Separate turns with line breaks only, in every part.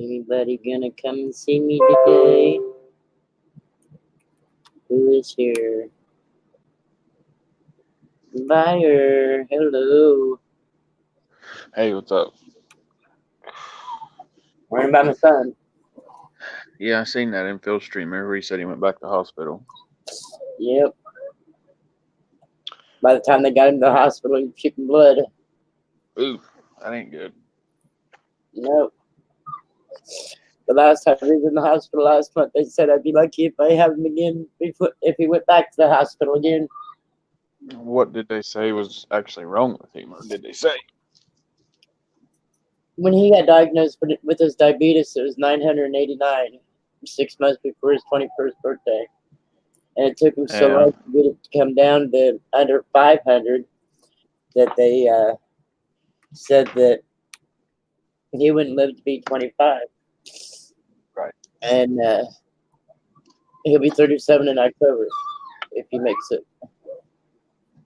Anybody gonna come and see me today? Who is here? Buyer, hello.
Hey, what's up?
Worrying about my son.
Yeah, I seen that in Phil's stream. Remember he said he went back to the hospital.
Yep. By the time they got him to the hospital, he was shipping blood.
Ooh, that ain't good.
Nope. The last time he was in the hospital last month, they said I'd be lucky if I have him again if he went back to the hospital again.
What did they say was actually wrong with him, or did they say?
When he got diagnosed with his diabetes, it was 989, 6 months before his 21st birthday. And it took him so
Yeah,
long to get it to come down to under 500 that they said that he wouldn't live to be 25.
right.
And he'll be 37 in October if he makes it.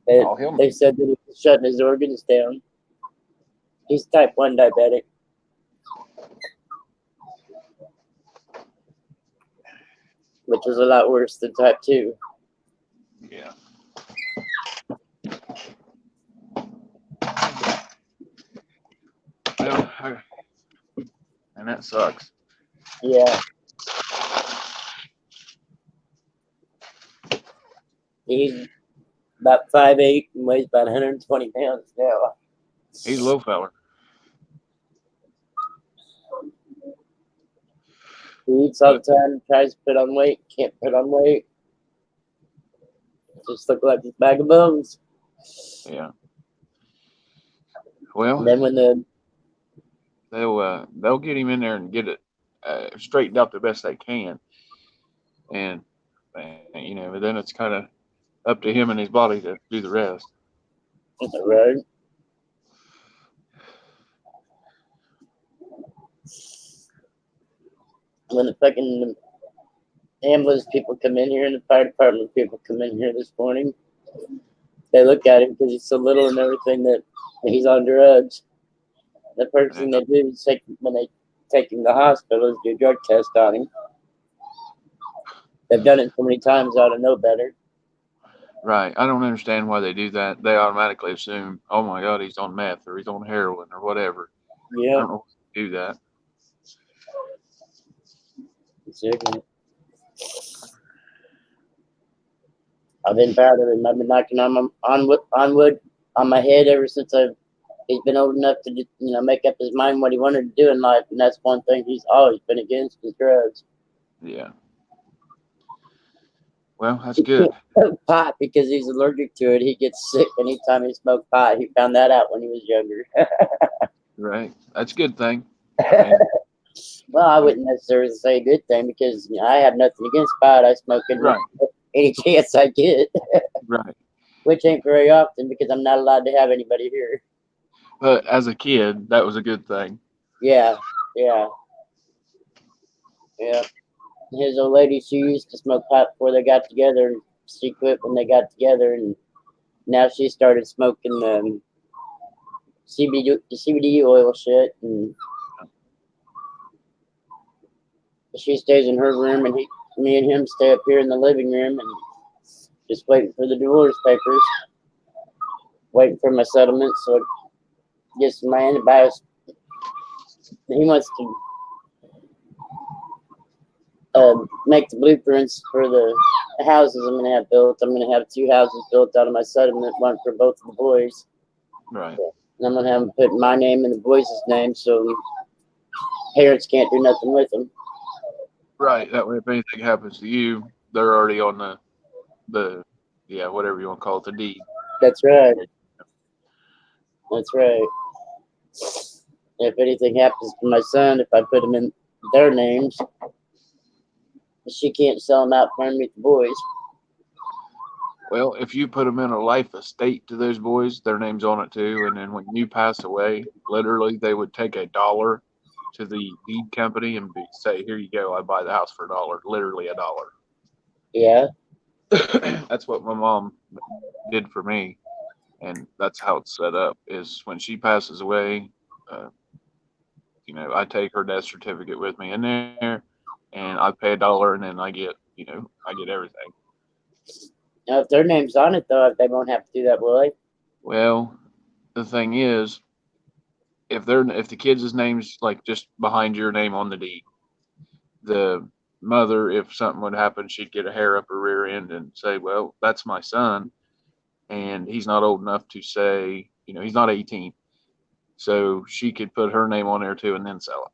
Oh, he'll
They
make.
said that he's shutting his organs down. He's type 1 diabetic. Which is a lot worse than type 2.
Yeah. Well, and that sucks.
Yeah. He's about 5'8" and weighs about 120 pounds now.
He's a little feller.
He eats all the time, tries to put on weight, can't put on weight. Just look like a bag of bones.
Yeah.
And
Well,
then when
they'll get him in there and get it straightened out the best they can, and but then it's kind of up to him and his body to do the rest.
right, when the fucking ambulance people come in here and the fire department people come in here this morning, they look at him because he's so little and everything that he's on drugs. The first thing
Yeah.
they do is when they take him to the hospital is do a drug test on him. They've done it so many times, I ought to know better.
Right. I don't understand why they do that. They automatically assume, oh my God, he's on meth or he's on heroin or whatever. I
Yep.
don't know why they do that.
Exactly. I've been proud of him. I've been knocking on wood on my head ever since he's been old enough to make up his mind what he wanted to do in life, and that's one thing he's always been against is drugs.
Yeah. Well, that's
He
good.
can't smoke pot because he's allergic to it. He gets sick anytime he smokes pot. He found that out when he was younger.
Right. That's a good thing. I mean,
Well, I wouldn't necessarily say a good thing because I have nothing against pot. I smoke it
right.
any chance I get,
Right.
which ain't very often because I'm not allowed to have anybody here.
But as a kid, that was a good thing.
Yeah, yeah, yeah. His old lady, she used to smoke pot before they got together, and she quit when they got together, and now she started smoking the CBD oil shit, and she stays in her room, and me and him stay up here in the living room, and just waiting for the divorce papers, waiting for my settlement, so it gets my antibiotics. He wants to make the blueprints for the houses I'm going to have built. I'm going to have 2 houses built out of my settlement, one for both of the boys.
Right.
And I'm going to have them put my name and the boys' name so parents can't do nothing with them.
Right. That way, if anything happens to you, they're already on the whatever you want to call it, the deed.
That's right. That's right. If anything happens to my son, if I put them in their names, she can't sell them out for me with the boys.
Well, if you put them in a life estate to those boys, their name's on it too. And then when you pass away, literally, they would take $1 to the deed company and say, "Here you go. I buy the house for $1." Literally $1.
Yeah.
That's what my mom did for me, and that's how it's set up. Is when she passes away, uh, I take her death certificate with me in there, and I pay $1, and then I get everything.
Now, if their name's on it, though, they won't have to do that, will they?
Well, the thing is, if the kids' name's like just behind your name on the deed, the mother, if something would happen, she'd get a hair up her rear end and say, "Well, that's my son," and he's not old enough to say, he's not 18, so she could put her name on there too and then sell it.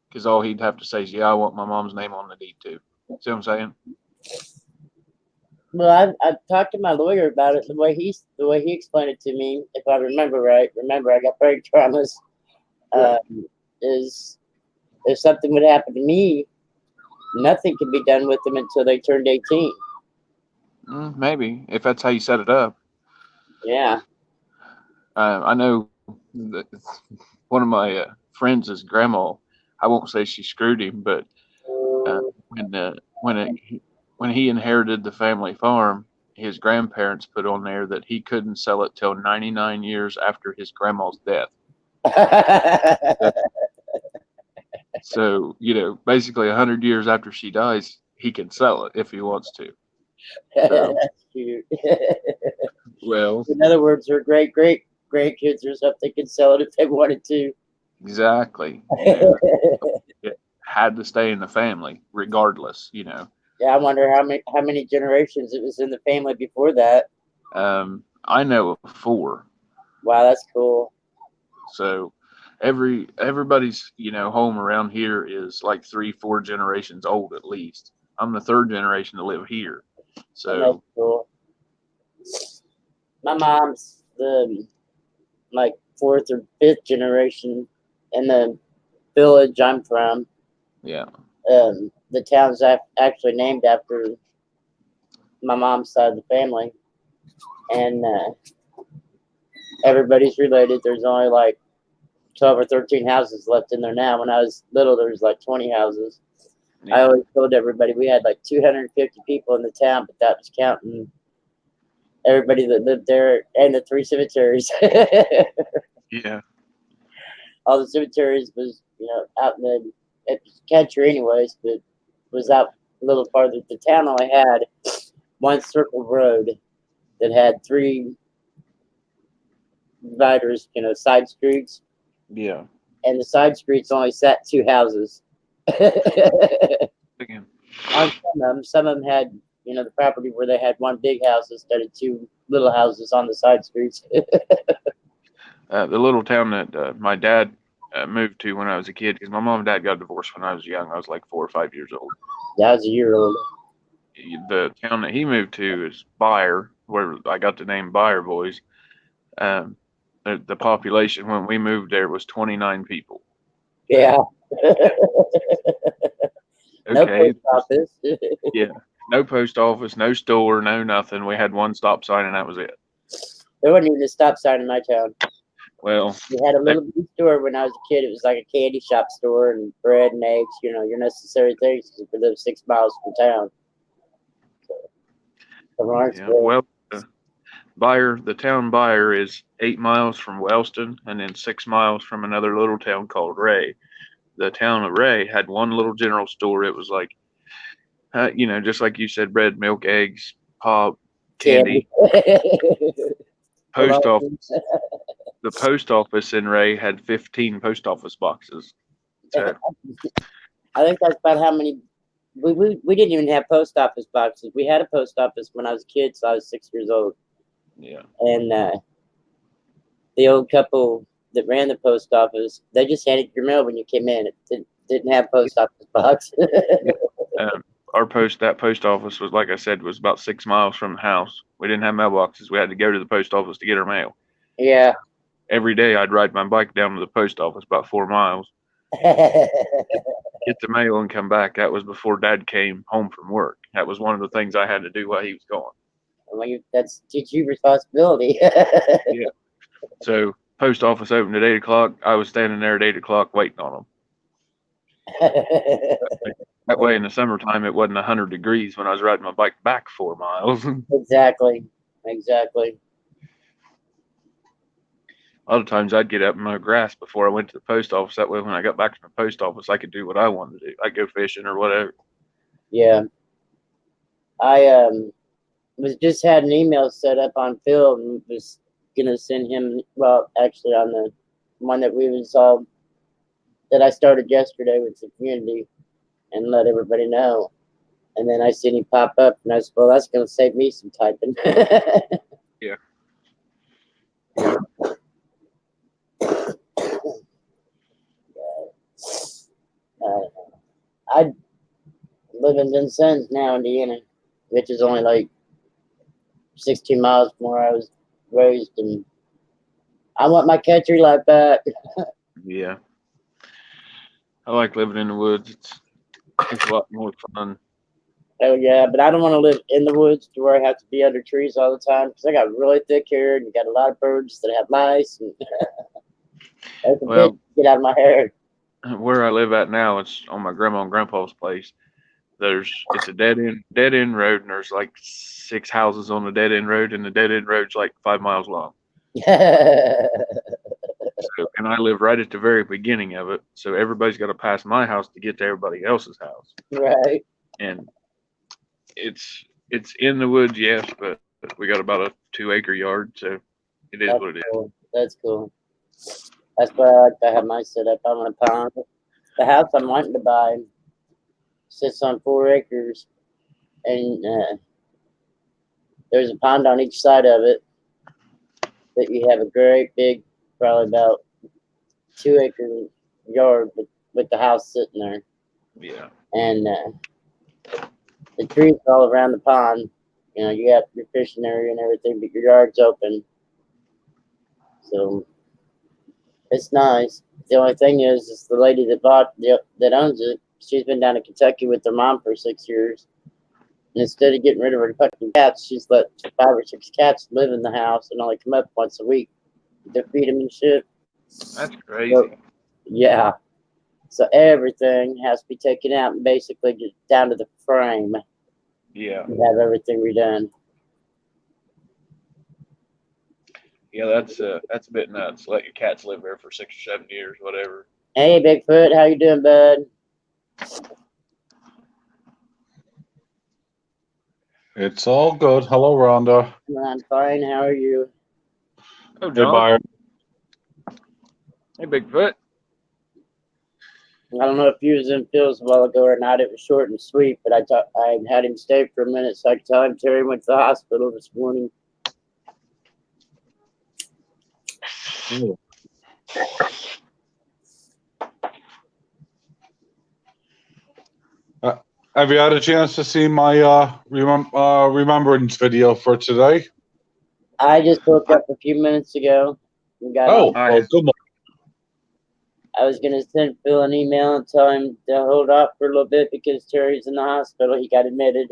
Because all he'd have to say is, "Yeah, I want my mom's name on the deed too." See what I'm saying?
Well, I've talked to my lawyer about it. The way he explained it to me, if I remember right. Remember, I got brain traumas.
Right.
Is if something would happen to me, nothing could be done with them until they turned 18.
Maybe if that's how you set it up.
Yeah.
I know that one of my friends' grandma. I won't say she screwed him, but uh, when when he inherited the family farm, his grandparents put on there that he couldn't sell it till 99 years after his grandma's death. So, basically 100 years after she dies, he can sell it if he wants to. So,
That's cute.
well,
In other words, her great grandkids or something could sell it if they wanted to.
exactly. It had to stay in the family regardless.
Yeah, I wonder how many generations it was in the family before that.
I know of 4.
Wow, that's cool.
So everybody's home around here is like 3-4 generations old at least. I'm the 3rd generation to live here.
And that's
So
cool. My mom's the like fourth or fifth generation in the village I'm from.
yeah.
The town's actually named after my mom's side of the family, and everybody's related. There's only like 12 or 13 houses left in there now. When I was little, there was like 20 houses. I
Yeah.
always told everybody we had like 250 people in the town, but that was counting everybody that lived there and the 3 cemeteries.
Yeah.
All the cemeteries was, out in the country anyways, but was out a little farther. The town only had one circle road that had 3 dividers, side streets,
Yeah.
and the side streets only sat 2 houses.
Again.
On some of them had, the property where they had one big house instead of 2 little houses on the side streets.
The little town that my dad moved to when I was a kid, because my mom and dad got divorced when I was young. I was like 4 or 5 years old.
That was a year old.
The town that he moved to is Byre, where I got the name Byre Boys. Um, the population when we moved there was 29 people.
Yeah. No
Okay.
post office.
Yeah. No post office, no store, no nothing. We had one stop sign and that was it.
There wasn't even a stop sign in my town.
Well,
We had a little bitty store when I was a kid. It was like a candy shop store and bread and eggs, your necessary things because we lived 6 miles from town. From
yeah,
Lawrenceville.
well, the town Byre is 8 miles from Wellston and then 6 miles from another little town called Ray. The town of Ray had one little general store. It was like, just like you said, bread, milk, eggs, pop,
Candy.
candy. Post off. The post office in Ray had 15 post office boxes. So
I think that's about how many. We didn't even have post office boxes. We had a post office when I was a kid, so I was 6 years old.
yeah,
And the old couple that ran the post office, they just handed your mail when you came in. It didn't have post office box.
yeah. That post office was, like I said, was about 6 miles from the house. We didn't have mailboxes. We had to go to the post office to get our mail.
Yeah.
Every day I'd ride my bike down to the post office about 4 miles, get the mail and come back. That was before Dad came home from work. That was one of the things I had to do while he was gone.
That's teach you responsibility.
Yeah. So post office opened at 8 o'clock. I was standing there at 8 o'clock waiting on them. That way in the summertime it wasn't 100 degrees when I was riding my bike back 4 miles.
Exactly.
A lot of times I'd get up in my grass before I went to the post office. That way, when I got back to the post office, I could do what I wanted to do. I'd go fishing or whatever.
Yeah, I was just had an email set up on Phil and was gonna send him. Well, actually, on the one that we was that I started yesterday with the community and let everybody know. And then I seen him pop up, and I said, "Well, that's gonna save me some typing."
Yeah. Yeah.
uh, I live in Vincennes now, Indiana, which is only like 16 miles from where I was raised, and I want my country life back.
Yeah. I like living in the woods. It's a lot more fun.
Oh yeah, but I don't want to live in the woods to where I have to be under trees all the time because I got really thick hair and you got a lot of birds that have mice and that's a bitch
Well,
to get out of my hair.
where I live at now, it's on my grandma and grandpa's place. It's a dead end road, and there's like 6 houses on the dead end road, and the dead end road's like 5 miles long. So, and I live right at the very beginning of it, so everybody's got to pass my house to get to everybody else's house.
Right.
And it's in the woods, yes, but we got about a 2 acre yard, so it is
That's
what it is.
cool. That's cool. That's why I like to have mine set up. I want a pond. The house I'm wanting to buy sits on 4 acres, and there's a pond on each side of it. That you have a great big, probably about 2 acre yard with the house sitting there,
Yeah,
and the trees all around the pond. You know, you got your fishing area and everything, but your yard's open, so it's nice. The only thing is the lady that owns it. She's been down to Kentucky with her mom for 6 years, and instead of getting rid of her fucking cats, she's let 5 or 6 cats live in the house and only come up once a week to feed them and shit.
that's
So,
crazy.
yeah, so everything has to be taken out and basically just down to the frame
Yeah,
and have everything redone.
yeah, that's a bit nuts. Let your cats live there for 6 or 7 years, whatever.
Hey, Bigfoot, how you doing, bud?
It's all good. Hello, Rhonda.
I'm fine. How are you?
Oh,
Hey,
John.
Byron.
Hey, Bigfoot.
I don't know if you was in Phil's a while ago or not. It was short and sweet, but I had him stay for a minute so I could tell him Terry went to the hospital this morning.
Have you had a chance to see my remembrance video for today?
I just woke up a few minutes ago and got on.
Well, good morning.
I was gonna send Phil an email and tell him to hold off for a little bit because Terry's in the hospital. He got admitted.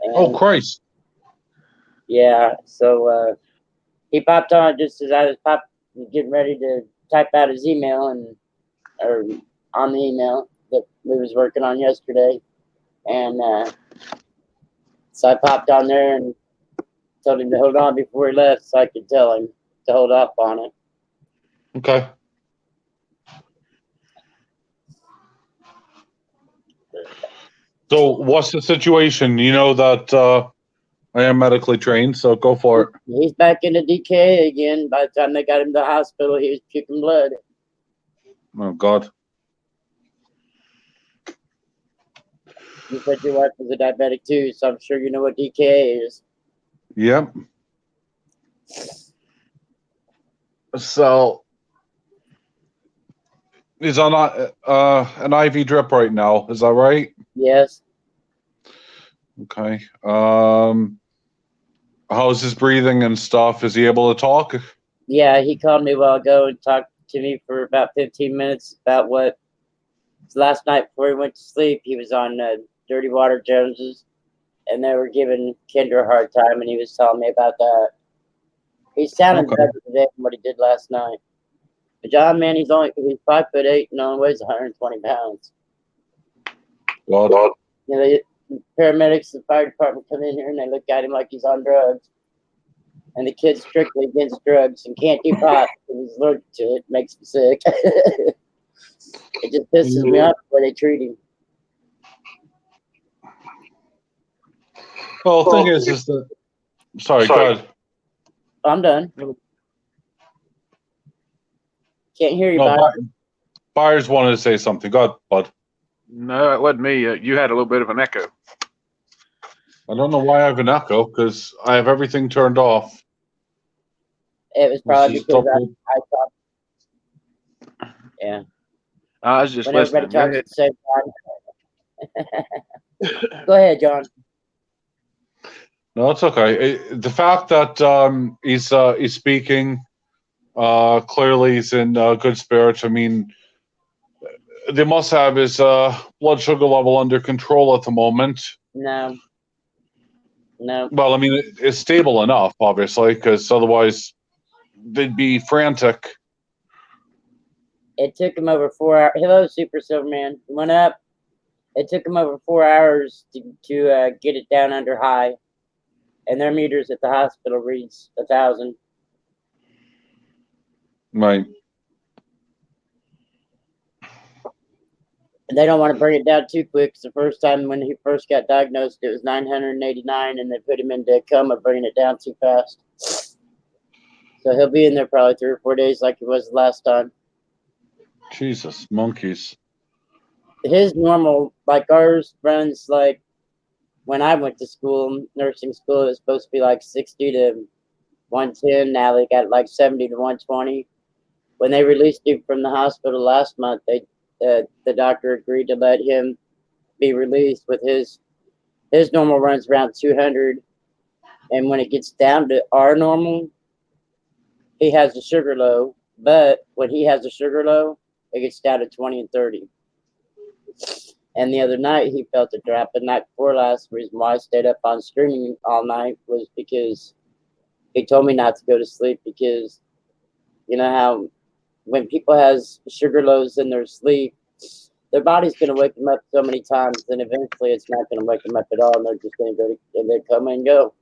And,
Oh, Christ.
yeah, so he popped on just as I was getting ready to type out his email or on the email that we was working on yesterday, and so I popped on there and told him to hold on before he left, so I could tell him to hold off on it.
Okay. So, what's the situation? You know that I am medically trained, so go for it.
He's back into DK again. By the time they got him to the hospital, he was puking blood.
Oh, God.
You said your wife was a diabetic too, so I'm sure you know what DKA is.
Yep. So, he's on an IV drip right now. Is that right?
Yes.
Okay. How's his breathing and stuff? Is he able to talk?
Yeah, he called me a while ago and talked to me for about 15 minutes about what last night before he went to sleep. He was on Dirty Water Joneses, and they were giving Kendra a hard time, and he was telling me about that. He sounded
Okay.
better today than what he did last night. But John, man, he's 5'8" and only weighs 120 pounds.
God.
You know, the paramedics, the fire department come in here and they look at him like he's on drugs. And the kid's strictly against drugs and can't do pot because he's allergic to it. Makes me sick. It just pisses me off the way they treat him.
Well, the thing is that. Sorry, go ahead.
I'm done. Can't hear you,
No,
Byron.
Byers wanted to say something. Go ahead, bud.
No, it wasn't me. You had a little bit of an echo.
I don't know why I have an echo because I have everything turned off.
It was probably
This is
because
double.
I talked. Yeah.
I was just
When everybody
listening. Go
talks at the
ahead.
same time. Go ahead, John.
No, it's okay. The fact that he's speaking, clearly he's in good spirits. I mean, they must have his blood sugar level under control at the moment.
No.
Well, I mean, it's stable enough, obviously, because otherwise they'd be frantic.
It took him over 4 hours. Hello, Super Silverman. Went up. It took him over 4 hours to get it down under high. And their meters at the hospital reads 1,000.
Right.
And they don't want to bring it down too quick. The first time when he first got diagnosed, it was 989, and they put him into a coma, bringing it down too fast. So he'll be in there probably 3 or 4 days like he was the last time.
Jesus, monkeys.
His normal, like ours, runs like when I went to school, nursing school, it was supposed to be like 60 to 110. Now they got like 70 to 120. When they released him from the hospital last month, the doctor agreed to let him be released with his normal runs around 200. And when it gets down to our normal, he has a sugar low. But when he has a sugar low, it gets down to 20 and 30. And the other night, he felt a drop. The night before last, the reason why I stayed up on streaming all night was because he told me not to go to sleep because you know how when people has sugar lows in their sleep, their body's going to wake them up so many times, and eventually it's not going to wake them up at all, and they're just going to go and they come and go.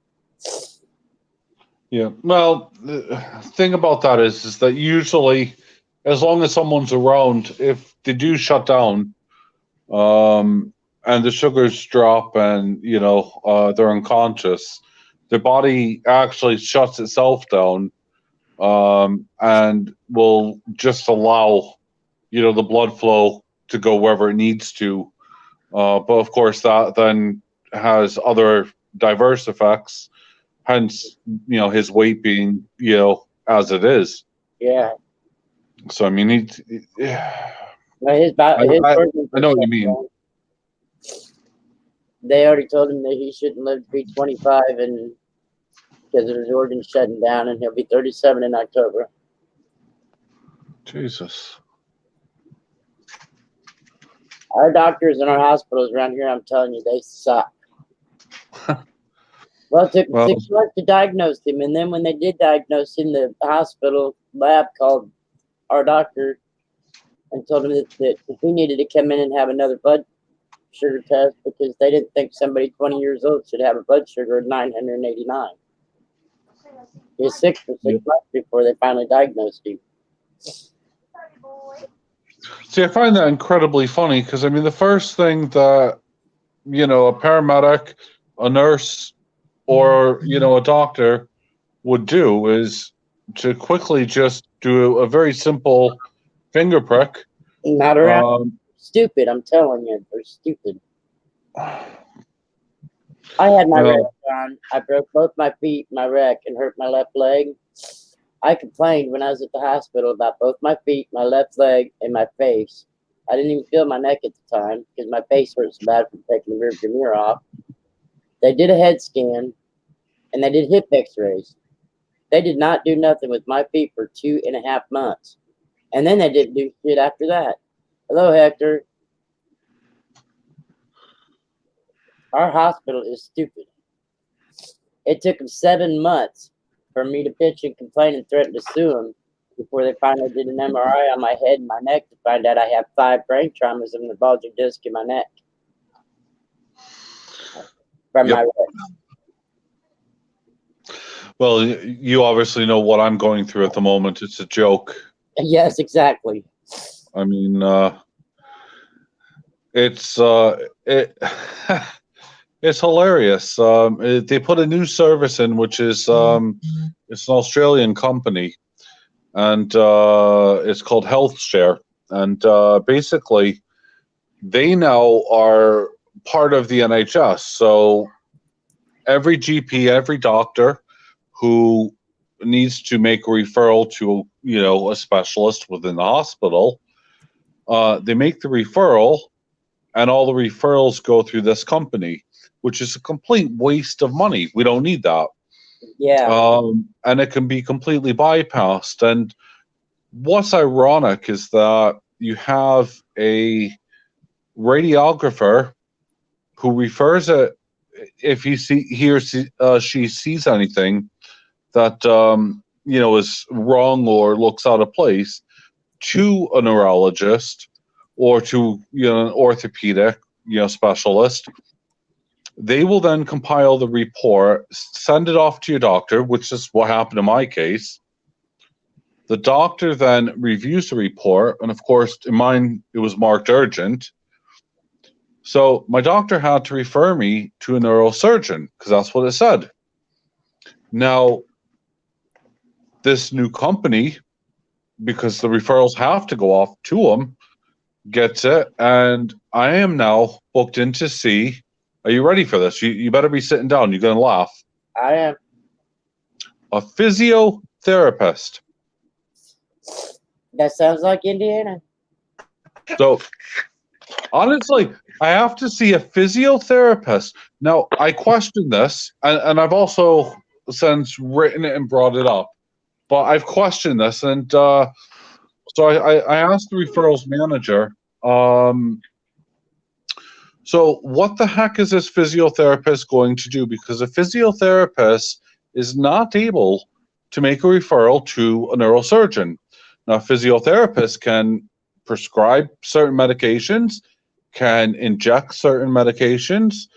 Yeah. Well, the thing about that is that usually, as long as someone's around, if they do shut down, and the sugars drop, and they're unconscious, their body actually shuts itself down, and will just allow the blood flow to go wherever it needs to. But of course, that then has other diverse effects. Hence, his weight being, as it is.
Yeah.
So I mean,
Well, his organs
I know what you
shut
mean.
down. They already told him that he shouldn't live to be 25, and because of his organs shutting down, and he'll be 37 in October.
Jesus.
Our doctors in our hospitals around here, I'm telling you, they suck. Well, it took 6 months to diagnose him, and then when they did diagnose him, the hospital lab called our doctor and told him that he needed to come in and have another blood sugar test because they didn't think somebody 20 years old should have a blood sugar of 989. He was sick for 6 months before they finally diagnosed him.
See, I find that incredibly funny because, I mean, the first thing that, a paramedic, a nurse, or, a doctor would do is to quickly just do a very simple finger prick.
Not around. Stupid, I'm telling you. They're stupid. I had my wreck on. I broke both my feet, my wreck, and hurt my left leg. I complained when I was at the hospital about both my feet, my left leg, and my face. I didn't even feel my neck at the time because my face hurt so bad from taking the rearview mirror off. They did a head scan, and they did hip x-rays. They did not do nothing with my feet for 2.5 months. And then they didn't do shit after that. Hello, Hector. Our hospital is stupid. It took them 7 months for me to pitch and complain and threaten to sue them before they finally did an MRI on my head and my neck to find out I have 5 brain traumas and the bulging disc in my neck from my wreck.
Well, you obviously know what I'm going through at the moment. It's a joke.
Yes, exactly.
I mean, it's it it's hilarious. They put a new service in, which is it's an Australian company, and it's called Health Share, and basically they now are part of the NHS. So every GP, every doctor who needs to make a referral to a specialist within the hospital, they make the referral, and all the referrals go through this company, which is a complete waste of money. We don't need that.
Yeah.
And it can be completely bypassed. And what's ironic is that you have a radiographer who refers it if she sees anything that is wrong or looks out of place to a neurologist or to an orthopedic specialist. They will then compile the report, send it off to your doctor, which is what happened in my case. The doctor then reviews the report, and of course, in mine, it was marked urgent. So my doctor had to refer me to a neurosurgeon because that's what it said. Now, this new company, because the referrals have to go off to them, gets it, and I am now booked in to see. Are you ready for this? You better be sitting down. You're going to laugh.
I am.
A physiotherapist.
That sounds like Indiana.
So, honestly, I have to see a physiotherapist. Now, I question this, and I've also since written it and brought it up, but I've questioned this, and so I asked the referrals manager, so what the heck is this physiotherapist going to do? Because a physiotherapist is not able to make a referral to a neurosurgeon. Now, a physiotherapist can prescribe certain medications, can inject certain medications,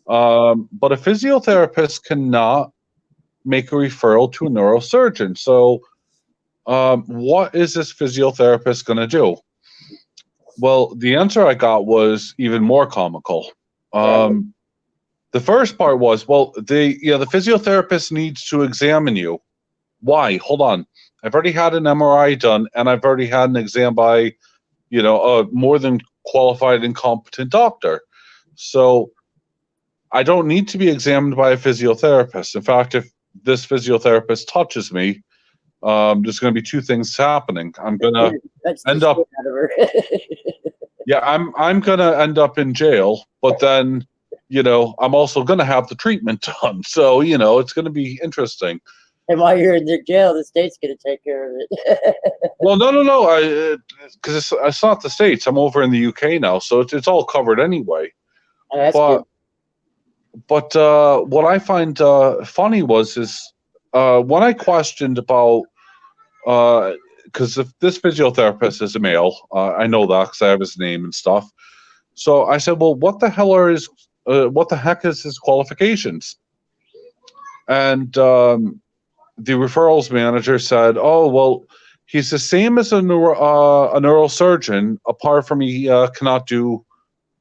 but a physiotherapist cannot make a referral to a neurosurgeon. So what is this physiotherapist going to do? Well, the answer I got was even more comical. The first part was, well, the physiotherapist needs to examine you. Why? Hold on. I've already had an MRI done, and I've already had an exam by, a more than qualified and competent doctor. So I don't need to be examined by a physiotherapist. In fact, if this physiotherapist touches me, there's going to be two things happening. I'm going to end up. Yeah, I'm going to end up in jail, but then, I'm also going to have the treatment done. So, it's going to be interesting.
And while you're in the jail, the state's going to take care of it.
Well, no, because it's not the States. I'm over in the UK now, so it's all covered anyway.
Oh, that's good.
But what I find funny is when I questioned about, because if this physiotherapist is a male, I know that because I have his name and stuff. So I said, well, what the heck is his qualifications? And the referrals manager said, oh, well, he's the same as a neurosurgeon, apart from he cannot do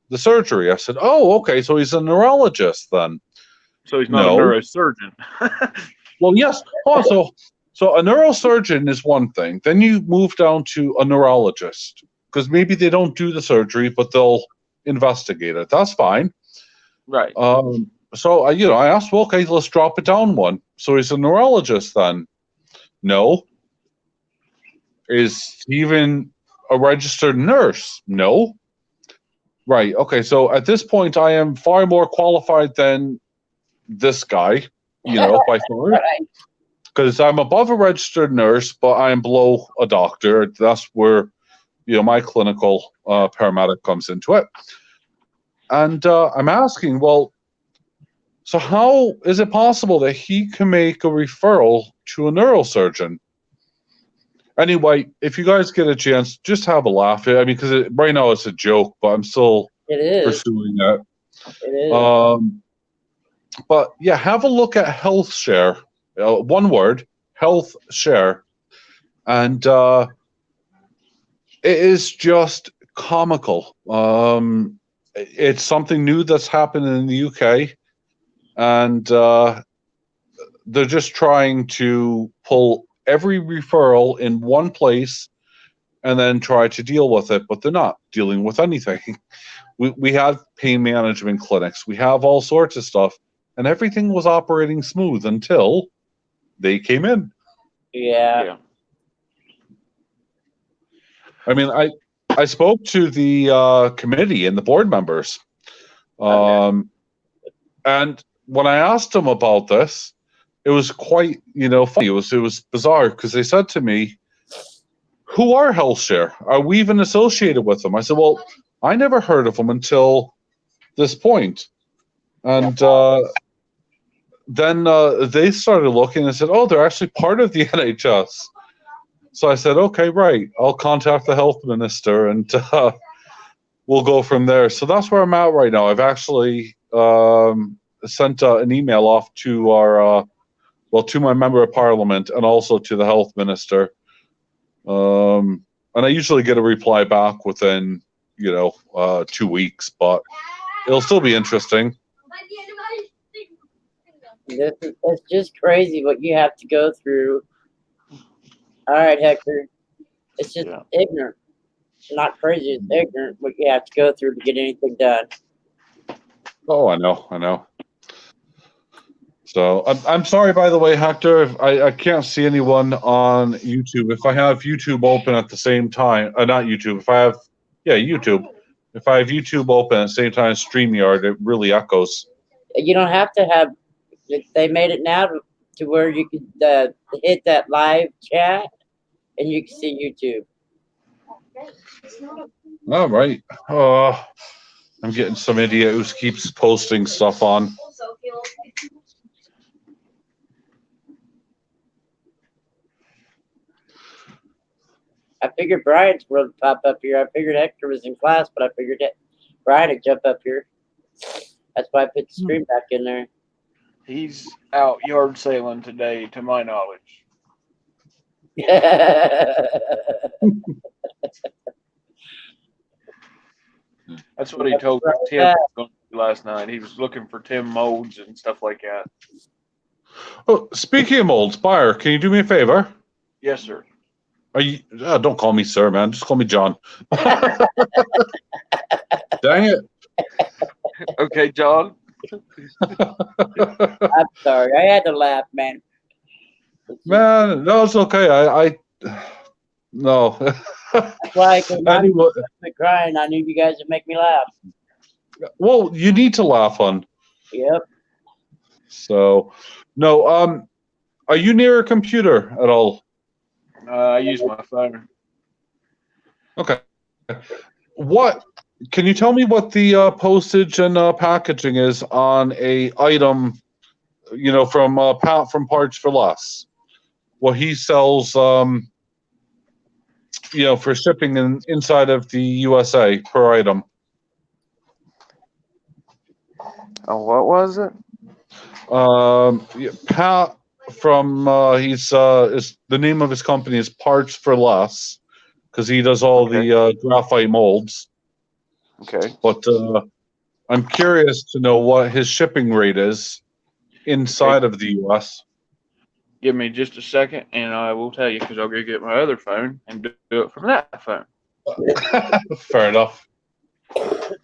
the surgery. I said, oh, okay, so he's a neurologist then.
So he's not a neurosurgeon.
Well, yes. Oh, so a neurosurgeon is one thing. Then you move down to a neurologist, because maybe they don't do the surgery, but they'll investigate it. That's fine.
Right.
So I asked, well, okay, let's drop it down one. So he's a neurologist then? No. Is he even a registered nurse? No. Right. Okay. So at this point, I am far more qualified than this guy, by far. Because I'm above a registered nurse, but I am below a doctor. That's where, my clinical paramedic comes into it. And I'm asking, well, so how is it possible that he can make a referral to a neurosurgeon? Anyway, if you guys get a chance, just have a laugh. I mean, because right now it's a joke, but I'm still pursuing it.
It is.
But yeah, have a look at Health Share. one word, health share. And it is just comical. It's something new that's happened in the UK, and they're just trying to pull every referral in one place and then try to deal with it, but they're not dealing with anything. We have pain management clinics, we have all sorts of stuff, and everything was operating smooth until they came in.
Yeah.
I mean, I spoke to the committee and the board members, and when I asked them about this, it was quite funny. It was bizarre because they said to me, "Who are HealthShare? Are we even associated with them?" I said, "Well, I never heard of them until this point." And then they started looking and said, "Oh, they're actually part of the NHS." So I said, "Okay, right. I'll contact the health minister and we'll go from there." So that's where I'm at right now. I've actually sent an email off to our, to my member of parliament and also to the health minister. And I usually get a reply back within, 2 weeks, but it'll still be interesting.
It's just crazy what you have to go through. All right, Hector. It's just ignorant. Not crazy, it's ignorant what you have to go through to get anything done.
Oh, I know. So I'm sorry, by the way, Hector. I can't see anyone on YouTube. If I have YouTube open at the same time, not YouTube. If I have, YouTube. If I have YouTube open at the same time as StreamYard, it really echoes.
You don't have to have. They made it now to where you could hit that live chat and you can see YouTube.
All right. I'm getting some idiot who keeps posting stuff on.
I figured Brian's would pop up here. I figured Hector was in class, but I figured that Brian would jump up here. That's why I put the stream back in there.
He's out yard sailing today, to my knowledge. That's what he told Tim last night. He was looking for Tim molds and stuff like that.
Oh, speaking of molds, Buyer, can you do me a favor?
Yes, sir.
Are you? Don't call me sir, man. Just call me John. Dang it.
Okay, John.
I'm sorry. I had to laugh, man.
Man, no, it's okay. I no.
That's why I
Anyway,
quit crying. I knew you guys would make me laugh.
well, you need to laugh on.
Yep.
So, no. Are you near a computer at all?
I use my phone.
Okay. What? Can you tell me what the postage and packaging is on a item? From Parts for Less. What he sells, for shipping inside of the USA per item.
Oh, what was it?
Pat from is the name of his company is Parts for Less because he does all the graphite molds.
Okay.
But I'm curious to know what his shipping rate is inside of the US.
Give me just a second, and I will tell you because I'll go get my other phone and do it from that phone.
Fair enough.
What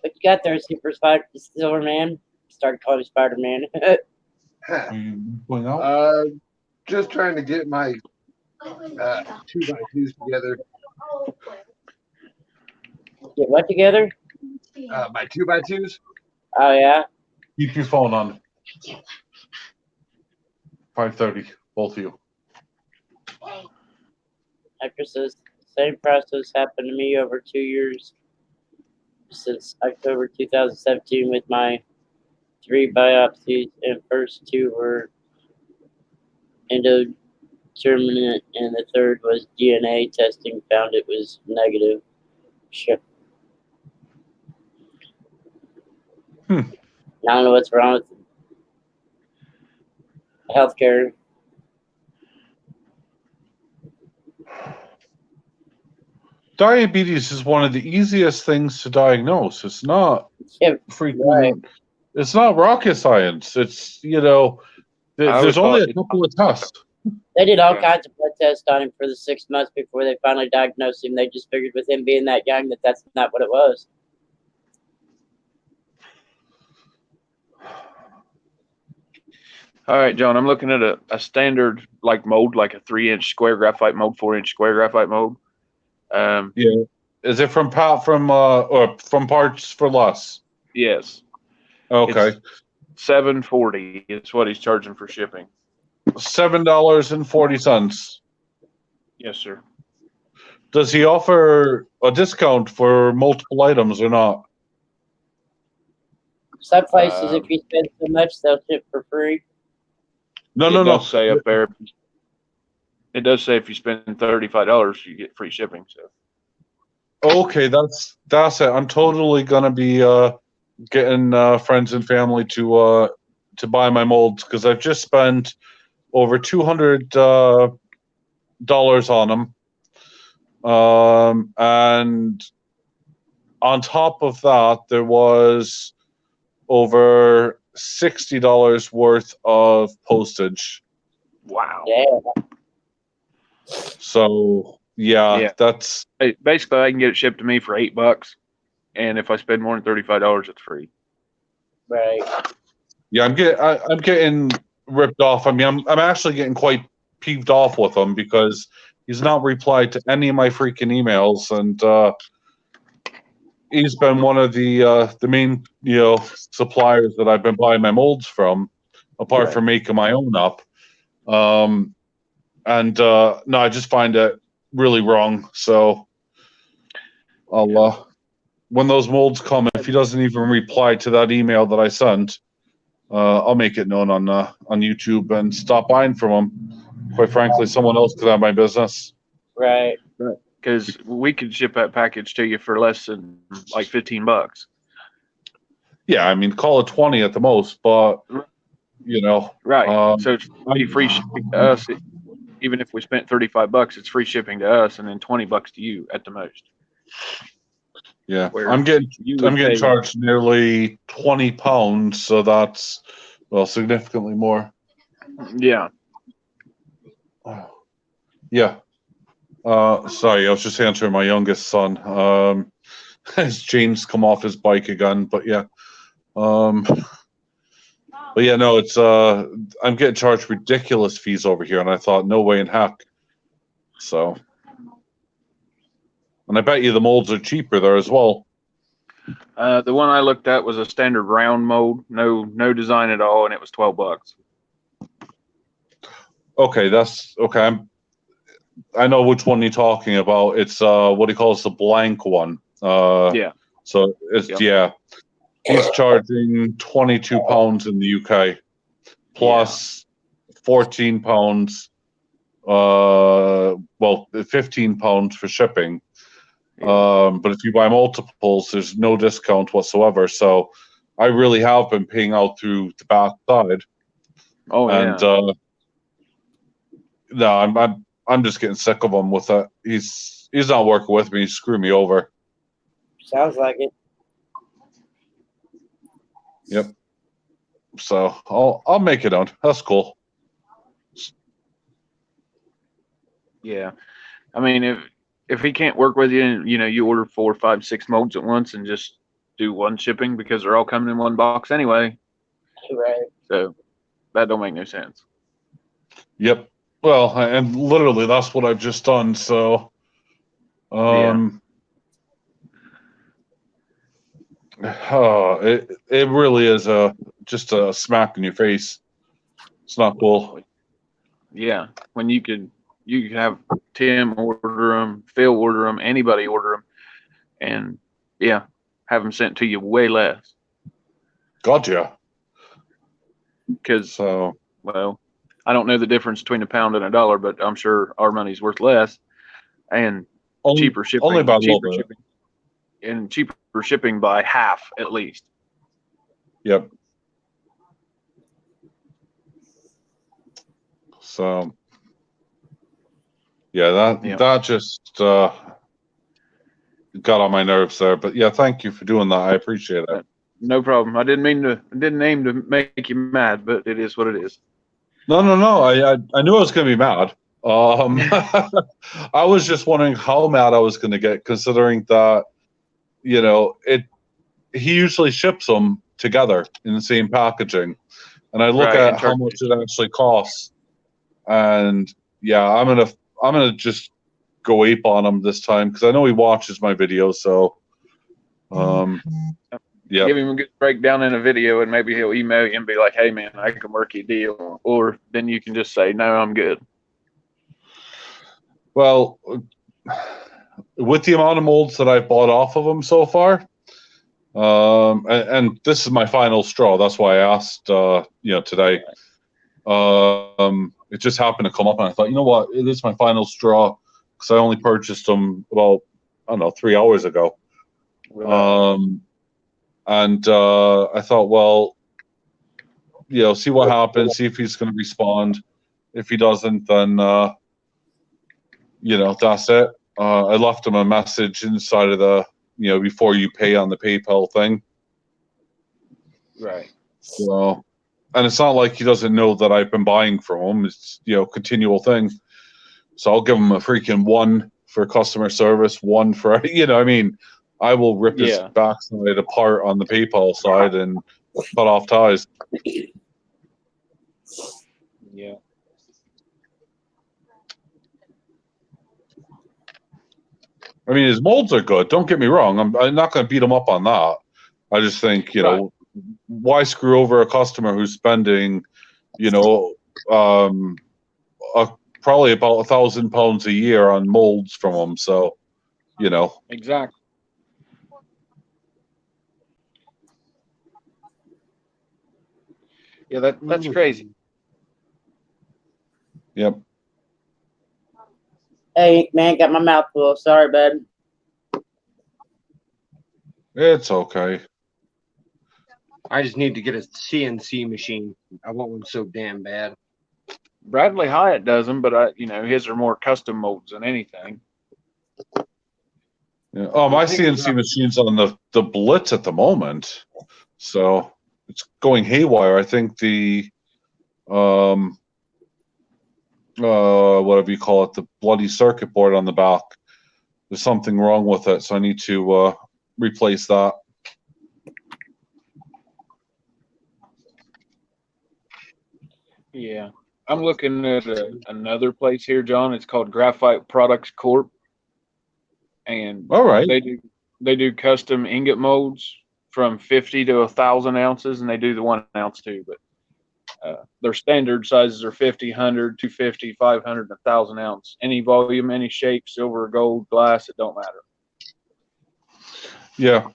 you got there, Silverman? Started calling me Spider-Man.
Just trying to get my 2x2s together.
Get what together?
My 2x2s.
Oh, yeah?
Keep your phone on. 5:30, both of you.
Hector says, same process happened to me over 2 years since October 2017 with my 3 biopsies, and first 2 were indeterminate, and the third was DNA testing found it was negative. Sure.
Hmm.
I don't know what's wrong with healthcare.
Diabetes is one of the easiest things to diagnose. It's not
Yeah, right.
freaking. It's not rocket science. It's
I
there's
always
only
thought
a couple of tests.
They did all
Yeah.
kinds of blood tests on him for the 6 months before they finally diagnosed him. They just figured with him being that young that that's not what it was.
All right, John. I'm looking at a standard like mold, like a 3-inch square graphite mold, 4-inch square graphite mold.
Yeah. Is it from or from Parts for Less?
Yes,
Okay.
it's $7.40. It's what he's charging for shipping.
$7.40.
Yes, sir.
Does he offer a discount for multiple items or not?
Some places,
Uh,
if you spend so much, they'll ship for free.
No,
it
no,
does
no.
say up there. It does say if you spend $35, you get free shipping. So
Okay, that's it. I'm totally gonna be getting friends and family to buy my molds because I've just spent over $200 on them. And on top of that, there was over $60 worth of postage.
wow.
Yeah.
So yeah,
Yeah.
that's
Hey, basically, I can get it shipped to me for $8, and if I spend more than $35, it's free.
Right.
yeah. I'm getting ripped off. I mean, I'm actually getting quite peeved off with him because he's not replied to any of my freaking emails, and he's been one of the main suppliers that I've been buying my molds from, apart
Right.
from making my own up. And no, I just find it really wrong. So I'll when those molds come, if he doesn't even reply to that email that I sent, I'll make it known on YouTube and stop buying from him. Quite frankly, someone else could have my business.
Right.
Because we could ship that package to you for less than like $15.
Yeah, I mean, call it 20 at the most, but
Right.
um,
So it's be free shipping to us. Even if we spent $35, it's free shipping to us, and then $20 to you at the most.
yeah,
Where
I'm getting
you
I'm
would
getting
pay.
charged nearly £20, so that's significantly more.
Yeah.
Yeah. Sorry, I was just answering my youngest son. As James come off his bike again, but yeah. But yeah, no, it's I'm getting charged ridiculous fees over here, and I thought, no way in heck. So, and I bet you the molds are cheaper there as well.
The one I looked at was a standard round mold, no design at all, and it was $12.
Okay, that's okay. I know which one you're talking about. It's what he calls the blank one.
Yeah.
So it's
Yep.
yeah. He's charging £22 in the UK, plus £14. Well, £15 for shipping.
Yeah.
But if you buy multiples, there's no discount whatsoever. So I really have been paying out through the back side.
Oh
And
yeah.
no, I'm just getting sick of him with it. He's not working with me. He's screwing me over.
Sounds like it.
Yep. So I'll make it out. That's cool.
Yeah. I mean, if he can't work with you, and you order 4, 5, 6 molds at once and just do one shipping because they're all coming in one box anyway.
Right.
So that don't make no sense.
Yep. Well, and literally that's what I've just done. So, it really is just a smack in your face. It's not cool.
Yeah. When you could have Tim order them, Phil order them, anybody order them, and have them sent to you way less.
Gotcha.
Because
So
well, I don't know the difference between a pound and a dollar, but I'm sure our money's worth less and cheaper
only
shipping,
about a little bit.
and cheaper shipping by half at least.
Yep. So, yeah, that just got on my nerves there. But yeah, thank you for doing that. I appreciate it.
No problem. I didn't aim to make you mad, but it is what it is.
No. I knew I was going to be mad. I was just wondering how mad I was going to get, considering that, you know, he usually ships them together in the same packaging, and I look
Right,
at how much it actually costs, and yeah, I'm gonna just go ape on him this time because I know he watches my videos. So, yeah,
give him a good breakdown in a video, and maybe he'll email you and be like, "Hey, man, I can work you a deal," or then you can just say, "No, I'm good."
well, with the amount of molds that I've bought off of him so far, and this is my final straw. That's why I asked, today. It just happened to come up, and I thought, you know what, it is my final straw because I only purchased them about, I don't know, 3 hours ago. And I thought, well, see what happens, see if he's going to respond. If he doesn't, then that's it. I left him a message inside of the, before you pay on the PayPal thing.
Right.
So, and it's not like he doesn't know that I've been buying from him. It's, continual thing. So I'll give him a freaking 1 for customer service, 1 for, I will rip his backside apart on the PayPal side and cut off ties.
Yeah.
I mean, his molds are good. Don't get me wrong. I'm not going to beat him up on that. I just think, why screw over a customer who's spending, probably about £1,000 a year on molds from him. So,
Exactly. Yeah, that's crazy.
Yep.
Hey, man, got my mouth full. Sorry, bud.
It's okay.
I just need to get a CNC machine. I want one so damn bad.
Bradley Hyatt does them, but his are more custom molds than anything.
Yeah. Oh, my CNC machine's on the Blitz at the moment, so it's going haywire. I think the whatever you call it, the bloody circuit board on the back, there's something wrong with it, so I need to replace that.
Yeah, I'm looking at another place here, John. It's called Graphite Products Corp, and
All right,
they do custom ingot molds from 50 to 1,000 ounces, and they do the 1 ounce too. But their standard sizes are 50, 100, 250, 500, 1,000 ounce. Any volume, any shape, silver, gold, glass, it don't matter.
Yeah.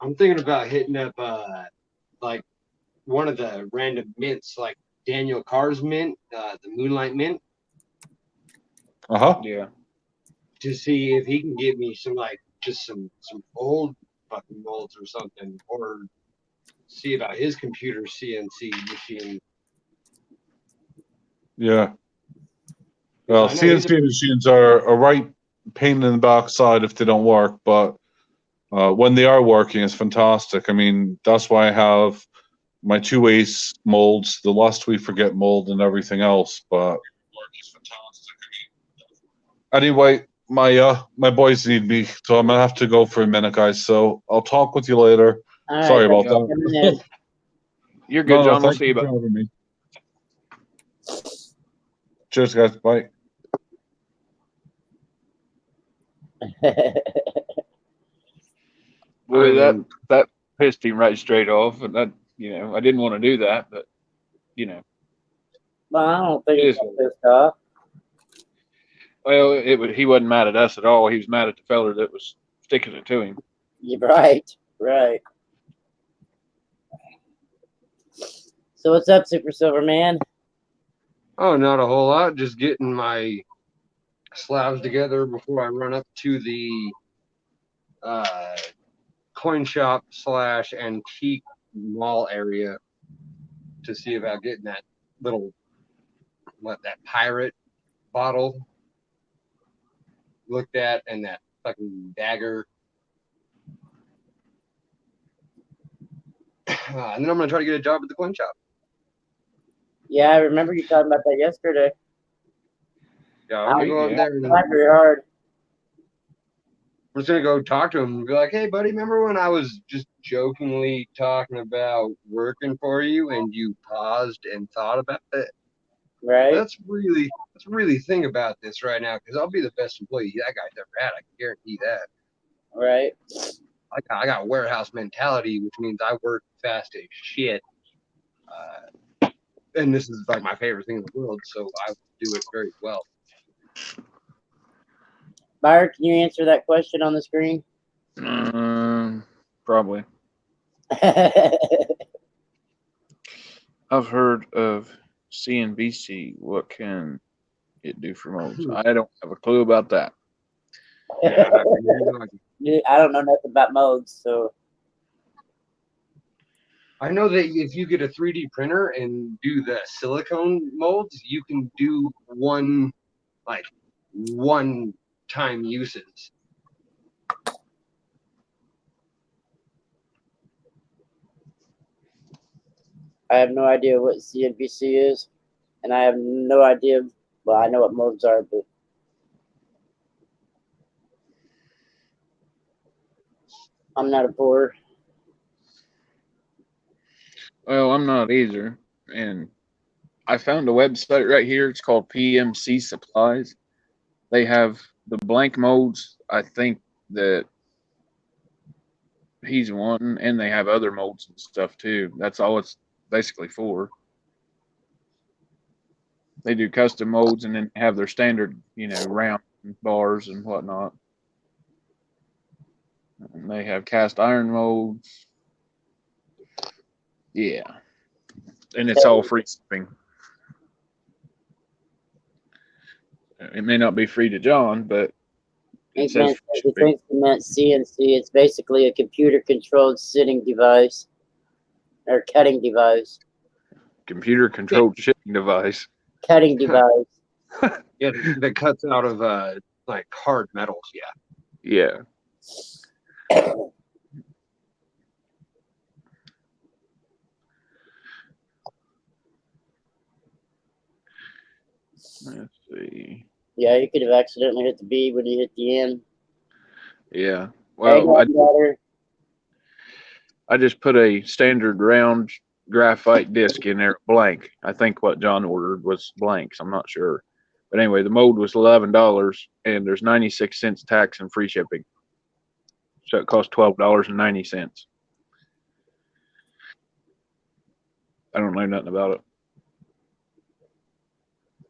I'm thinking about hitting up like one of the random mints, like Daniel Carr's mint, the Moonlight Mint.
Yeah.
To see if he can get me some just some old fucking molds or something, or see about his computer CNC machine.
Yeah. Well, CNC machines are a right pain in the backside if they don't work, but when they are working, it's fantastic. I mean, that's why I have my 2 Ace molds, the Lust We Forget mold, and everything else. But anyway, my boys need me, so I'm gonna have to go for a minute, guys. So I'll talk with you later.
All right,
Sorry about that.
You're good, John. We'll
thank
see you.
For having me. Cheers, guys. Bye.
Boy, that pissed him right straight off, and that I didn't want to do that, but
Well, I don't think he's pissed off.
Well, he wasn't mad at us at all. He was mad at the feller that was sticking it to him.
You're right. So what's up, Super Silver Man?
Oh, not a whole lot. Just getting my slabs together before I run up to the coin shop / antique mall area to see about getting that little that pirate bottle looked at and that fucking dagger. And then I'm gonna try to get a job at the coin shop.
Yeah, I remember you talking about that yesterday.
Yeah, I'm gonna go out there and
Not very hard.
I'm just gonna go talk to him and be like, "Hey, buddy, remember when I was just jokingly talking about working for you and you paused and thought about it?
Right?
Let's really think about this right now because I'll be the best employee that guy's ever had. I can guarantee that.
Right.
I got warehouse mentality, which means I work fast as shit. And this is like my favorite thing in the world, so I do it very well.
Byron, can you answer that question on the screen?
Probably. I've heard of CNBC. What can it do for molds? I don't have a clue about that.
Yeah,
I don't know nothing about modes, so
I know that if you get a 3D printer and do the silicone molds, you can do one-time uses.
I have no idea what CNBC is, and I have no idea. Well, I know what modes are, but I'm not a board.
Well, I'm not either. And I found a website right here. It's called PMC Supplies. They have the blank molds. I think that he's wanting, and they have other molds and stuff too. That's all it's basically for. They do custom molds and then have their standard, round bars and whatnot. And they have cast iron molds. Yeah. And it's all free shipping. It may not be free to John, but it says free
The
shipping.
thing's meant CNC. It's basically a computer-controlled sitting device or cutting device.
Computer controlled shipping device.
Cutting device.
Yeah, that cuts out of like hard metals.
Yeah. Let's see.
Yeah, you could have accidentally hit the B when you hit the N.
Yeah. Well,
Hey,
I just put a standard round graphite disc in there, blank. I think what John ordered was blanks. I'm not sure. But anyway, the mold was $11, and there's 96 cents tax and free shipping. So it cost $12.90. I don't know nothing about it.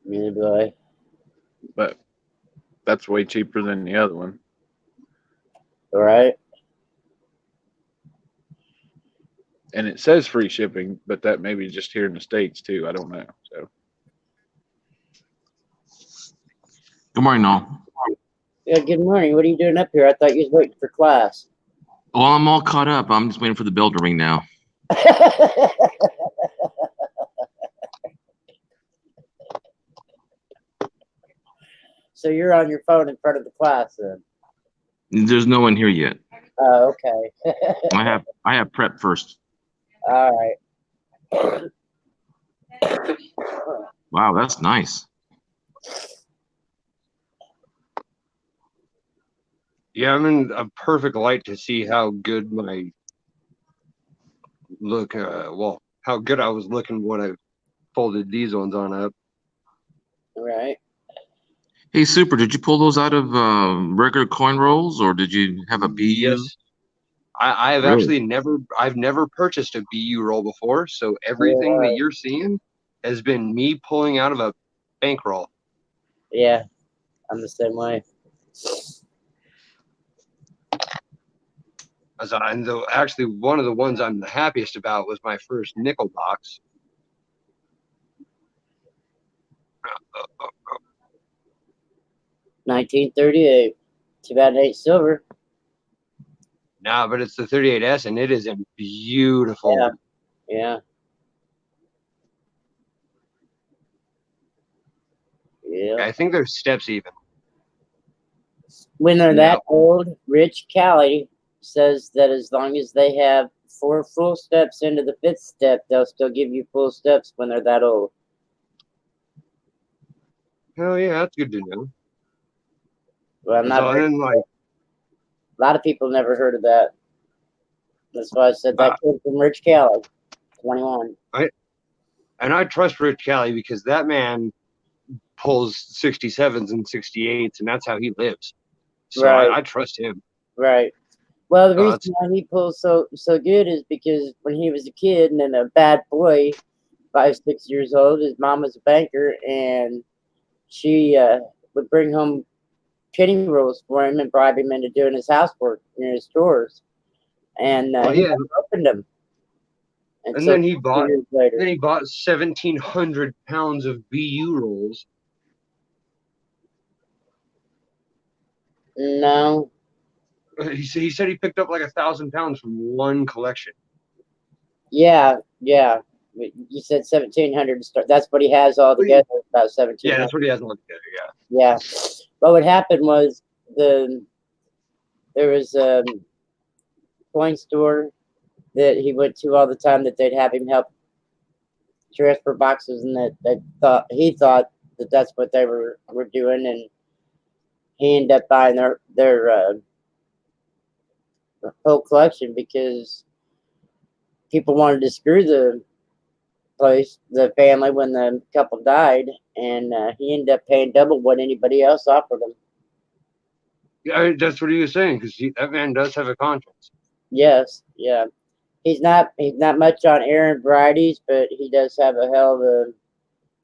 Neither do I.
But that's way cheaper than the other one.
All right.
And it says free shipping, but that may be just here in the States too. I don't know. So
Good morning, Noel.
Yeah, good morning. What are you doing up here? I thought you was waiting for class.
Well, I'm all caught up. I'm just waiting for the bell to ring now.
So you're on your phone in front of the class then?
There's no one here yet.
Oh, okay.
I have prep first.
All right.
Wow, that's nice.
Yeah, I'm in a perfect light to see how good my look. How good I was looking when I folded these ones on up.
All right.
Hey, Super, did you pull those out of regular coin rolls, or did you have a BU?
Yes. I've
Really?
actually never purchased a BU roll before, so everything that you're seeing has been me pulling out of a bankroll.
Yeah, I'm the same way.
And actually, one of the ones I'm the happiest about was my first nickel box.
1938. Too bad it ain't silver.
Nah, but it's the 38S, and it is a beautiful.
Yeah. Yeah. Yeah.
I think there's steps even.
When they're
Yeah.
that old, Rich Callie says that as long as they have 4 full steps into the 5th step, they'll still give you full steps when they're that old.
Hell yeah, that's good to know.
Well, I'm not
So,
very,
and then, like,
a lot of people never heard of that. That's why I said that came from Rich Callie, 21.
and I trust Rich Callie because that man pulls 67s and 68s, and that's how he lives. So
Right.
I trust him.
Right. Well, the
Oh,
reason why he pulls so good is because when he was a kid and then a bad boy, 5, 6 years old, his mom was a banker, and she would bring home penny rolls for him and bribe him into doing his housework in his stores, and
Well,
he
yeah,
never opened them.
and
Until
then he
2
bought
years later.
1,700 pounds of BU rolls.
No.
He said he picked up like 1,000 pounds from one collection.
Yeah. You said 1,700 to start. That's what he has all together. About 1,700.
Yeah, that's what he has all together. Yeah.
Yeah. But what happened was there was a coin store that he went to all the time that they'd have him help transfer boxes, and that he thought that that's what they were doing, and he ended up buying their whole collection because people wanted to screw the family when the couple died, and he ended up paying double what anybody else offered him.
Yeah, that's what he was saying because that man does have a conscience.
Yes, yeah. He's not much on errand varieties, but he does have a hell of a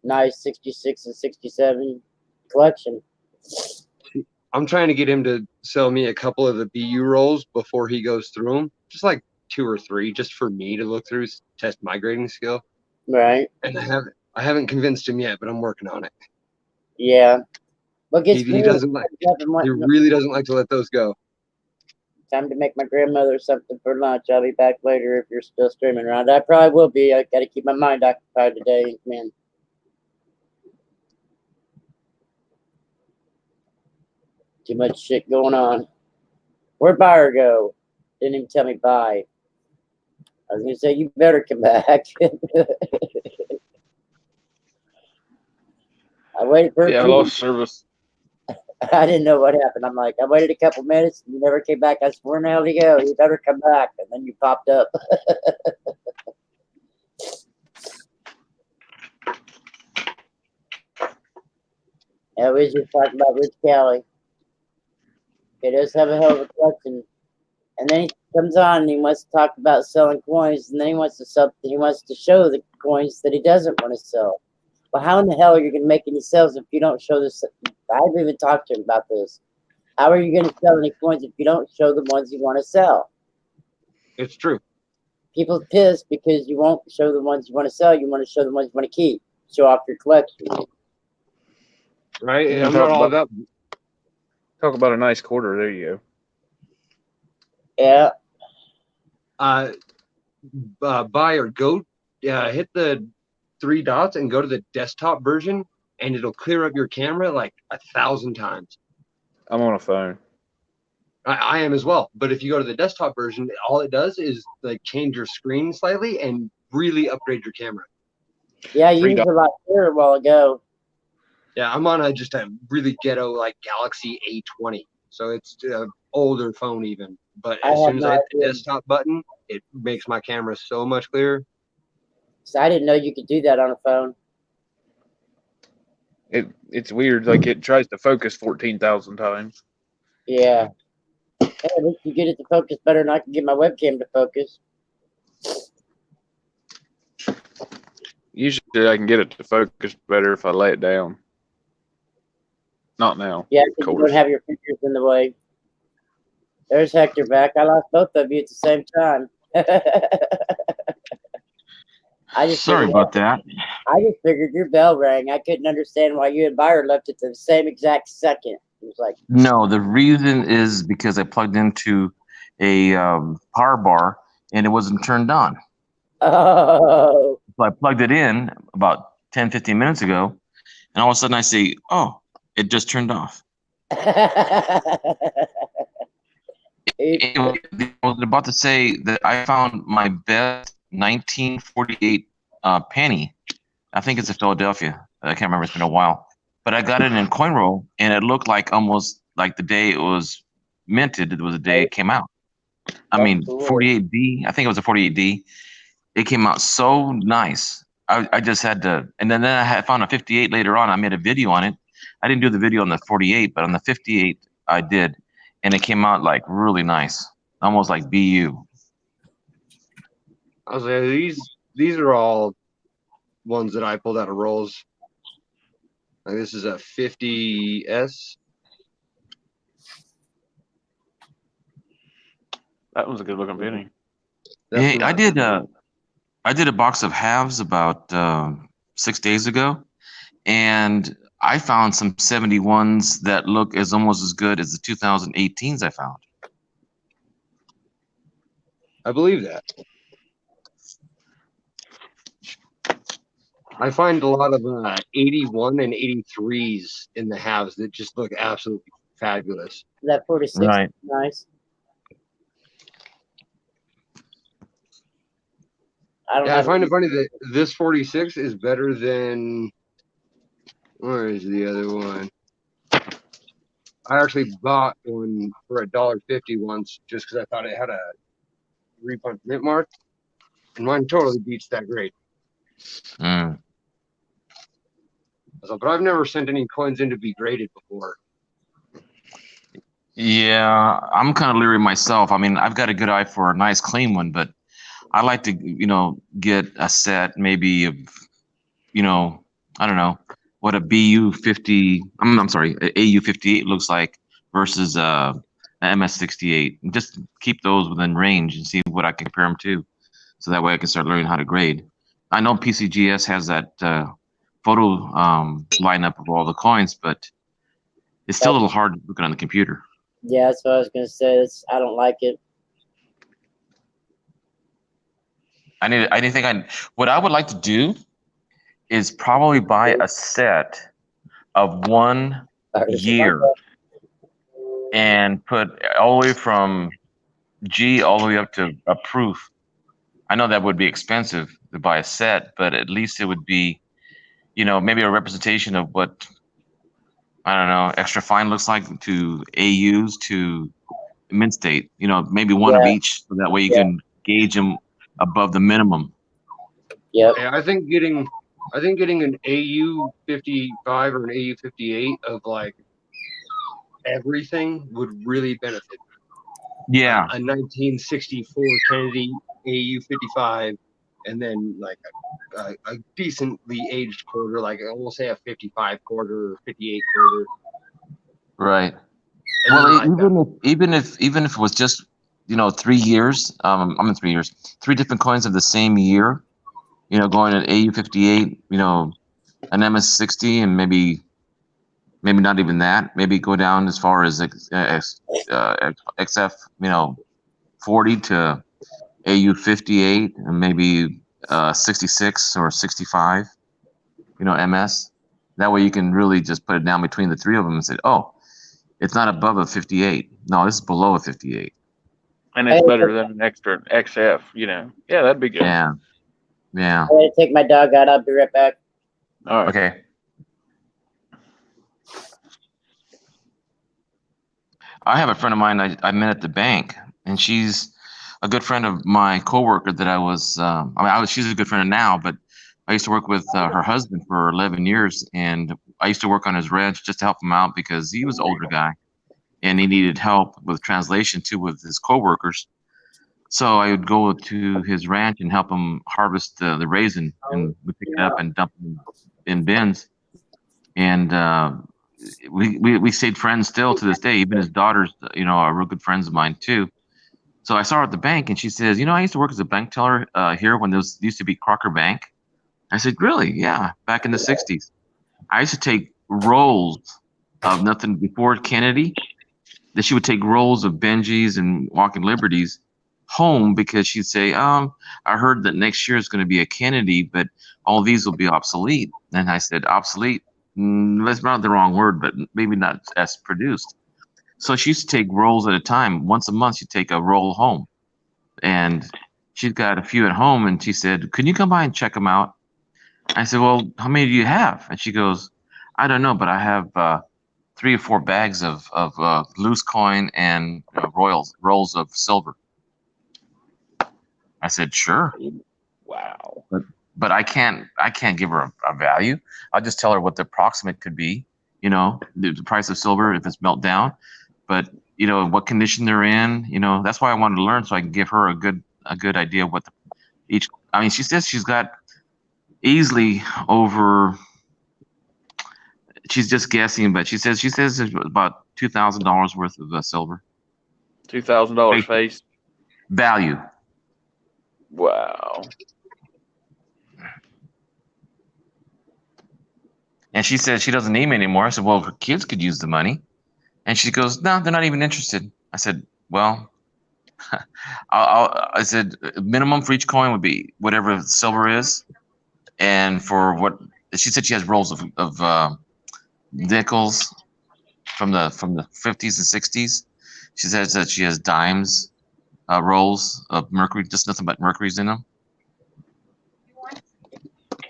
nice 66 and 67 collection.
I'm trying to get him to sell me a couple of the BU rolls before he goes through them, just like 2 or 3, just for me to look through, test my grading skill.
Right.
And I haven't convinced him yet, but I'm working on it.
Yeah. Look,
He doesn't like. He really doesn't like to let those go.
Time to make my grandmother something for lunch. I'll be back later if you're still streaming around. I probably will be. I got to keep my mind occupied today, man. Too much shit going on. Where'd Buyer go? Didn't even tell me bye. I was gonna say you better come back. I waited for.
Yeah, I lost service.
I didn't know what happened. I'm like, I waited a couple minutes and you never came back. I said, where in the hell did you go? You better come back. And then you popped up. Yeah, we was just talking about Rich Callie. He does have a hell of a collection. And then he comes on and he wants to talk about selling coins, and then he wants to show the coins that he doesn't want to sell. Well, how in the hell are you going to make any sales if you don't show this? I've even talked to him about this. How are you going to sell any coins if you don't show the ones you want to sell?
It's true.
People pissed because you won't show the ones you want to sell. You want to show the ones you want to keep. Show off your collection.
Right?
Yeah,
I'm not all about.
Talk about a nice quarter. There you go.
Yeah.
Buy or go. Hit the 3 dots and go to the desktop version, and it'll clear up your camera like 1,000 times.
I'm on a phone.
I am as well. But if you go to the desktop version, all it does is like change your screen slightly and really upgrade your camera.
Yeah, I used a lot clearer a while ago.
Yeah, I'm on a really ghetto like Galaxy A20, so it's an older phone even. But as soon as I hit the desktop button, it makes my camera so much clearer.
So I didn't know you could do that on a phone.
It's weird. Like it tries to focus 14,000 times.
Yeah. Hey, at least you get it to focus better than I can get my webcam to focus.
Usually I can get it to focus better if I lay it down. Not now.
Yeah, because you don't have your fingers in the way. There's Hector back. I lost both of you at the same time.
Sorry about that.
I just figured your bell rang. I couldn't understand why you and Byron left at the same exact second. It was like,
no, the reason is because I plugged into a power bar, and it wasn't turned on.
Oh.
So I plugged it in about 10, 15 minutes ago, and all of a sudden I see, oh, it just turned off. Anyway, I was about to say that I found my best 1948 penny. I think it's a Philadelphia. I can't remember. It's been a while. But I got it in coin roll, and it looked like almost like the day it was minted. It was the day it came out. I mean, 48D. I think it was a 48D. It came out so nice. I just had to, and then I found a 58 later on. I made a video on it. I didn't do the video on the 48, but on the 58 I did, and it came out like really nice, almost like BU.
I was like, these are all ones that I pulled out of rolls. Like this is a 50S.
That was a good looking penny.
Hey, I did a box of halves about 6 days ago, and I found some 71s that look as almost as good as the 2018s I found.
I believe that. I find a lot of 81 and 83s in the halves that just look absolutely fabulous.
That 46
Right.
is nice.
I find it funny that this 46 is better than, where is the other one? I actually bought one for $1.50 once just because I thought it had a refund mint mark, and mine totally beats that grade.
Mm.
So, but I've never sent any coins in to be graded before.
Yeah, I'm kind of leery myself. I mean, I've got a good eye for a nice clean one, but I like to, get a set maybe of, I don't know what a BU 50. I'm sorry, a AU 58 looks like versus a MS 68. Just keep those within range and see what I can compare them to, so that way I can start learning how to grade. I know PCGS has that photo lineup of all the coins, but it's still a little hard looking on the computer.
Yeah, that's what I was gonna say. I don't like it.
What I would like to do is probably buy a set of 1 year and put all the way from G all the way up to a proof. I know that would be expensive to buy a set, but at least it would be, maybe a representation of what, I don't know, extra fine looks like to AUs to mint state. Maybe one of each, so that way you can gauge them above the minimum.
Yep.
Yeah, I think getting an AU 55 or an AU 58 of like everything would really benefit.
Yeah.
A 1964 Kennedy AU 55, and then like a decently aged quarter, like we'll say a 55 quarter or 58 quarter.
Right.
And
Well, even if it was just 3 years, 3 years, 3 different coins of the same year, going at AU 58, an MS 60, and maybe not even that. Maybe go down as far as XF 40 to AU 58, and maybe 66 or 65, MS. That way you can really just put it down between the 3 of them and say, oh, it's not above a 58. No, this is below a 58.
And it's better than an extra XF, Yeah, that'd be good.
Yeah. Yeah.
I'm gonna take my dog out. I'll be right back.
All right.
Okay. I have a friend of mine I met at the bank, and she's a good friend of my coworker that I was. She's a good friend now, but I used to work with her husband for 11 years, and I used to work on his ranch just to help him out because he was an older guy, and he needed help with translation too with his coworkers. So I would go to his ranch and help him harvest the raisin, and we pick it up and dump it in bins. And we stayed friends still to this day. Even his daughters, are real good friends of mine too. So I saw her at the bank, and she says, I used to work as a bank teller here when there used to be Crocker Bank. I said, really? Yeah, back in the 60s. I used to take rolls of nothing before Kennedy, that she would take rolls of Benjis and Walking Liberties home because she'd say, I heard that next year is going to be a Kennedy, but all these will be obsolete. And I said, obsolete? That's not the wrong word, but maybe not as produced. So she used to take rolls at a time. Once a month, she'd take a roll home. And she's got a few at home. And she said, can you come by and check them out? I said, well, how many do you have? And she goes, I don't know, but I have 3 or 4 bags of loose coin and rolls of silver. I said, sure.
Wow.
But I can't give her a value. I'll just tell her what the approximate could be, the price of silver if it's melt down, but what condition they're in. That's why I wanted to learn so I can give her a good idea of what each. I mean, she says she's got easily over. She's just guessing, but she says there's about $2,000 worth of silver
$2,000 face
value.
Wow.
And she said she doesn't need me anymore. I said, well, her kids could use the money. And she goes, no, they're not even interested. I said, well, I said, minimum for each coin would be whatever silver is. And for what she said, she has rolls of nickels from the 50s and 60s. She says that she has dimes, rolls of mercury, just nothing but mercury's in them.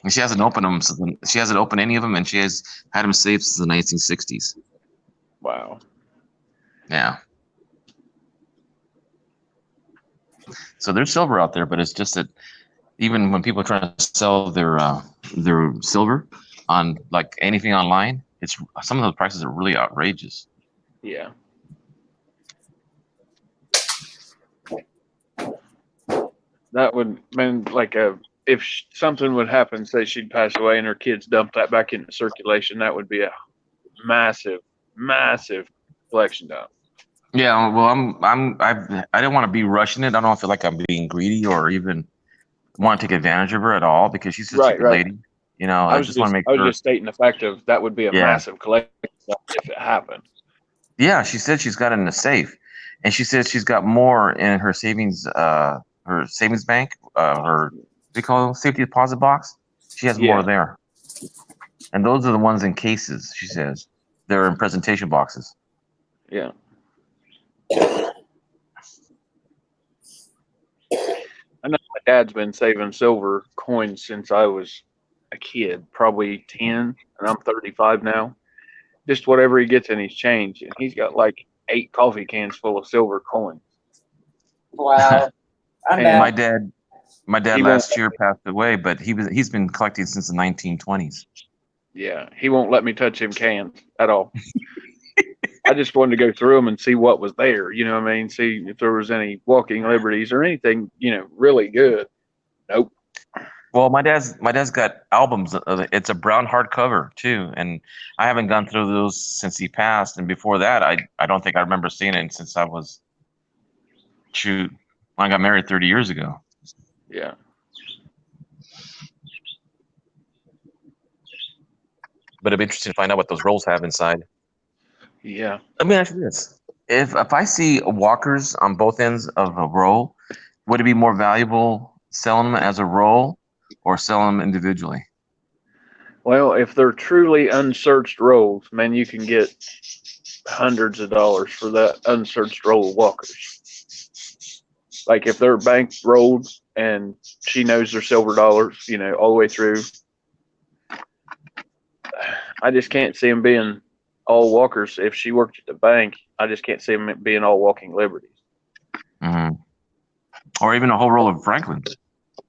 And she hasn't opened them. She hasn't opened any of them, and she has had them saved since the 1960s.
Wow.
Yeah. So there's silver out there, but it's just that even when people are trying to sell their silver on like anything online, it's some of those prices are really outrageous.
Yeah. That would mean like if something would happen, say she'd pass away and her kids dumped that back into circulation, that would be a massive collection dump.
Yeah, well, I don't want to be rushing it. I don't feel like I'm being greedy or even want to take advantage of her at all because she's such a good lady. I just want to make
I was
sure.
just stating the fact of that would be a
Yeah.
massive collection if it happened.
Yeah, she said she's got it in a safe, and she said she's got more in her savings bank, her they call it safety deposit box. She has more there, and those are the ones in cases. She says they're in presentation boxes.
Yeah. I know my dad's been saving silver coins since I was a kid, probably 10, and I'm 35 now. Just whatever he gets in his change, and he's got like 8 coffee cans full of silver coins.
Wow.
My dad
He
last year passed away, but he's been collecting since the 1920s.
Yeah, he won't let me touch him cans at all. I just wanted to go through them and see what was there. You know what I mean? See if there was any Walking Liberties or anything, really good. Nope.
Well, my dad's got albums. It's a brown hardcover too, and I haven't gone through those since he passed. And before that, I don't think I remember seeing it since I was when I got married 30 years ago.
Yeah.
But it'd be interesting to find out what those rolls have inside.
Yeah.
Let me ask you this: if I see walkers on both ends of a roll, would it be more valuable selling them as a roll or selling them individually?
Well, if they're truly unsearched rolls, man, you can get hundreds of dollars for that unsearched roll of walkers. Like if they're bank rolled and she knows they're silver dollars, all the way through. I just can't see them being all walkers. If she worked at the bank, I just can't see them being all Walking Liberties.
Mm-hmm. Or even a whole roll of Franklins.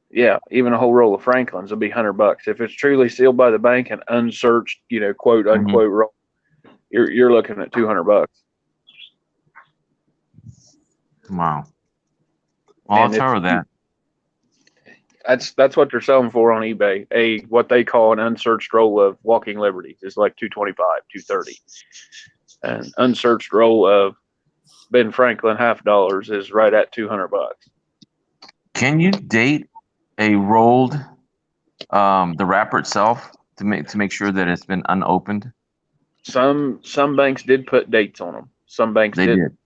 Yeah, even a whole roll of Franklins will be $100. If it's truly sealed by the bank and unsearched, quote unquote roll, you're looking at $200.
Wow. Well, I'll tell her that.
That's what they're selling for on eBay. What they call an unsearched roll of Walking Liberties is like $225, $230. An unsearched roll of Ben Franklin $50 is right at $200.
Can you date a rolled the wrapper itself to make sure that it's been unopened?
Some banks did put dates on them. Some banks
They
didn't.
did.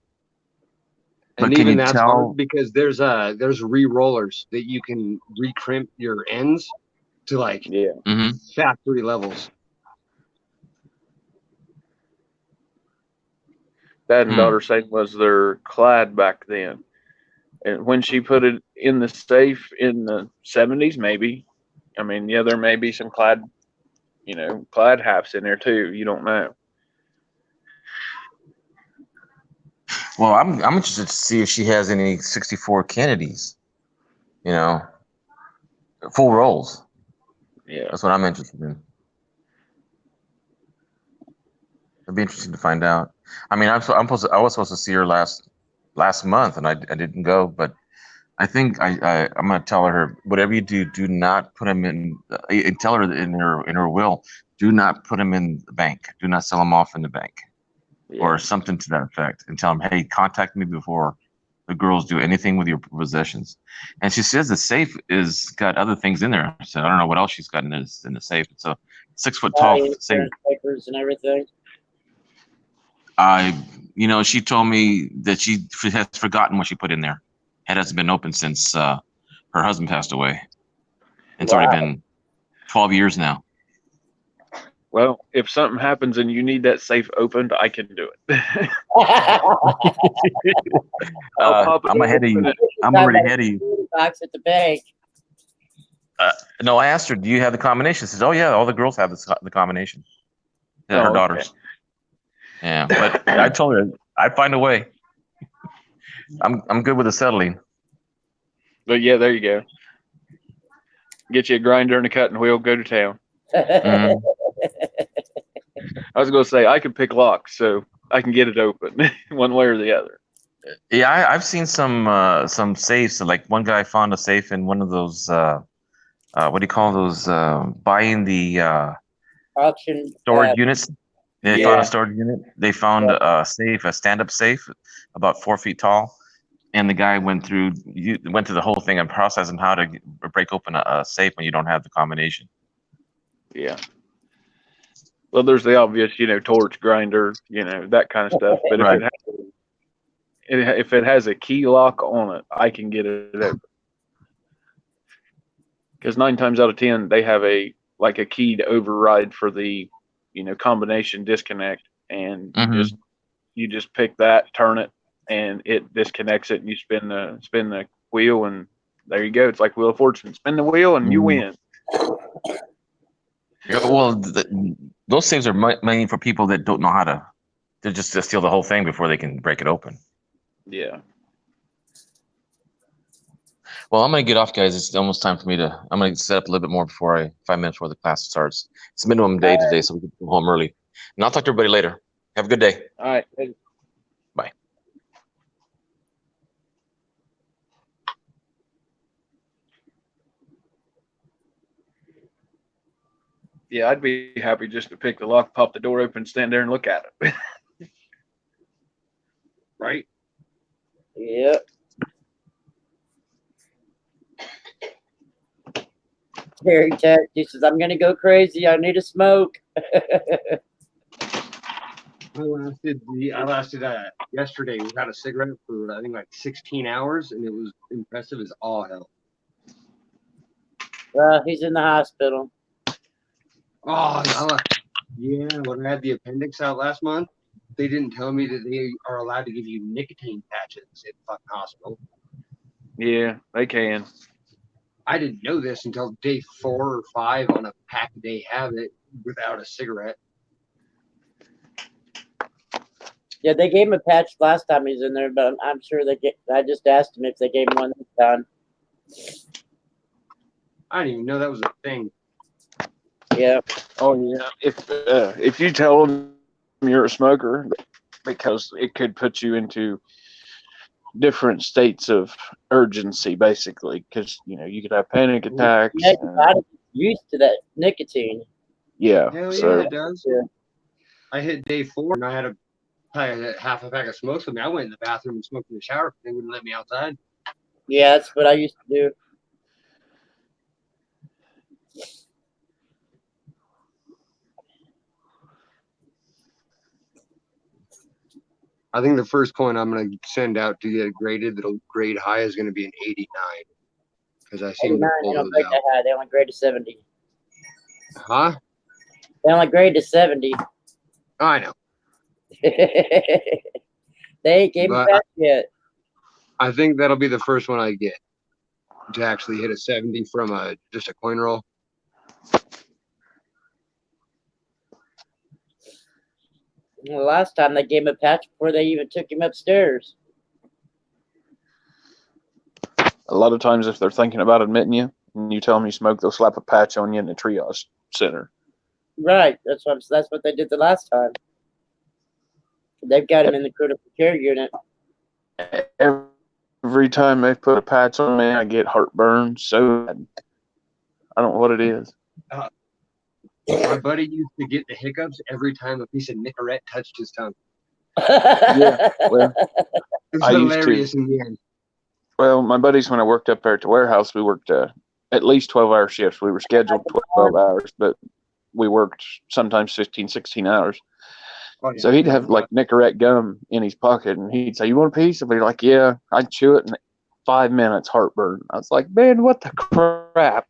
But
And
can
even
you
that's
tell?
hard because there's re-rollers that you can recrimp your ends to like
Yeah.
Mhm.
factory levels.
Dad and
Hmm.
daughter saying was their clad back then. And when she put it in the safe in the 70s, maybe. I mean, yeah, there may be some clad, clad halves in there too. You don't know.
Well, I'm interested to see if she has any 64 Kennedys. You know, full rolls.
Yeah.
That's what I'm interested in. It'd be interesting to find out. I mean, I was supposed to see her last month, and I didn't go. But I think I'm gonna tell her whatever you do, do not put them in. And tell her in her will, do not put them in the bank. Do not sell them off in the bank, or
Yeah.
something to that effect. And tell them, hey, contact me before the girls do anything with your possessions. And she says the safe is got other things in there. So I don't know what else she's got in the safe. It's a 6 foot tall safe.
Insurance papers and everything.
She told me that she has forgotten what she put in there. It hasn't been opened since her husband passed away. It's already
Wow.
been 12 years now.
Well, if something happens and you need that safe opened, I can do it. I'll pop it
I'm ahead of
open
you.
and
I'm already ahead of you.
Box at the bank.
No, I asked her, do you have the combination? She says, oh, yeah, all the girls have the combination. Yeah, her
okay.
daughters. Yeah, but I told her I'd find a way. I'm good with the settling.
But yeah, there you go. Get you a grinder and a cutting wheel, go to town.
Mhm.
I was going to say, I can pick locks, so I can get it open one way or the other.
Yeah, I've seen some safes. Like one guy found a safe in one of those what do you call those? Buying the
Auction.
storage units. They found a
Yeah.
storage unit. They found a safe, a stand-up safe, about 4 feet tall. And the guy went through the whole thing and process on how to break open a safe when you don't have the combination.
Yeah. Well, there's the obvious, torch grinder, that kind of stuff. But
Right.
if it has a key lock on it, I can get it open. Because 9 times out of 10, they have a key to override for the, combination disconnect, and
Mhm.
you just pick that, turn it, and it disconnects it, and you spin the wheel, and there you go. It's like Wheel of Fortune. Spin the wheel, and you
Mhm.
win.
Yeah, well, those safes are mainly for people that don't know how to. They're just to steal the whole thing before they can break it open.
Yeah.
Well, I'm gonna get off, guys. It's almost time for me to. I'm gonna set up a little bit more 5 minutes before the class starts. It's minimum day today, so we can go home early. And I'll talk to everybody later. Have a good day.
All right.
Bye.
Yeah, I'd be happy just to pick the lock, pop the door open, stand there, and look at it. Right?
Yep. Terry text. He says, "I'm gonna go crazy. I need a smoke."
I lasted yesterday without a cigarette for I think like 16 hours, and it was impressive as all hell.
Well, he's in the hospital.
Oh, yeah. When I had the appendix out last month, they didn't tell me that they are allowed to give you nicotine patches at the fucking hospital.
Yeah, they can.
I didn't know this until day 4 or 5 on a pack-a-day habit without a cigarette.
Yeah, they gave him a patch last time he was in there, but I'm sure I just asked him if they gave him one this time.
I didn't even know that was a thing.
Yeah.
Oh yeah. If you tell them you're a smoker, because it could put you into different states of urgency, basically, because you could have panic attacks.
Yeah, your body gets used to that nicotine.
Yeah.
Hell
So
yeah, it does.
Yeah.
I hit day 4 and I had half a pack of smokes with me. I went in the bathroom and smoked in the shower because they wouldn't let me outside.
Yeah, that's what I used to do.
I think the first coin I'm going to send out to get graded that'll grade high is going to be an 89. Because I seem
89,
to
they
pull
don't
those
grade
out.
that high. They only grade to 70.
Huh?
They only grade to 70.
I know.
They ain't gave me
But
that yet.
I think that'll be the first one I get to actually hit a 70 from just a coin roll.
The last time they gave him a patch before they even took him upstairs.
A lot of times, if they're thinking about admitting you and you tell them you smoke, they'll slap a patch on you in the triage center.
Right. That's what they did the last time. They've got him in the critical care unit.
Every time they put a patch on me, I get heartburn so bad. I don't know what it is.
My buddy used to get the hiccups every time a piece of Nicorette touched his tongue.
Yeah, well,
It was
I used to.
hilarious in the end.
Well, my buddies, when I worked up there at the warehouse, we worked at least 12-hour shifts. We were scheduled 12 hours, but we worked sometimes 15, 16 hours.
Oh, yeah.
So he'd have like Nicorette gum in his pocket, and he'd say, "You want a piece?" I'd be like, "Yeah." I'd chew it in 5 minutes, heartburn. I was like, "Man, what the crap?"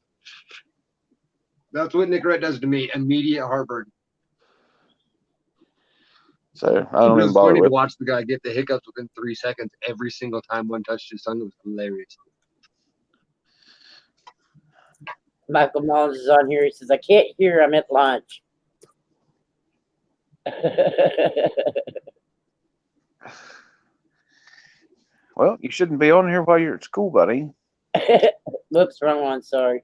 That's what Nicorette does to me. Immediate heartburn.
So I
It
don't even
was
bother
funny to
with it.
watch the guy get the hiccups within 3 seconds every single time one touched his tongue. It was hilarious.
Michael Mullins is on here. He says, I can't hear. I'm at lunch.
Well, you shouldn't be on here while you're at school, buddy.
Whoops, wrong one. Sorry.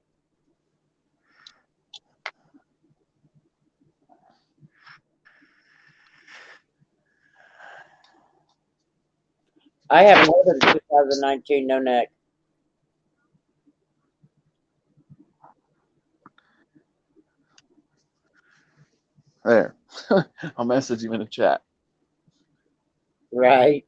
I haven't ordered a 2019 no neck.
There. I'll message you in the chat.
Right.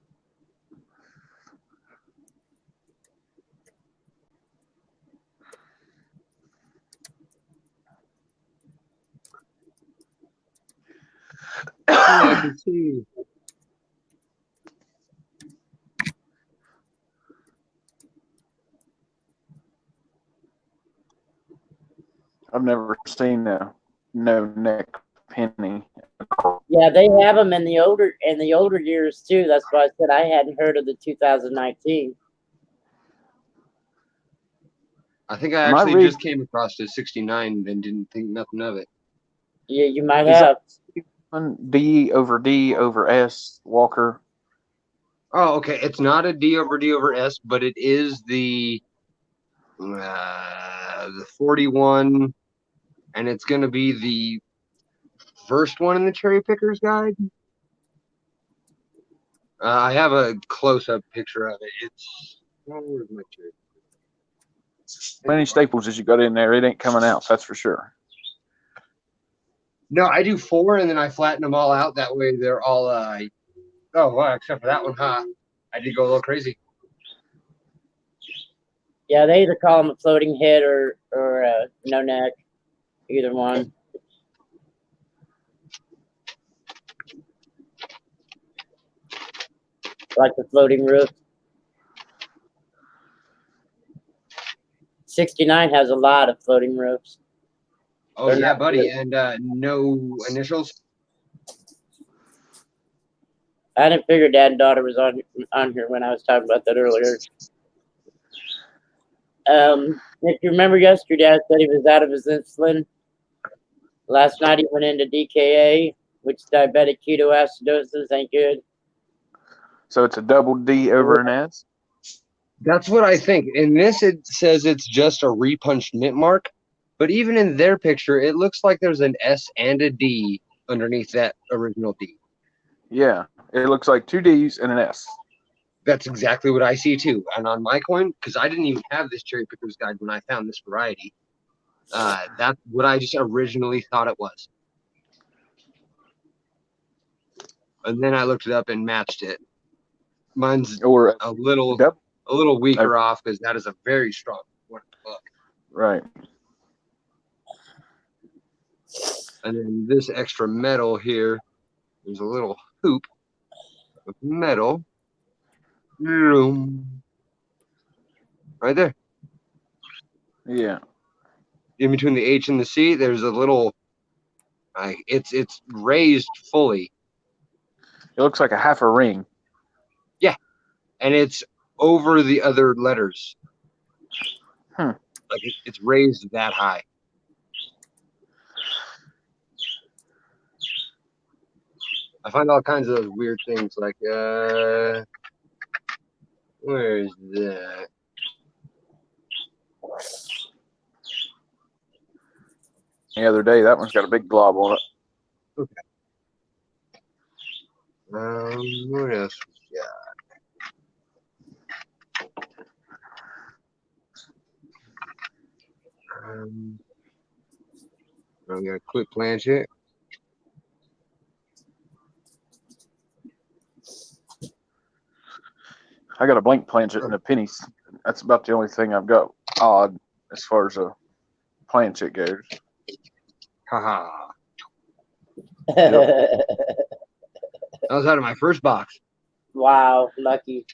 Yeah, I can see.
I've never seen a no neck penny.
Yeah, they have them in the older years too. That's why I said I hadn't heard of the 2019.
I think I
Am I
actually
reading-
just came across the 69 and didn't think nothing of it.
Yeah, you might
Is
have.
that D over S Walker?
Oh, okay. It's not a D over S, but it is the 41, and it's going to be the first one in the Cherry Pickers Guide. I have a close-up picture of it. It's where's my cherry?
Many staples as you got in there, it ain't coming out. That's for sure.
No, I do 4, and then I flatten them all out. That way, they're all. Oh, well, except for that one, huh? I did go a little crazy.
Yeah, they either call them a floating head or no neck. Either one. Like the floating roof. 69 has a lot of floating roofs.
Oh,
They're
yeah,
not
buddy.
good.
And no initials?
I didn't figure Dad and Daughter was on here when I was talking about that earlier. If you remember yesterday, I said he was out of his insulin. Last night he went into DKA, which diabetic ketoacidosis ain't good.
So it's a double D over an S.
That's what I think. In this, it says it's just a repunched mint mark. But even in their picture, it looks like there's an S and a D underneath that original D.
Yeah, it looks like 2 D's and an S.
That's exactly what I see too. And on my coin, because I didn't even have this Cherry Pickers Guide when I found this variety, that's what I just originally thought it was. And then I looked it up and matched it. Mine's
Or
a little
Yep.
weaker off because that is a very strong one book.
Right.
And then this extra metal here is a little hoop. of metal. Right there.
Yeah.
In between the H and the C, there's a little. It's raised fully.
It looks like a half a ring.
Yeah, and it's over the other letters. Like it's raised that high. I find all kinds of weird things like where is that?
The other day, that one's got a big glob on it.
Okay. What else we got? We got a quick planchet.
I got a blank planchet and a pennies. That's about the only thing I've got odd as far as a planchet goes.
Haha. That was out of my first box.
Wow, lucky.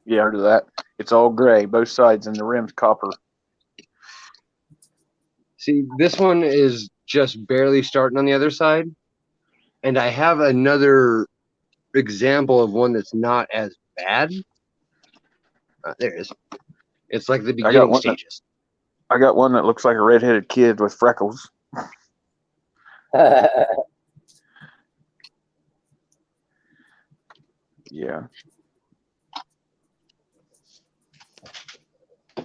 Yeah, I heard of that. It's all gray, both sides, and the rim's copper.
See, this one is just barely starting on the other side. And I have another example of one that's not as bad. There it is. It's like the beginning stages.
I got one that looks like a redheaded kid with freckles. Yeah.
I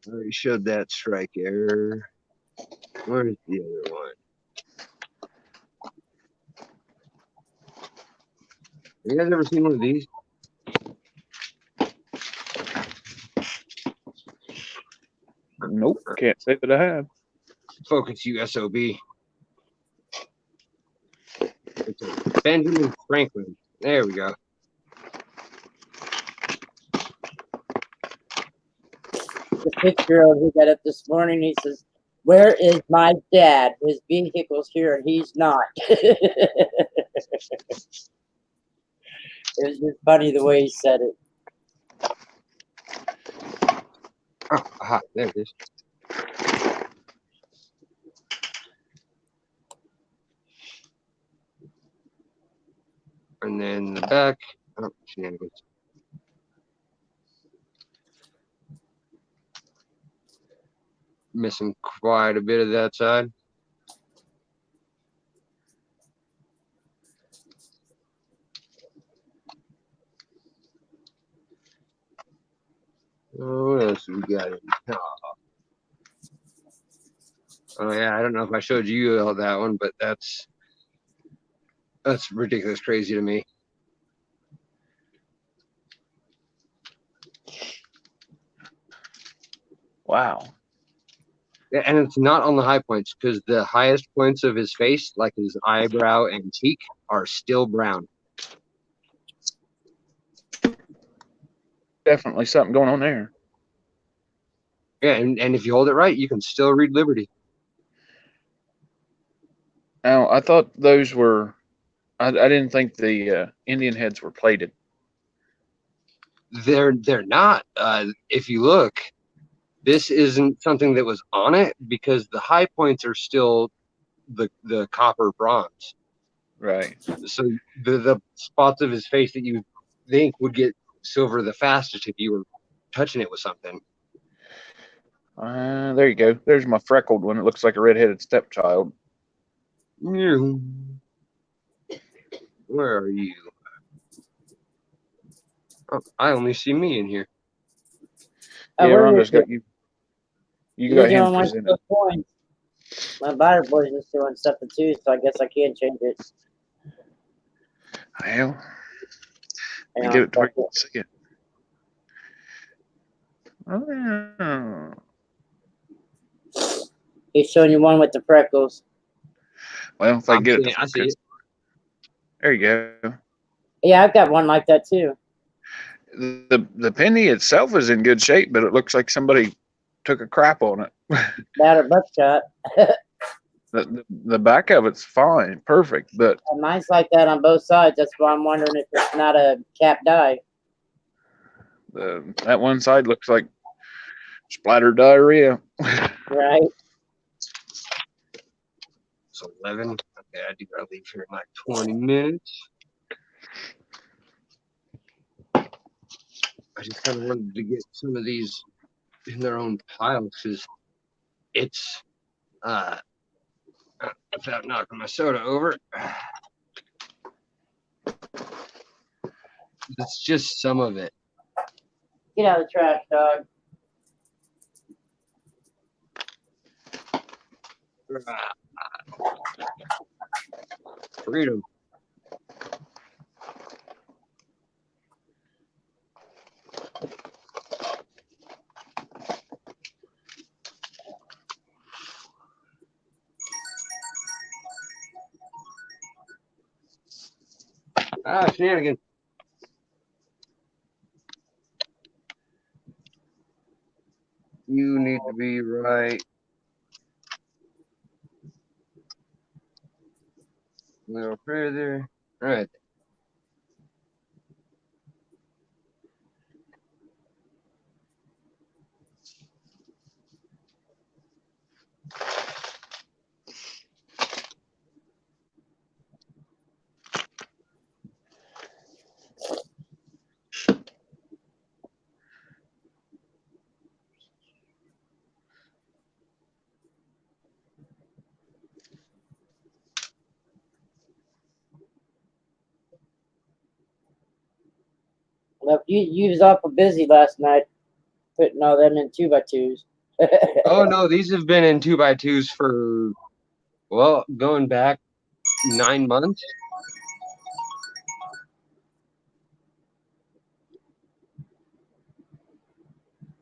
already showed that strike error. Where's the other one? You guys ever seen one of these?
Nope, can't say that I have.
Focus, you SOB. It's a Benjamin Franklin. There we go.
The 6-year-old who got up this morning, he says, "Where is my dad? His vehicle's here and he's not." It was just funny the way he said it.
Oh, aha, there it is. And then the back. Oh, shenanigans. Missing quite a bit of that side. Oh, what else we got? Oh yeah, I don't know if I showed you all that one, but that's ridiculous crazy to me.
Wow.
Yeah, and it's not on the high points because the highest points of his face, like his eyebrow and cheek, are still brown.
Definitely something going on there.
Yeah, and if you hold it right, you can still read Liberty.
Now, I thought those were. I didn't think the Indian heads were plated.
They're not. If you look, this isn't something that was on it because the high points are still the copper bronze.
Right.
So the spots of his face that you think would get silver the fastest if you were touching it with something.
There you go. There's my freckled one. It looks like a redheaded stepchild.
Where are you? Oh, I only see me in here.
Yeah, Rhonda's got you. You got him
doing my
presented.
points. My buyer boys is doing something too, so I guess I can change it.
Well,
Hang on
give it
a
1 second. Oh.
He's showing you one with the freckles.
Well, if I get it,
I see it.
There you go.
Yeah, I've got one like that too.
The penny itself is in good shape, but it looks like somebody took a crap on it.
That or buckshot.
The back of it's fine, perfect, but
And mine's like that on both sides. That's why I'm wondering if it's not a cap dye.
that one side looks like splattered diarrhea.
Right?
So 11. Okay, I do gotta leave here in like 20 minutes. I just kind of wanted to get some of these in their own piles because it's without knocking my soda over. It's just some of it.
Get out of the trash, dog.
Freedom. Shenanigans. You need to be right. A little further. Right.
Look, you was awful busy last night putting all them in 2x2s.
Oh no, these have been in 2x2s for going back 9 months.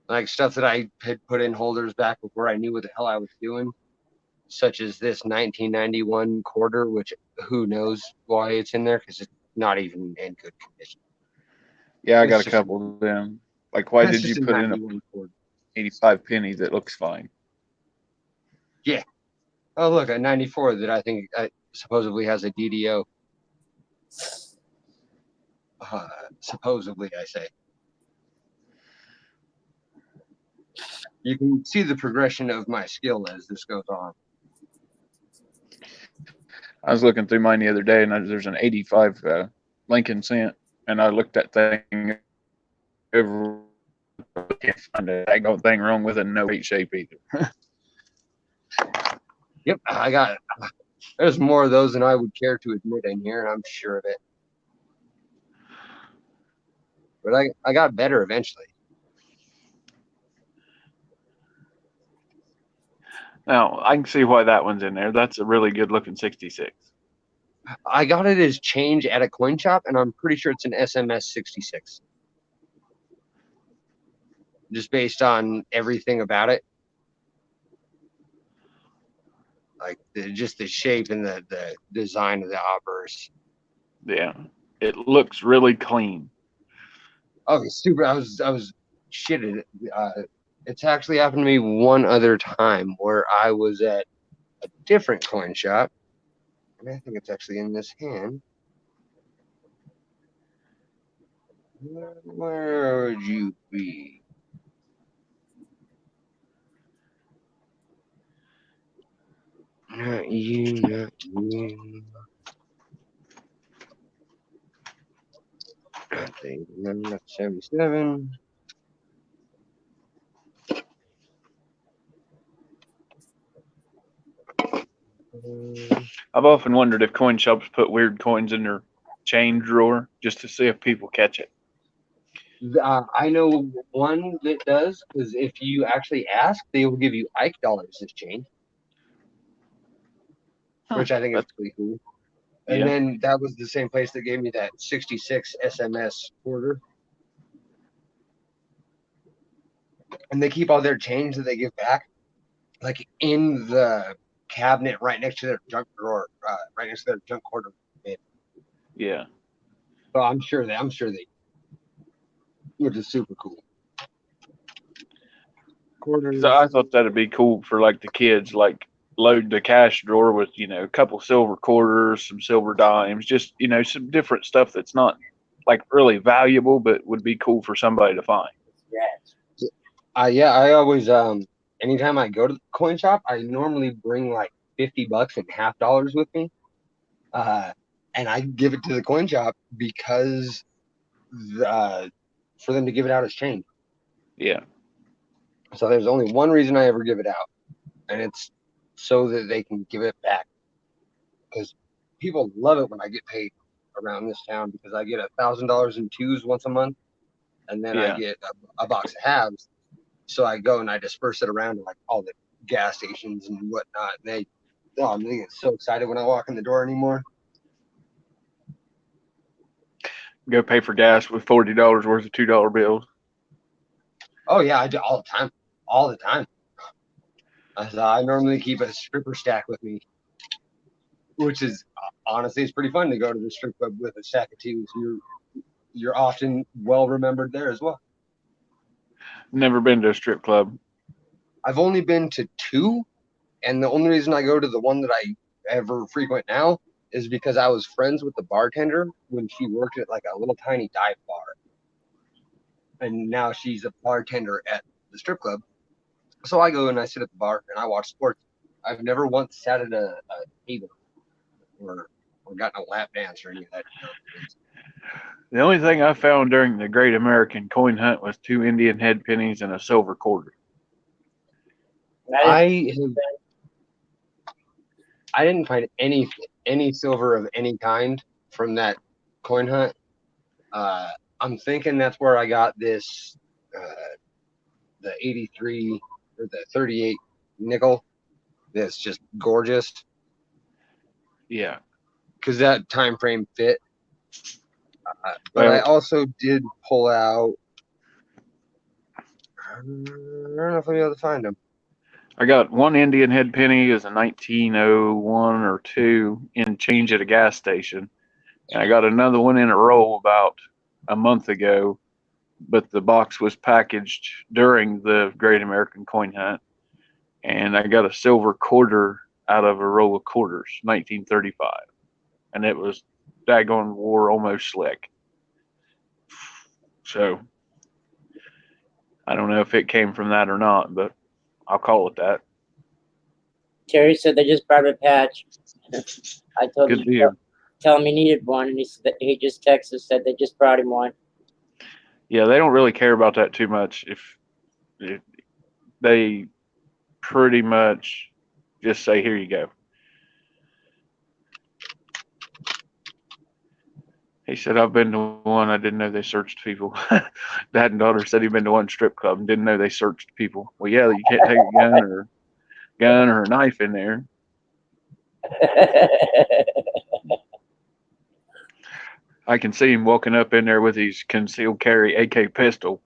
Like stuff that I had put in holders back before I knew what the hell I was doing, such as this 1991 quarter, which who knows why it's in there because it's not even in good condition.
Yeah, I
It's
got a
just-
couple of them. Like, why
That's
did you
just a
put in a
91 quarter.
85 penny that looks fine?
Oh look, a 94 that I think supposedly has a DDO. Supposedly, I say. You can see the progression of my skill as this goes on.
I was looking through mine the other day, and there's an 85 Lincoln Cent, and I looked that thing over. Can't find a daggone thing wrong with it. No great shape either.
Yep, I got it. There's more of those than I would care to admit in here, and I'm sure of it. But I got better eventually.
Now I can see why that one's in there. That's a really good looking 66.
I got it as change at a coin shop, and I'm pretty sure it's an SMS 66. Just based on everything about it. Like just the shape and the design of the obverse.
Yeah, it looks really clean.
Oh, it's super. I was shitted. It's actually happened to me one other time where I was at a different coin shop, and I think it's actually in this hand. Where would you be? Not you, not you. Nothing. Not 77.
I've often wondered if coin shops put weird coins in their change drawer just to see if people catch it.
I know one that does, because if you actually ask, they will give you Ike dollars as change, which I think is pretty cool. And then that was the same place that gave me that 66 SMS quarter. And they keep all their change that they give back, like in the cabinet right next to their junk drawer, right next to their junk quarter.
Yeah.
So I'm sure they, which is super cool. quarters.
So I thought that'd be cool for like the kids, like load the cash drawer with, a couple silver quarters, some silver dimes, just, some different stuff that's not like really valuable, but would be cool for somebody to find.
Rats.
Yeah, I always anytime I go to the coin shop, I normally bring like $50 and $half with me. And I give it to the coin shop because for them to give it out as change.
Yeah.
So there's only one reason I ever give it out, and it's so that they can give it back. Because people love it when I get paid around this town because I get $1,000 in twos once a month, and then I
Yeah.
get a box of halves. So I go and I disperse it around to like all the gas stations and whatnot. And they get so excited when I walk in the door anymore.
Go pay for gas with $40 worth of $2 bills.
Oh yeah, I do all the time. I normally keep a stripper stack with me, which is honestly it's pretty fun to go to the strip club with a stack of twos. You're often well remembered there as well.
Never been to a strip club.
I've only been to two, and the only reason I go to the one that I ever frequent now is because I was friends with the bartender when she worked at like a little tiny dive bar. And now she's a bartender at the strip club. So I go and I sit at the bar and I watch sports. I've never once sat at a table or gotten a lap dance or any of that nonsense.
The only thing I found during the Great American Coin Hunt was 2 Indian head pennies and a silver quarter.
I didn't find any silver of any kind from that coin hunt. I'm thinking that's where I got this the 83 or the 38 nickel. That's just gorgeous.
Yeah.
Because that time frame fit. But I also did pull out. I don't know if I'll be able to find them.
I got 1 Indian head penny is a 1901 or 2 in change at a gas station. And I got another one in a roll about a month ago, but the box was packaged during the Great American Coin Hunt. And I got a silver quarter out of a roll of quarters, 1935. And it was daggone war almost slick. So I don't know if it came from that or not, but I'll call it that.
Terry said they just brought a patch. I told
Good
him
deal.
tell him he needed one, and he just texted said they just brought him one.
Yeah, they don't really care about that too much. If they pretty much just say, "Here you go." He said, "I've been to one. I didn't know they searched people." Dad and daughter said he'd been to one strip club and didn't know they searched people. Well, yeah, you can't take a gun or a knife in there. I can see him walking up in there with his concealed carry AK pistol.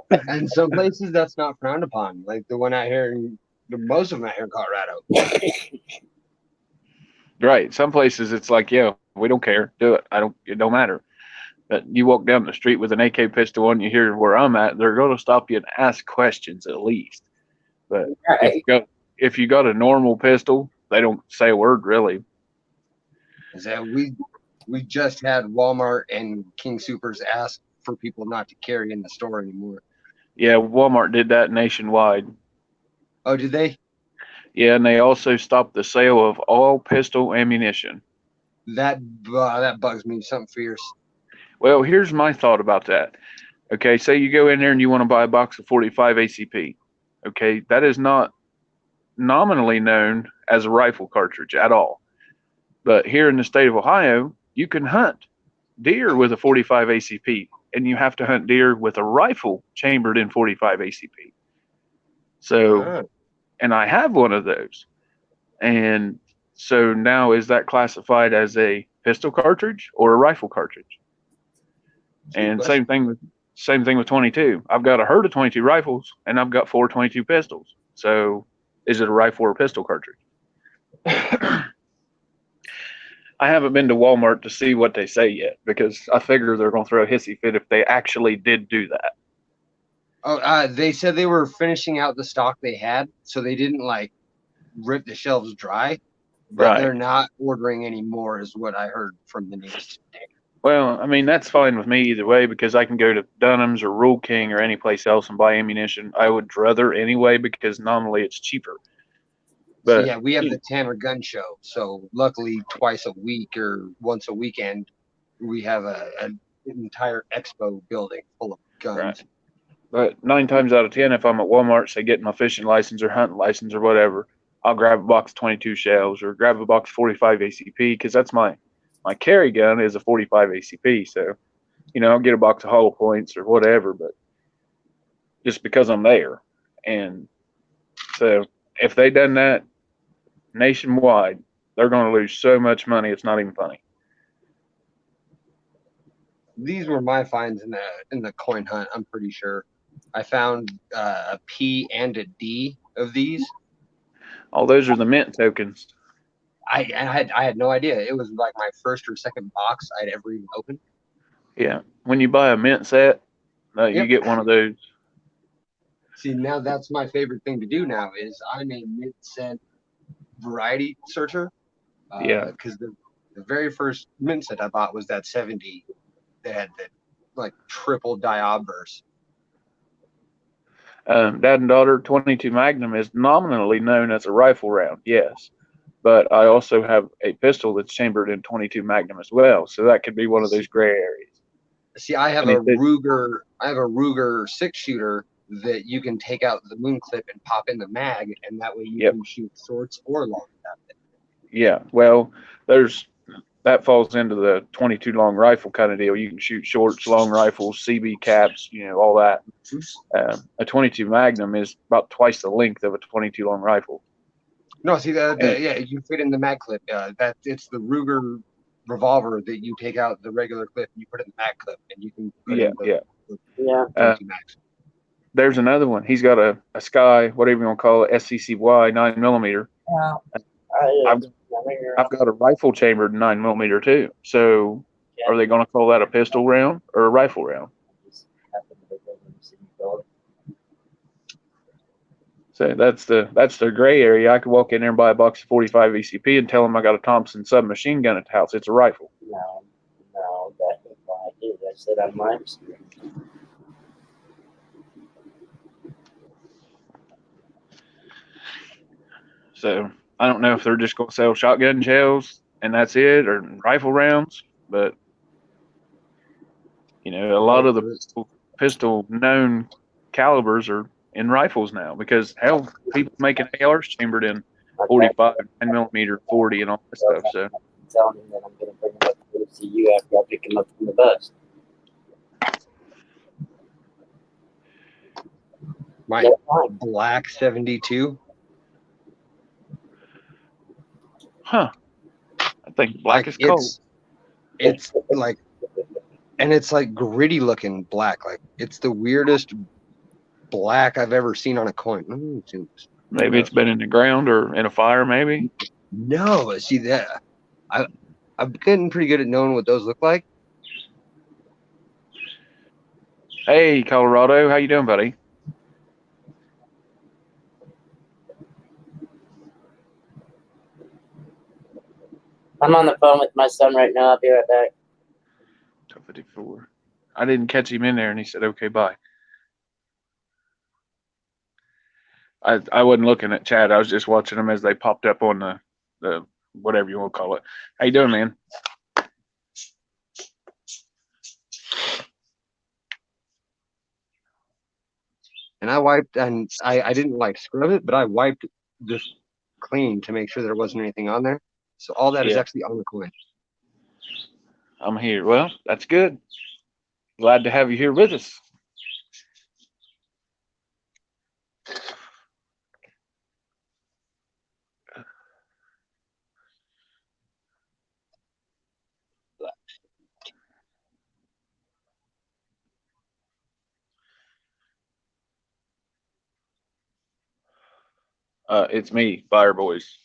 And some places that's not frowned upon, like the one out here, most of them out here in Colorado.
Right. Some places it's like, yeah, we don't care. Do it. It don't matter. But you walk down the street with an AK pistol on you here where I'm at, they're going to stop you and ask questions at least. But
Right.
if you got a normal pistol, they don't say a word really.
Is that we just had Walmart and King Supers ask for people not to carry in the store anymore.
Yeah, Walmart did that nationwide.
Oh, did they?
Yeah, and they also stopped the sale of all pistol ammunition.
That bugs me something fierce.
Well, here's my thought about that. Okay, say you go in there and you want to buy a box of 45 ACP. Okay, that is not nominally known as a rifle cartridge at all. But here in the state of Ohio, you can hunt deer with a 45 ACP, and you have to hunt deer with a rifle chambered in 45 ACP. So, and I have one of those. And so now is that classified as a pistol cartridge or a rifle cartridge? And same thing with 22. I've got a herd of 22 rifles and I've got 4 22 pistols. So is it a rifle or a pistol cartridge? I haven't been to Walmart to see what they say yet because I figure they're going to throw a hissy fit if they actually did do that.
Oh, they said they were finishing out the stock they had, so they didn't like rip the shelves dry. But
Right.
they're not ordering any more, is what I heard from the news today.
Well, I mean, that's fine with me either way because I can go to Dunham's or Rule King or any place else and buy ammunition. I would rather anyway because nominally it's cheaper.
So
But
yeah, we have the Tanner Gun Show. So luckily, twice a week or once a weekend, we have an entire expo building full of guns.
Right. But 9 times out of 10, if I'm at Walmart, say getting my fishing license or hunting license or whatever, I'll grab a box of 22 shells or grab a box of 45 ACP because that's my carry gun is a 45 ACP. So, I'll get a box of hollow points or whatever, but just because I'm there. And so if they done that nationwide, they're going to lose so much money. It's not even funny.
These were my finds in the coin hunt. I'm pretty sure I found a P and a D of these.
All those are the mint tokens.
I had no idea. It was like my first or second box I'd ever even opened.
Yeah. When you buy a mint set, you get one of those.
See, now that's my favorite thing to do now is I'm a mint set variety searcher.
Yeah.
Because the very first mint set I bought was that 70 that had the like triple diobverse.
Dad and daughter 22 Magnum is nominally known as a rifle round, yes, but I also have a pistol that's chambered in 22 Magnum as well, so that could be one of those gray areas.
See, I have a Ruger 6-shooter that you can take out the moon clip and pop in the mag, and that way you can shoot shorts or long.
Yeah, well, that falls into the 22 long rifle kind of deal. You can shoot shorts, long rifles, CB caps, all that. A 22 Magnum is about twice the length of a 22 long rifle.
No, see you fit in the mag clip. That it's the Ruger revolver that you take out the regular clip and you put it in the mag clip, and you can put in the 22 mags.
There's another one. He's got a Sky, whatever you want to call it, SCCY 9mm. I've got a rifle chambered 9mm too. So, are they going to call that a pistol round or a rifle round? So that's the gray area. I could walk in there and buy a box of 45 ECP and tell them I got a Thompson submachine gun at the house. It's a rifle.
No, that's not what I did. I said I'm limestone.
So I don't know if they're just going to sell shotgun shells and that's it, or rifle rounds. But a lot of the pistol known calibers are in rifles now because hell, people making ARs chambered in 45, 9mm, 40, and all that stuff. So
telling him that I'm going to bring him up to MCU after I pick him up from the bus.
My black 72.
Huh. I think black is cold.
It's like, and it's like gritty looking black. Like it's the weirdest black I've ever seen on a coin.
Maybe it's been in the ground or in a fire, maybe.
No, see that I'm getting pretty good at knowing what those look like.
Hey, Colorado, how you doing, buddy?
I'm on the phone with my son right now. I'll be right back.
54. I didn't catch him in there, and he said, "Okay, bye." I wasn't looking at chat. I was just watching them as they popped up on the whatever you want to call it. How you doing, man?
And I wiped, and I didn't like scrub it, but I wiped this clean to make sure there wasn't anything on there. So all that is actually on the coin.
I'm here. Well, that's good. Glad to have you here with us. It's me, Fire Boys.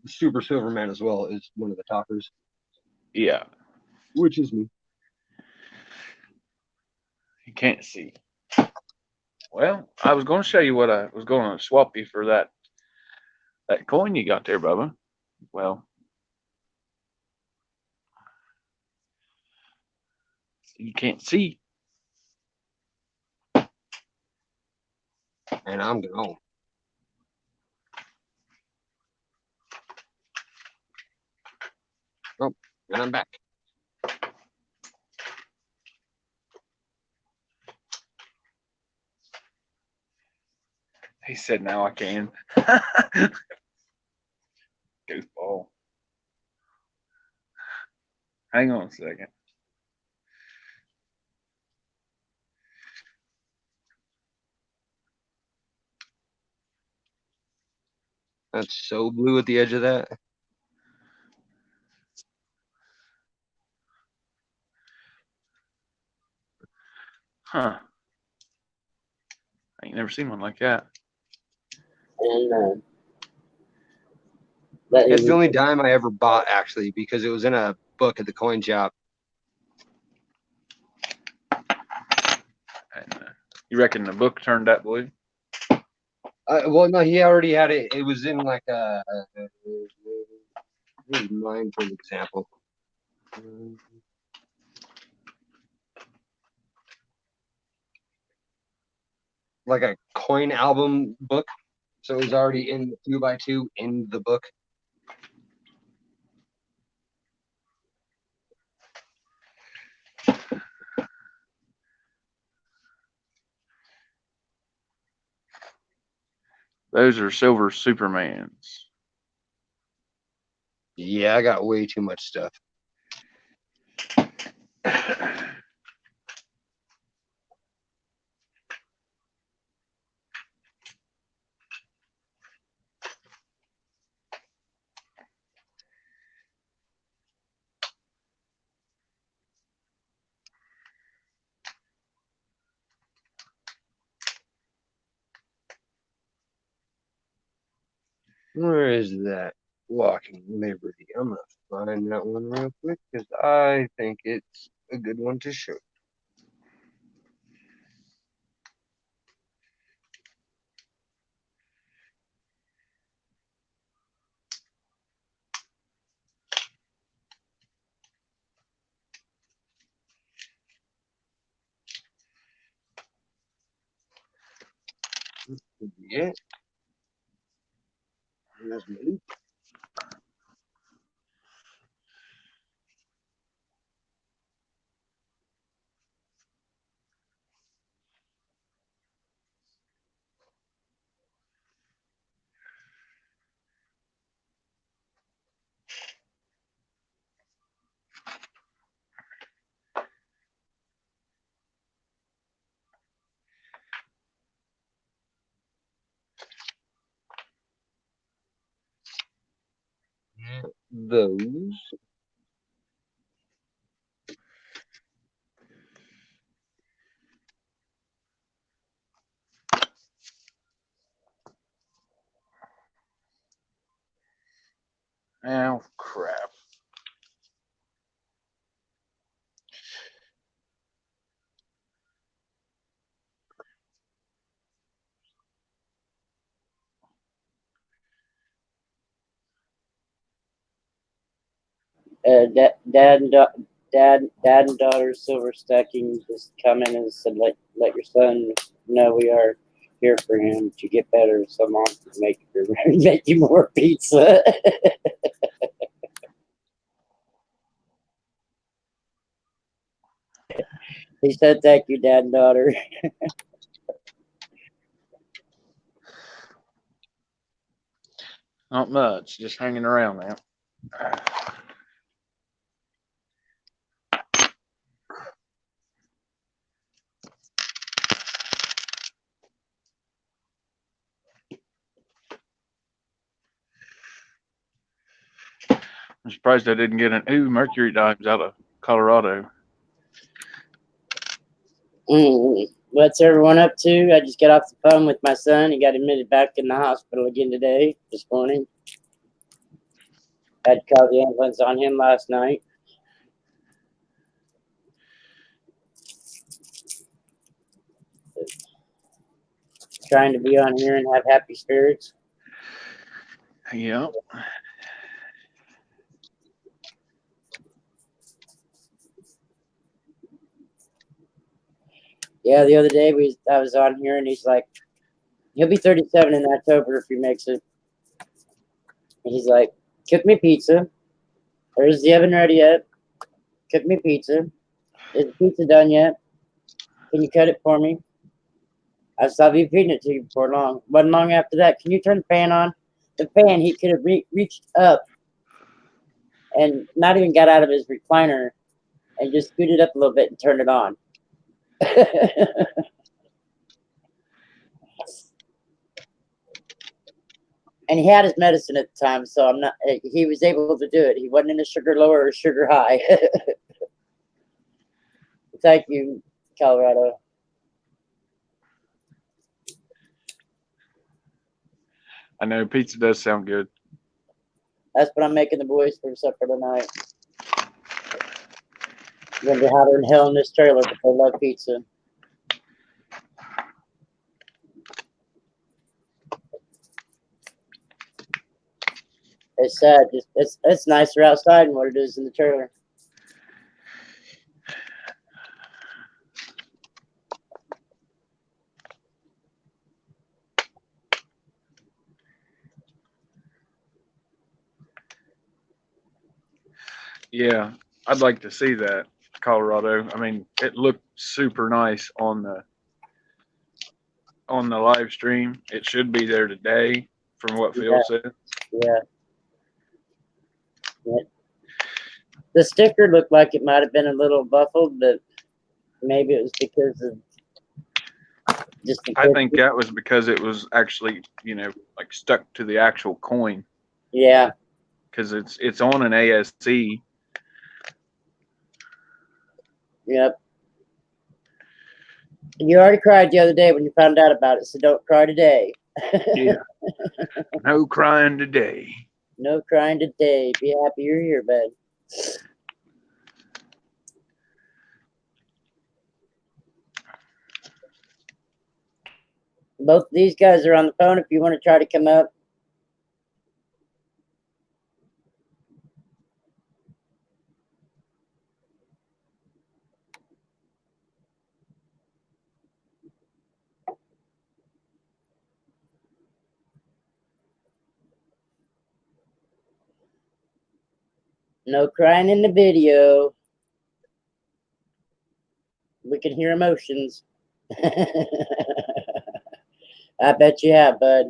Super Silverman as well is one of the toppers.
Yeah,
which is me.
you can't see. Well, I was going to show you what I was going to swap you for that coin you got there, Bubba. Well, you can't see.
And I'm gone. Oh, and I'm back.
He said, "Now I can." Goofball. Hang on a second.
That's so blue at the edge of that.
Huh. I ain't never seen one like that.
And let
It's the
him.
only dime I ever bought, actually, because it was in a book at the coin shop.
And, you reckon the book turned that blue?
Well, no, he already had it. It was in like here's mine for example. Like a coin album book. So it was already in the 2x2 in the book.
Those are silver Supermans.
Yeah, I got way too much stuff. Where is that Walking Liberty? I'm gonna find that one real quick because I think it's a good one to show. Yeah. That's me. Those.
Oh, crap.
Dad and daughter silver stacking just come in and said, let your son know we are here for him to get better. So mom can make you more pizza. He said, "Thank you, Dad and daughter."
Not much. Just hanging around now. I'm surprised I didn't get an Mercury dimes out of Colorado.
What's everyone up to? I just got off the phone with my son. He got admitted back in the hospital again this morning. Had to call the ambulance on him last night. trying to be on here and have happy spirits.
Yeah.
Yeah, the other day I was on here and he's like, he'll be 37 in October if he makes it. And he's like, cook me pizza. Or is the oven ready yet? Cook me pizza. Is the pizza done yet? Can you cut it for me? I said, I'll be feeding it to you before long. Wasn't long after that. Can you turn the fan on? The fan, he could have reached up and not even got out of his recliner and just scooted up a little bit and turned it on. And he had his medicine at the time, so he was able to do it. He wasn't in a sugar low or a sugar high. Thank you, Colorado.
I know pizza does sound good.
That's what I'm making the boys for supper tonight. It's gonna be hotter than hell in this trailer, but they love pizza. It's sad. It's nicer outside than what it is in the trailer.
Yeah, I'd like to see that, Colorado. I mean, it looked super nice on the live stream. It should be there today, from what Phil said.
Yeah. The sticker looked like it might have been a little buffled, but maybe it was because of just.
I think that was because it was actually, like stuck to the actual coin.
Yeah.
Because it's on an ASC.
Yep. You already cried the other day when you found out about it, so don't cry today.
Yeah. No crying today.
No crying today. Be happy you're here, bud. Both of these guys are on the phone if you want to try to come up. No crying in the video. We can hear emotions. I bet you have, bud.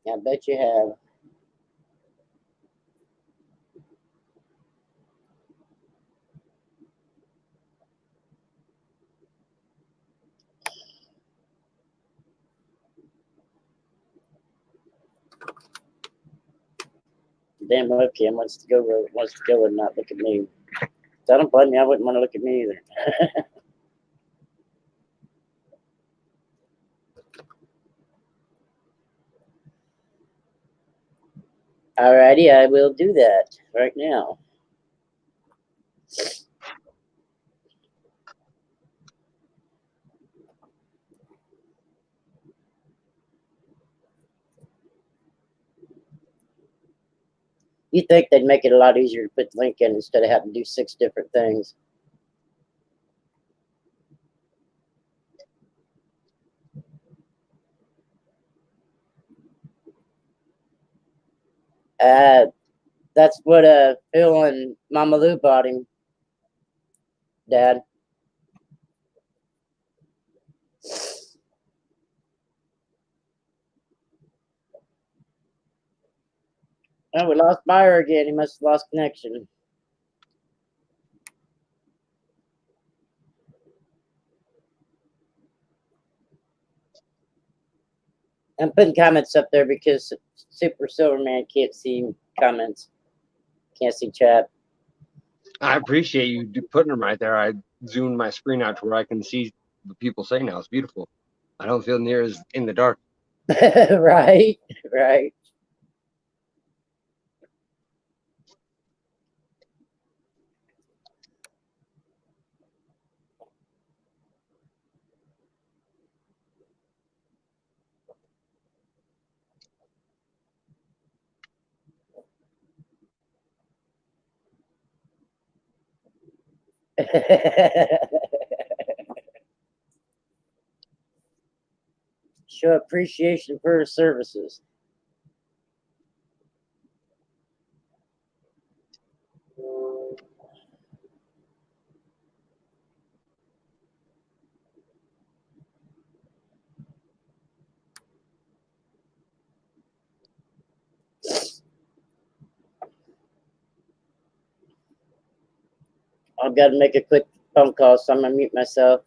I bet you have. Damn webcam wants to go and not look at me. Tell them, buddy, I wouldn't want to look at me either. Alrighty, I will do that right now. You think they'd make it a lot easier to put the link in instead of having to do 6 different things. That's what Phil and Mama Lou bought him, Dad. Oh, we lost Meyer again. He must have lost connection. I'm putting comments up there because Super Silverman can't see comments. Can't see chat.
I appreciate you putting them right there. I zoomed my screen out to where I can see what people say now. It's beautiful. I don't feel near as in the dark.
Right, right. Show appreciation for her services. I've got to make a quick phone call, so I'm gonna mute myself.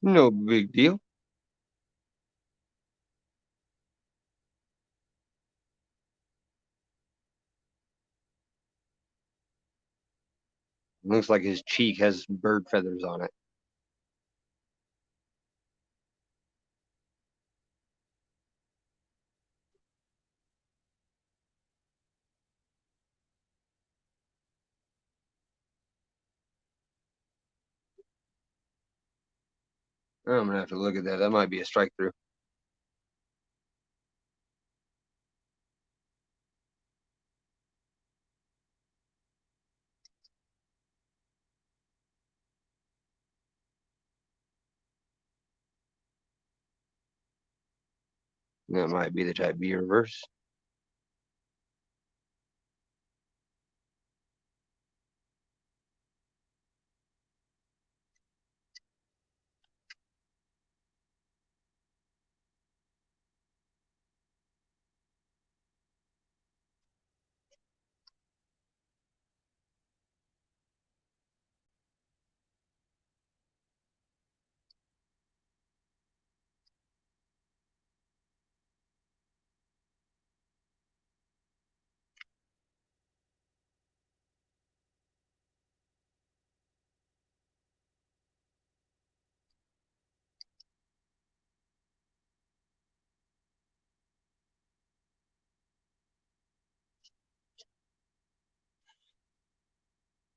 No big deal. Looks like his cheek has bird feathers on it. I'm gonna have to look at that. That might be a strike through. That might be the type B reverse.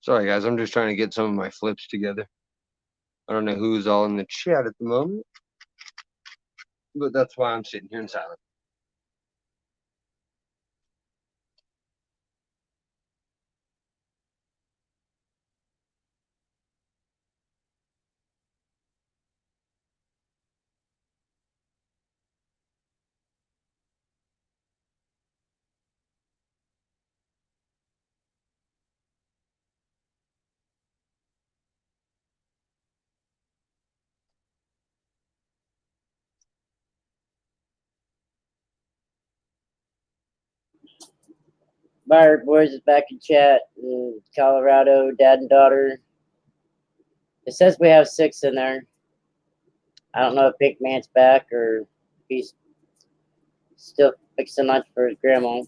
Sorry, guys. I'm just trying to get some of my flips together. I don't know who's all in the chat at the moment, but that's why I'm sitting here in silence.
Byron Boys is back in chat in Colorado, dad and daughter. It says we have 6 in there. I don't know if Big Man's back or if he's still fixing lunch for his grandma.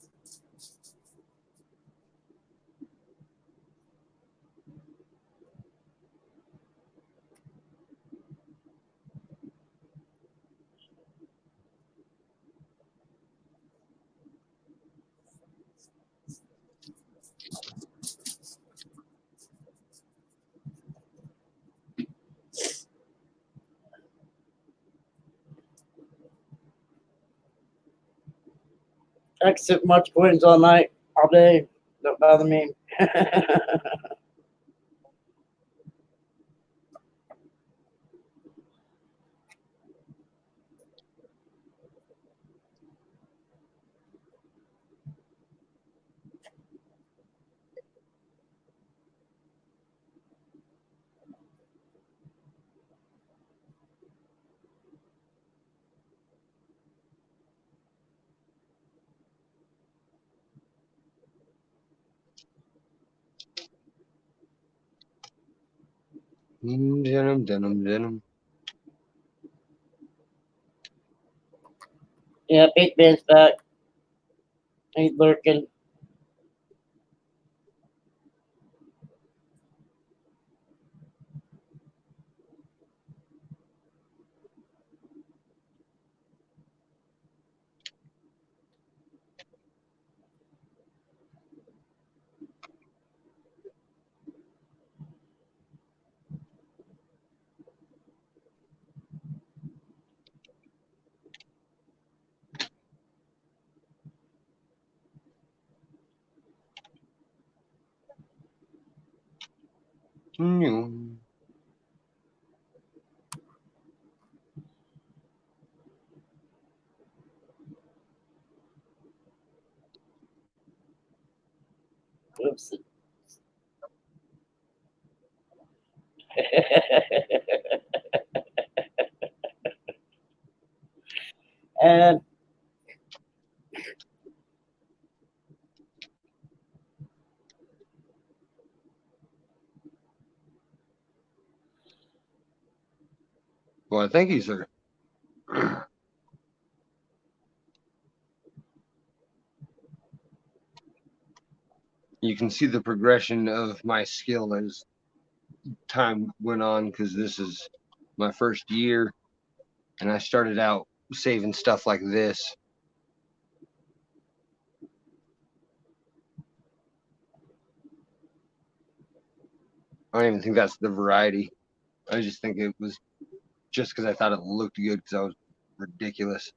I can sit and watch Queens all night, all day. Don't bother me.
Denim.
Yeah, Big Man's back. He's lurking.
Mm.
Oops. And
Well, thank you, sir. You can see the progression of my skill as time went on because this is my first year, and I started out saving stuff like this. I don't even think that's the variety. I just think it was just because I thought it looked good because I was ridiculous.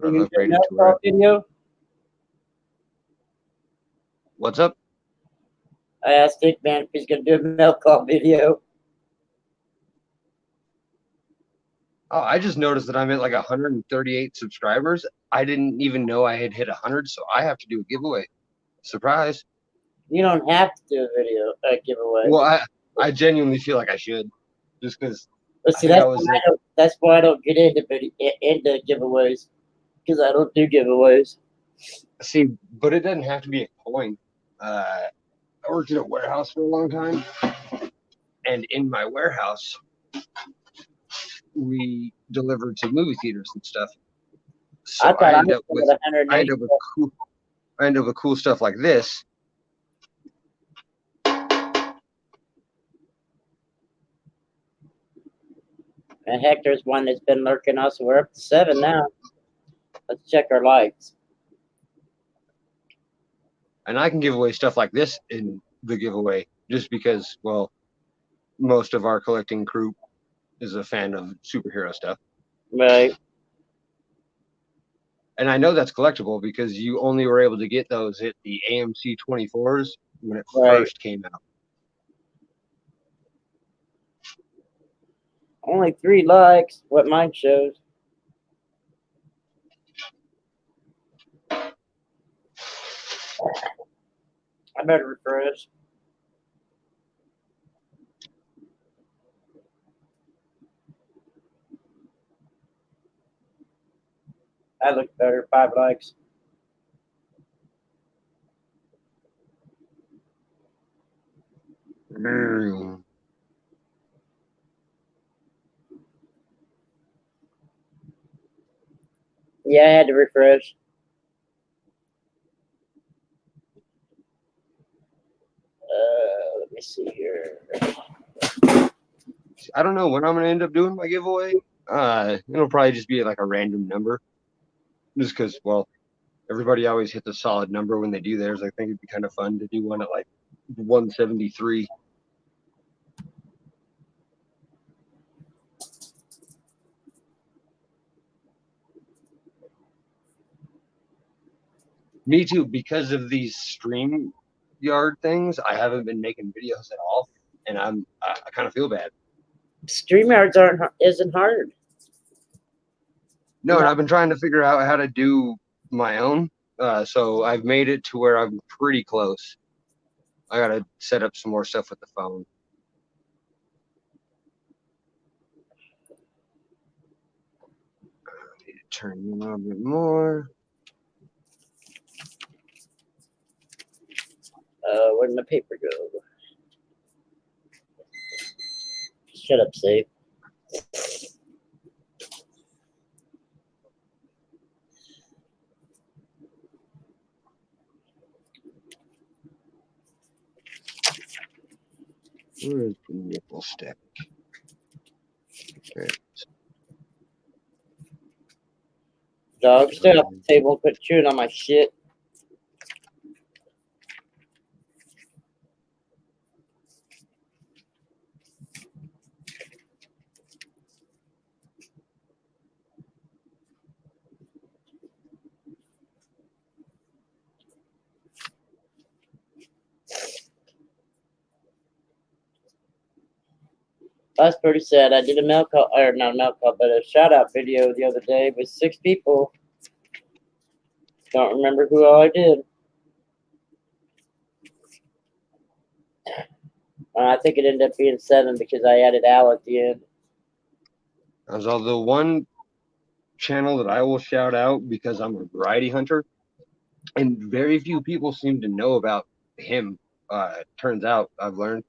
you
I've
can do a
upgraded
mail
to where
call video.
what's up?
I asked Dick Man if he's gonna do a mail call video.
Oh, I just noticed that I'm at like 138 subscribers. I didn't even know I had hit 100, so I have to do a giveaway. Surprise!
You don't have to do a video giveaway.
Well, I genuinely feel like I should, just because
But
I
see,
think I was at.
that's why I don't get into giveaways, because I don't do giveaways.
See, but it doesn't have to be a coin. I worked in a warehouse for a long time, and in my warehouse, we delivered to movie theaters and stuff. So
I thought I was
with
at
I
180.
end up with cool I end up with cool stuff like this.
And heck, there's one that's been lurking us. We're up to 7 now. Let's check our likes.
And I can give away stuff like this in the giveaway just because, well, most of our collecting crew is a fan of superhero stuff.
Right.
And I know that's collectible because you only were able to get those at the AMC 24s when it
Right.
first came out.
Only 3 likes, what mine shows. I better refresh. That looks better. 5 likes. Yeah, I had to refresh. Let me see here.
I don't know when I'm gonna end up doing my giveaway. It'll probably just be like a random number, just because, well, everybody always hits a solid number when they do theirs. I think it'd be kind of fun to do one at like 173. Me too, because of these stream yard things. I haven't been making videos at all, and I kind of feel bad.
StreamYards isn't hard.
No, and I've been trying to figure out how to do my own. So I've made it to where I'm pretty close. I gotta set up some more stuff with the phone. I need to turn you a little bit more.
Where'd my paper go? Shut up, Safe.
Where is the nipple stick? Okay.
Dog, stay off the table and quit chewing on my shit. That's pretty sad. I did a mail call, or not a mail call, but a shout out video the other day with 6 people. Don't remember who all I did. I think it ended up being 7 because I added Al at the end.
As the one channel that I will shout out because I'm a variety hunter, and very few people seem to know about him. Turns out I've learned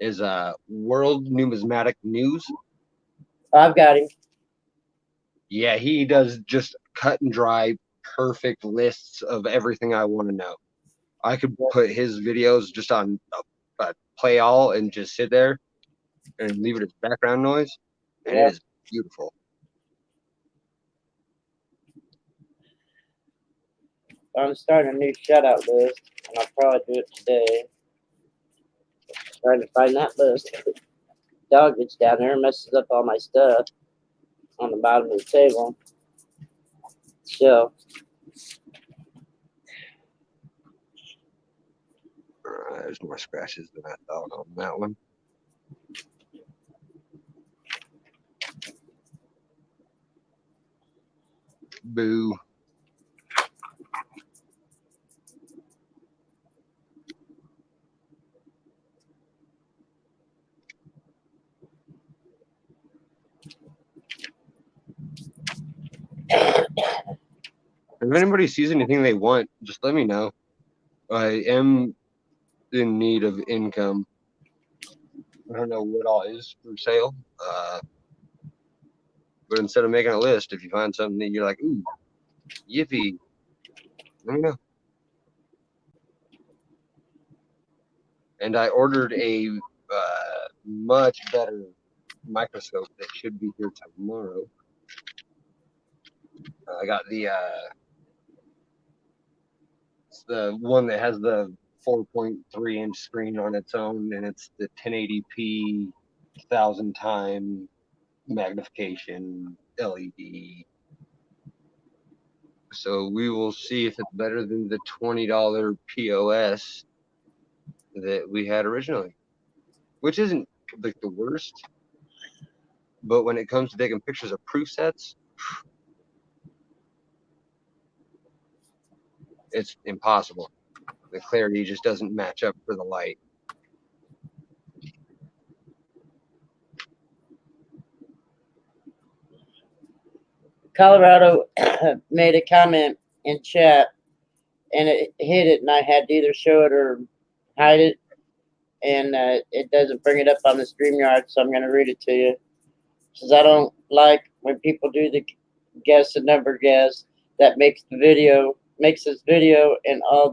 is World Numismatic News.
I've got him.
Yeah, he does just cut and dry, perfect lists of everything I want to know. I could put his videos just on play all and just sit there and leave it as background noise, and
Yeah.
it is beautiful.
I'm starting a new shout out list, and I'll probably do it today. Trying to find that list. Dog gets down there and messes up all my stuff on the bottom of the table. So,
There's more scratches than I thought on that one. Boo. If anybody sees anything they want, just let me know. I am in need of income. I don't know what all is for sale. But instead of making a list, if you find something that you're like, ooh, yippee, let me know. And I ordered a much better microscope that should be here tomorrow. I got the it's the one that has the 4.3-inch screen on its own, and it's the 1080p 1000 time magnification LED. So we will see if it's better than the $20 POS that we had originally, which isn't like the worst. But when it comes to taking pictures of proof sets, it's impossible. The clarity just doesn't match up for the light.
Colorado made a comment in chat, and it hit it, and I had to either show it or hide it, and it doesn't bring it up on the StreamYard, so I'm going to read it to you. It says, I don't like when people do the guess and number guess that makes this video and all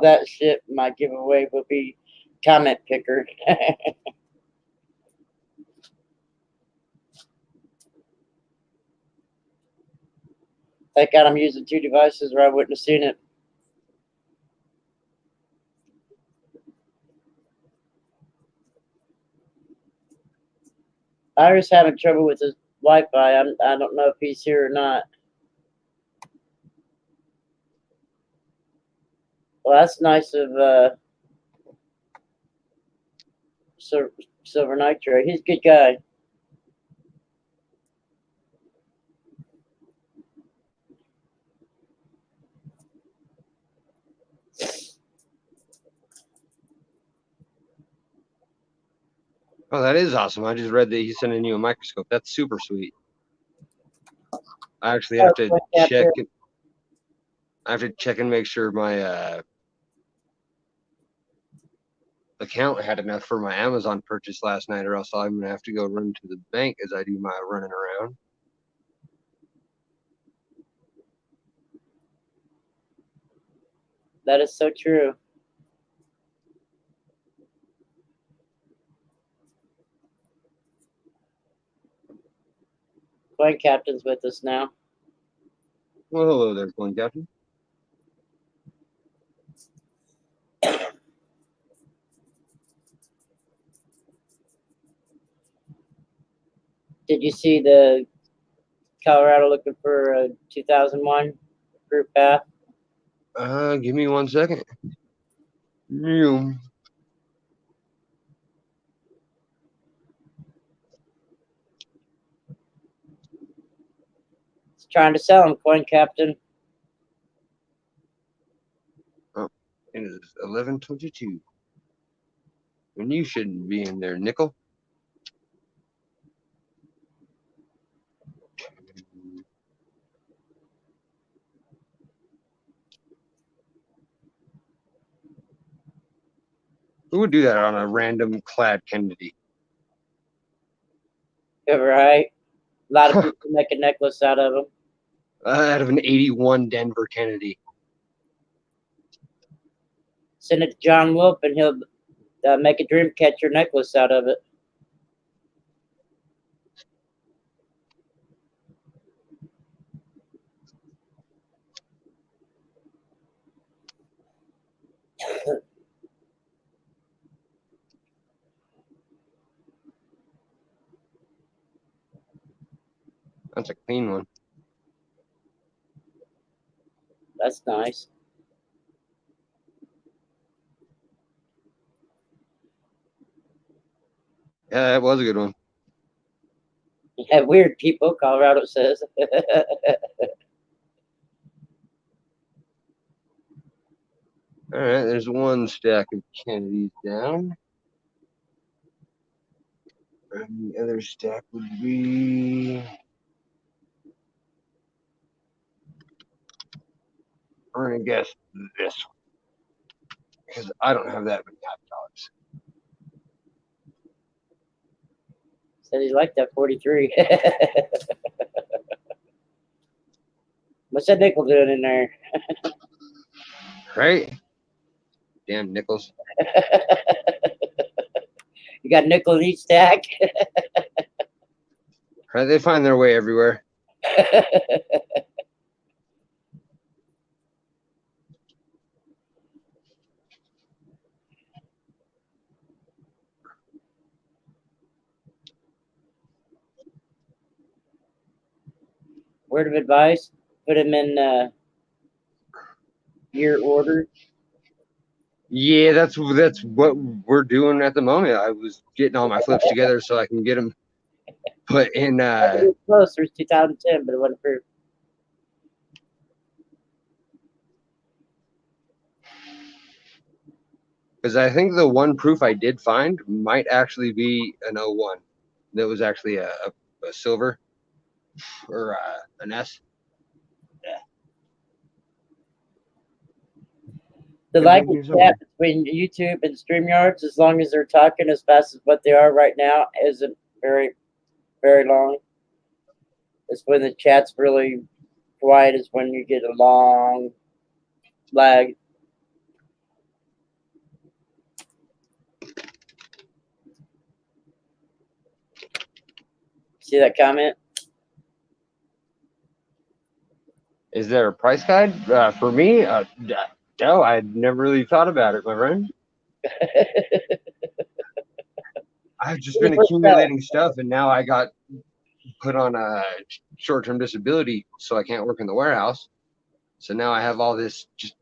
that shit. My giveaway will be comment picker. Thank God I'm using 2 devices, or I wouldn't have seen it. Ira's having trouble with his Wi-Fi. I don't know if he's here or not. Well, that's nice of Silver Nitro. He's a good guy.
Oh, that is awesome. I just read that he's sending you a microscope. That's super sweet. I actually have to check. I have to check and make sure my account had enough for my Amazon purchase last night, or else I'm gonna have to go run to the bank as I do my running around.
That is so true. Coin Captain's with us now.
Well, hello there, Coin Captain.
Did you see the Colorado looking for a 2001 group path?
Give me 1 second.
trying to sell them, Coin Captain.
It is 11:22. And you shouldn't be in there, nickel. Who would do that on a random clad Kennedy?
Right? A lot of people make a necklace out of them.
Out of an 81 Denver Kennedy.
Send it to John Wolf, and he'll make a dream catcher necklace out of it.
That's a clean one.
That's nice.
Yeah, that was a good one.
Yeah, weird people, Colorado says.
All right, there's one stack of Kennedys down. And the other stack would be. I'm gonna guess this one because I don't have that many hot dogs.
Said he liked that 43. What's that nickel doing in there?
Right? Damn nickels.
You got nickel in each stack?
Right? They find their way everywhere.
Word of advice: put them in your order.
Yeah, that's what we're doing at the moment. I was getting all my flips together so I can get them put in.
It was close. It was 2010, but it wasn't proof.
Because I think the one proof I did find might actually be an 01. That was actually a silver or an S.
The
Could be in
language
here somewhere.
gap between YouTube and StreamYards, as long as they're talking as fast as what they are right now, isn't very, very long. It's when the chat's really quiet is when you get a long lag. See that comment?
Is there a price guide for me? No, I'd never really thought about it, my friend. I've just been accumulating stuff, and now I got put on a short-term disability, so I can't work in the warehouse. So now I have all this just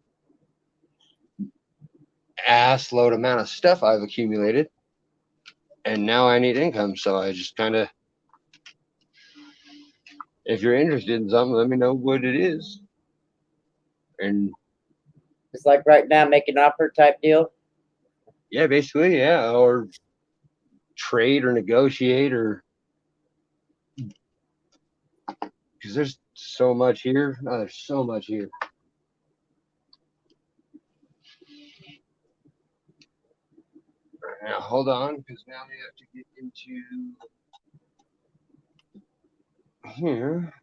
ass load amount of stuff I've accumulated, and now I need income. So I just kind of, if you're interested in something, let me know what it is. And
It's like right now, make an offer type deal.
yeah, basically, yeah, or trade or negotiate, or because there's so much here. Oh, there's so much here. Now hold on, because now we have to get into here.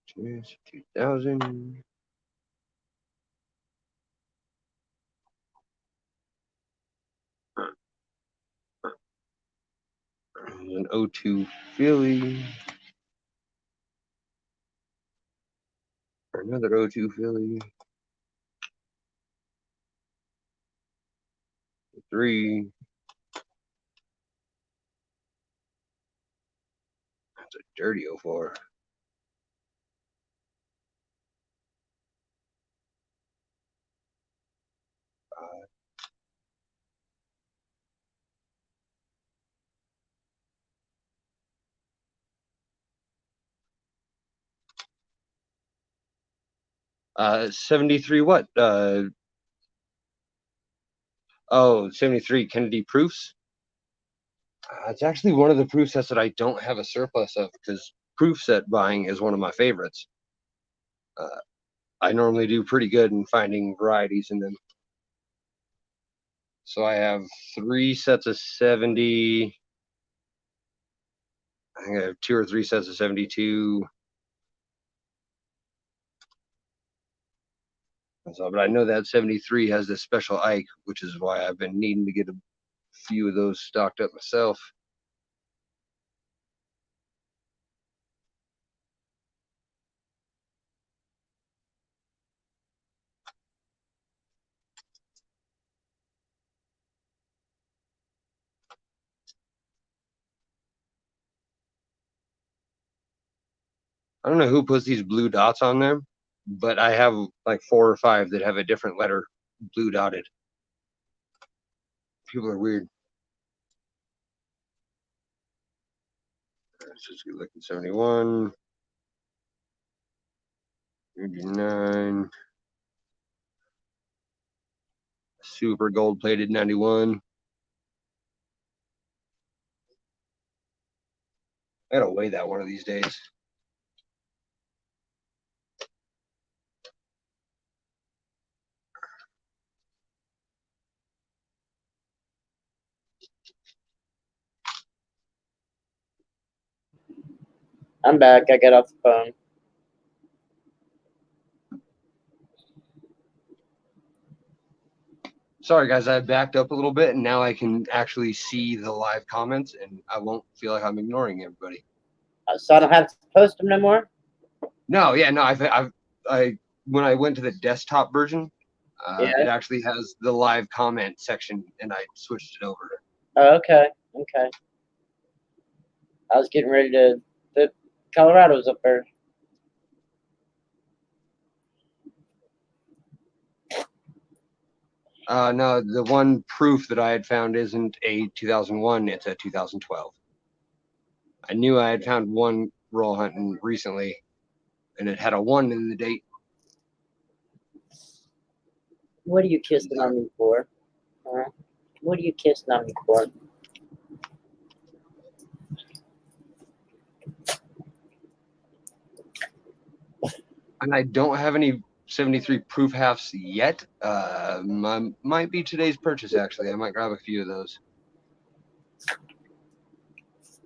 Cheers, 2000. An O2 Philly. Another O2 Philly. 73. That's a dirty 04. Uh, 73 what? 73 Kennedy proofs. It's actually one of the proof sets that I don't have a surplus of because proof set buying is one of my favorites. I normally do pretty good in finding varieties in them. So I have 3 sets of 70. I think I have 2 or 3 sets of 72. So, but I know that 73 has this special Ike, which is why I've been needing to get a few of those stocked up myself. I don't know who puts these blue dots on there, but I have like 4 or 5 that have a different letter blue dotted. People are weird. Let's just get looking. 71, 89, super gold plated 91. I gotta weigh that one of these days.
I'm back. I got off the phone.
Sorry guys, I backed up a little bit and now I can actually see the live comments and I won't feel like I'm ignoring everybody.
So I don't have to post them no more?
No, yeah, no, I when I went to the desktop version,
Yeah.
it actually has the live comment section and I switched it over.
Oh, okay. Okay. I was getting ready to put Colorado's up there.
No, the one proof that I had found isn't a 2001, it's a 2012. I knew I had found one roll hunting recently, and it had a 1 in the date.
What are you kissing on me for? Huh? What are you kissing on me for?
And I don't have any 73 proof halves yet. Might be today's purchase, actually. I might grab a few of those.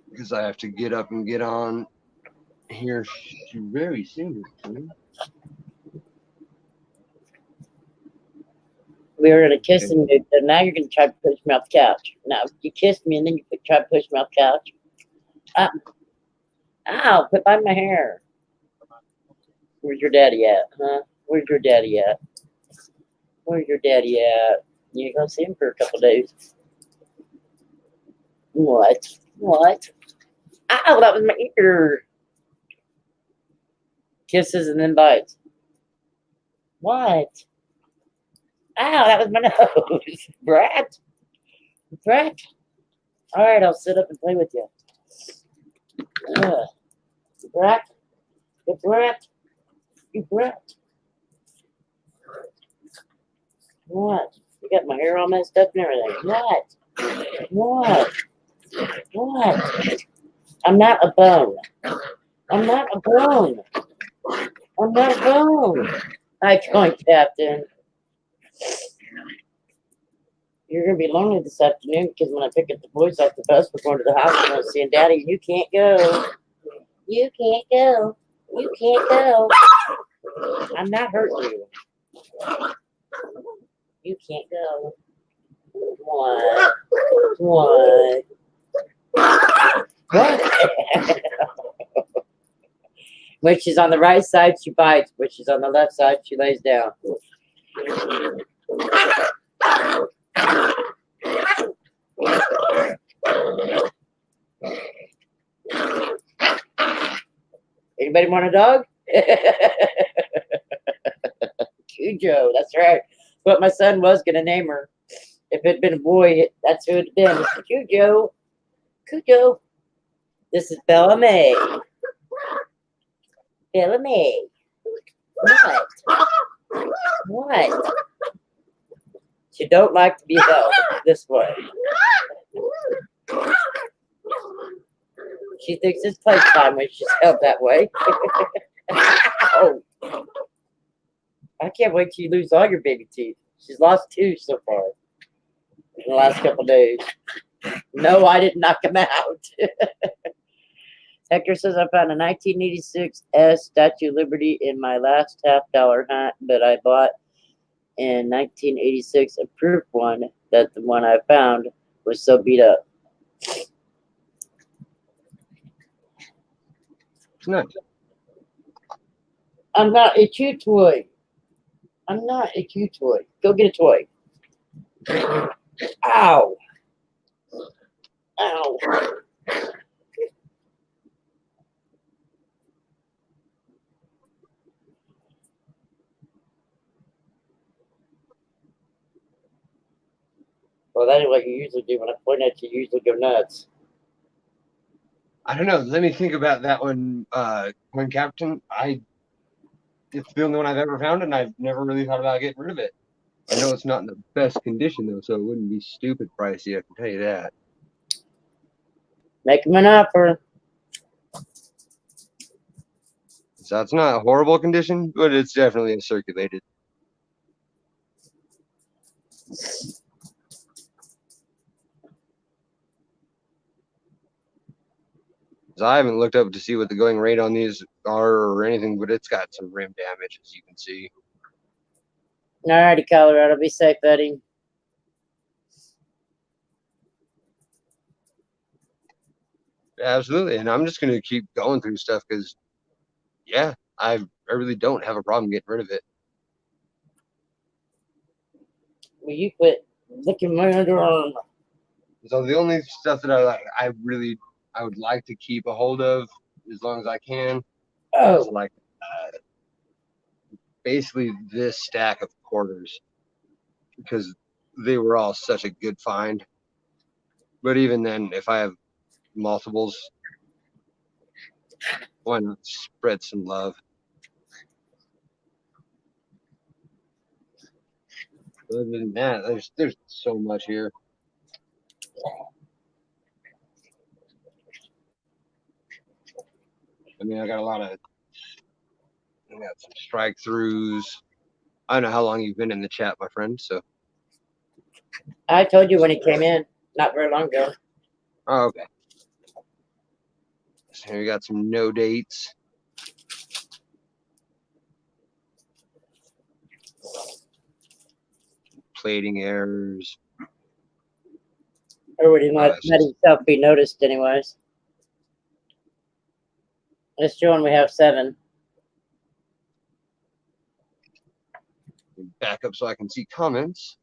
Because I have to get up and get on here very soon.
We were in a kissing mood, so now you're going to try to push me off the couch. Now, you kissed me and then you try to push me off the couch. Ow, quit biting my hair. Where's your daddy at, huh? Where's your daddy at? Where's your daddy at? You ain't gonna see him for a couple days. What? What? Ow, that was my ear. Kisses and then bites. What? Ow, that was my nose. Brat. Brat. All right, I'll sit up and play with you. Brat. You brat. You brat. What? You got my hair all messed up and everything. What? What? What? I'm not a bone. I'm not a bone. I'm not a bone. Hi, Joint Captain. You're going to be lonely this afternoon because when I pick up the boys off the bus, we're going to the hospital and saying, Daddy, you can't go. You can't go. You can't go. I'm not hurting you. You can't go. What? What? What? When she's on the right side, she bites. When she's on the left side, she lays down. Anybody want a dog? Cujo, that's right. What my son was gonna name her. If it had been a boy, that's who it'd been. Cujo. Cujo. This is Bella May. Bella May. What? What? She don't like to be held this way. She thinks it's playtime when she's held that way. Ow. I can't wait till you lose all your baby teeth. She's lost 2 so far in the last couple days. No, I didn't knock him out. Hector says I found a 1986 S Statue of Liberty in my last $50 hunt, but I bought in 1986 a proof one that the one I found was so beat up.
Nice.
I'm not a cute toy. I'm not a cute toy. Go get a toy. Ow. Ow. Well, that is what you usually do. When I point at you, you usually go nuts.
I don't know. Let me think about that one, Coin Captain. It's the only one I've ever found, and I've never really thought about getting rid of it. I know it's not in the best condition, though, so it wouldn't be stupid pricey, I can tell you that.
Make him an offer.
So it's not a horrible condition, but it's definitely circulated. So I haven't looked up to see what the going rate on these are or anything, but it's got some rim damage, as you can see.
Alrighty, Colorado. Be safe, buddy.
Absolutely, and I'm just going to keep going through stuff because, yeah, I really don't have a problem getting rid of it.
Will you quit licking my underarm?
So the only stuff that I would like to keep a hold of as long as I can is
Oh,
like basically this stack of quarters because they were all such a good find. But even then, if I have multiples, why not spread some love? Other than that, there's so much here. I mean, I got some strike throughs. I don't know how long you've been in the chat, my friend. So,
I told you when he came in, not very long ago.
oh, okay. So here we got some no dates. Plating errors.
Or would he let himself be noticed anyways? This one we have 7.
Back up so I can see comments.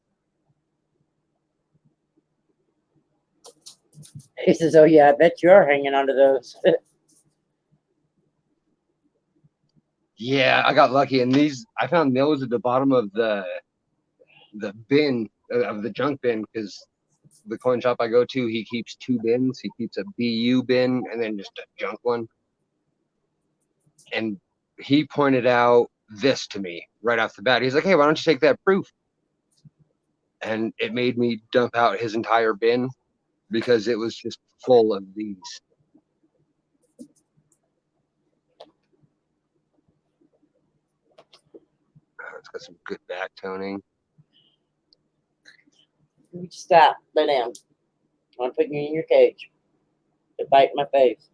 He says, oh yeah, I bet you are hanging onto those.
Yeah, I got lucky, and I found those at the bottom of the bin of the junk bin because the coin shop I go to, he keeps 2 bins. He keeps a BU bin and then just a junk one. And he pointed out this to me right off the bat. He's like, "Hey, why don't you take that proof?" And it made me dump out his entire bin because it was just full of these. It's got some good back toning.
Stop. Lay down. I'm putting you in your cage. To bite my face.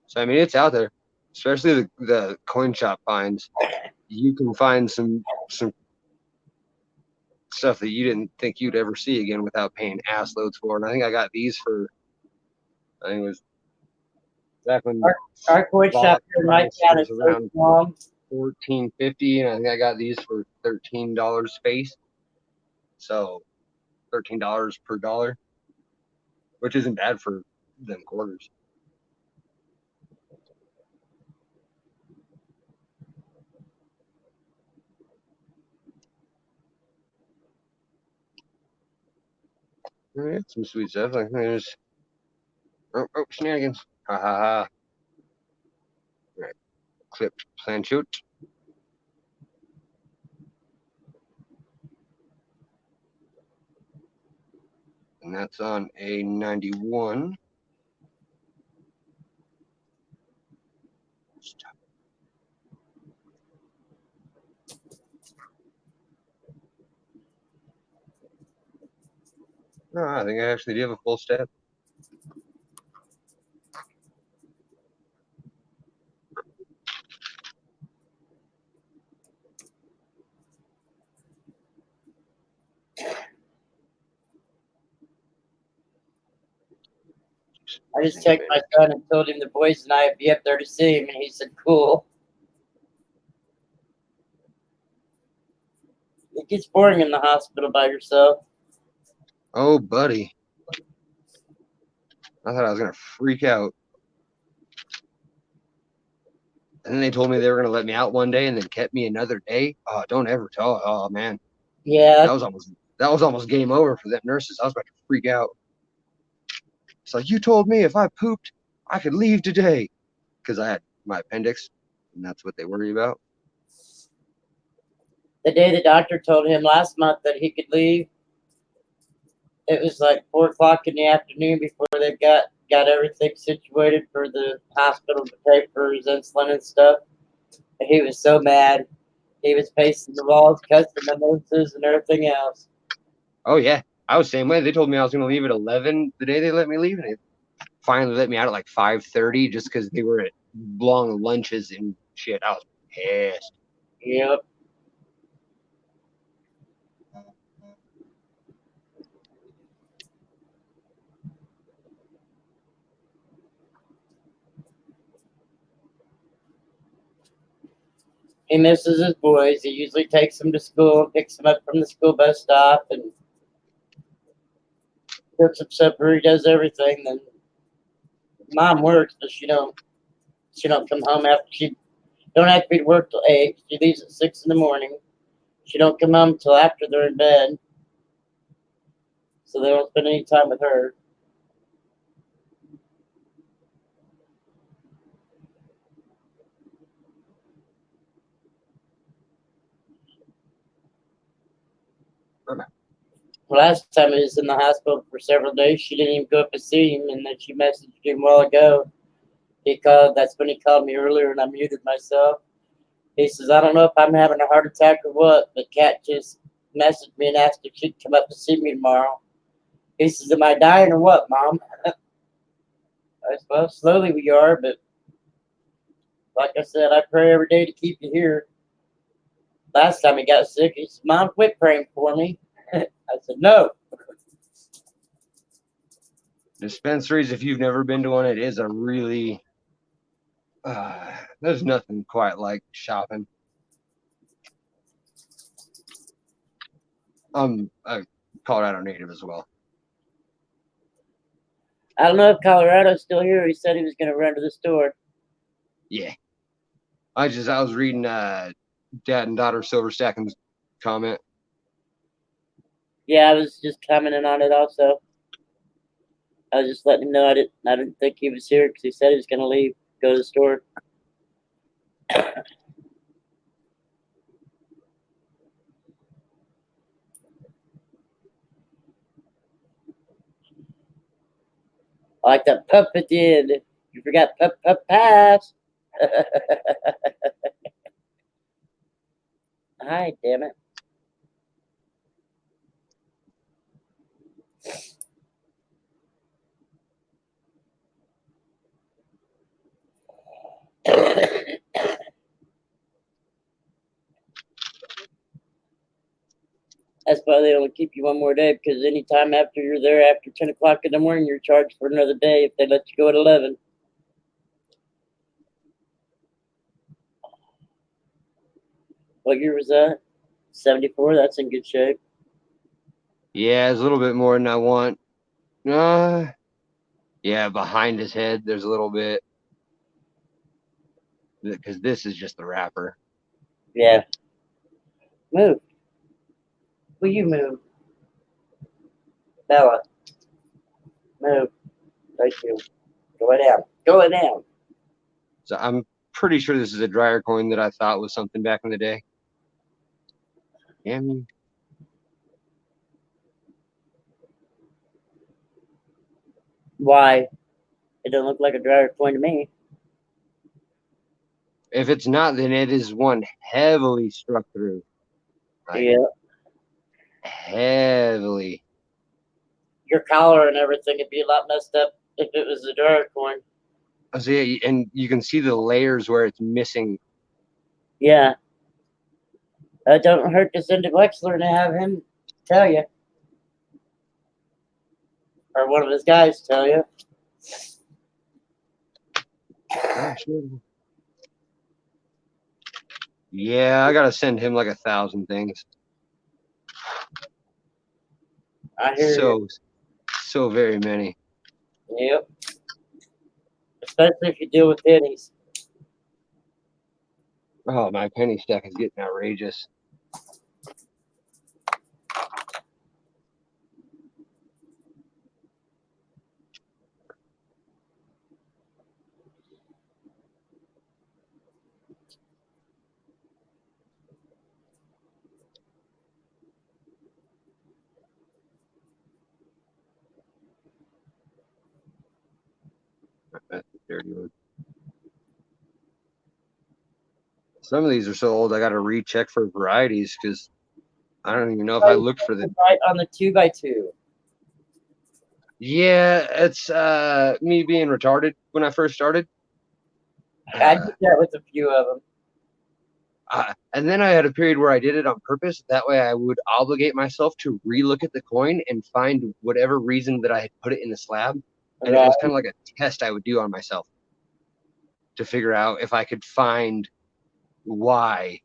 So I mean, it's out there, especially the coin shop finds. You can find some stuff that you didn't think you'd ever see again without paying ass loads for. And I think I got these for, I think it was back when
Our coin shop here in my town is so
around
small.
$14.50, and I think I got these for $13 space. So $13 per dollar, which isn't bad for them quarters. All right, some sweet stuff. Like there's shenanigans. Ha ha ha. All right, clipped planchette. And that's on a 91. No, I think I actually do have a full step.
I just texted my son and told him the boys and I would be up there to see him, and he said, "Cool." It gets boring in the hospital by yourself.
Oh, buddy. I thought I was going to freak out. And then they told me they were going to let me out one day and then kept me another day. Oh, don't ever tell. Oh, man.
Yeah,
That was almost game over for them nurses. I was about to freak out. It's like, you told me if I pooped, I could leave today. Because I had my appendix, and that's what they worry about.
the day the doctor told him last month that he could leave, it was like 4 o'clock in the afternoon before they got everything situated for the hospital to pay for his insulin and stuff. And he was so mad. He was pacing the walls, cussing the nurses and everything else.
Oh, yeah. I was the same way. They told me I was going to leave at 11 the day they let me leave, and they finally let me out at like 5:30 just because they were at long lunches and shit. I was pissed.
Yep. He misses his boys. He usually takes them to school, picks them up from the school bus stop, and cooks up supper. He does everything. Then mom works, but she don't come home after she don't have to be to work till 8. She leaves at 6 in the morning. She don't come home till after they're in bed, so they don't spend any time with her. Last time he was in the hospital for several days, she didn't even go up to see him, and then she messaged him a while ago. He called. That's when he called me earlier, and I muted myself. He says, "I don't know if I'm having a heart attack or what, but Kat just messaged me and asked if she'd come up to see me tomorrow." He says, "Am I dying or what, Mom?" I said, "Well, slowly we are, but like I said, I pray every day to keep you here." Last time he got sick, he said, "Mom, quit praying for me." I said, "No."
Dispensaries, if you've never been to one, it is a really there's nothing quite like shopping. I'm a Colorado native as well.
I don't know if Colorado's still here. He said he was going to run to the store.
Yeah. I was reading dad and daughter silver stacking's comment.
Yeah, I was just commenting on it also. I was just letting him know I didn't think he was here because he said he was going to leave, go to the store. I like that pup at the end. You forgot pup pass. Hi, damn it. That's why they only keep you one more day, because anytime after you're there after 10 o'clock in the morning, you're charged for another day if they let you go at 11. What year was that? 74? That's in good shape.
Yeah, it's a little bit more than I want. Yeah, behind his head, there's a little bit. Because this is just the wrapper.
Yeah. Move. Will you move? Bella, move. Thank you. Go it down. Go it down.
So I'm pretty sure this is a dryer coin that I thought was something back in the day. Damn.
Why? It doesn't look like a dryer coin to me.
If it's not, then it is one heavily struck through. Like,
Yeah.
heavily.
Your collar and everything would be a lot messed up if it was a dryer coin.
So yeah, and you can see the layers where it's missing.
Yeah. Don't hurt to send to Wexler and have him tell you. Or one of his guys tell you.
Oh, shit. Yeah, I gotta send him like 1,000 things.
I hear you.
So very many.
Yep. Especially if you deal with pennies.
Oh, my penny stack is getting outrageous. That's the dirty one. Some of these are so old I gotta recheck for varieties because I don't even know if I looked for the.
Right on the 2x2.
Yeah, it's me being retarded when I first started.
I did that with a few of them.
And then I had a period where I did it on purpose. That way I would obligate myself to relook at the coin and find whatever reason that I had put it in the slab. And it was kind of like a test I would do on myself to figure out if I could find why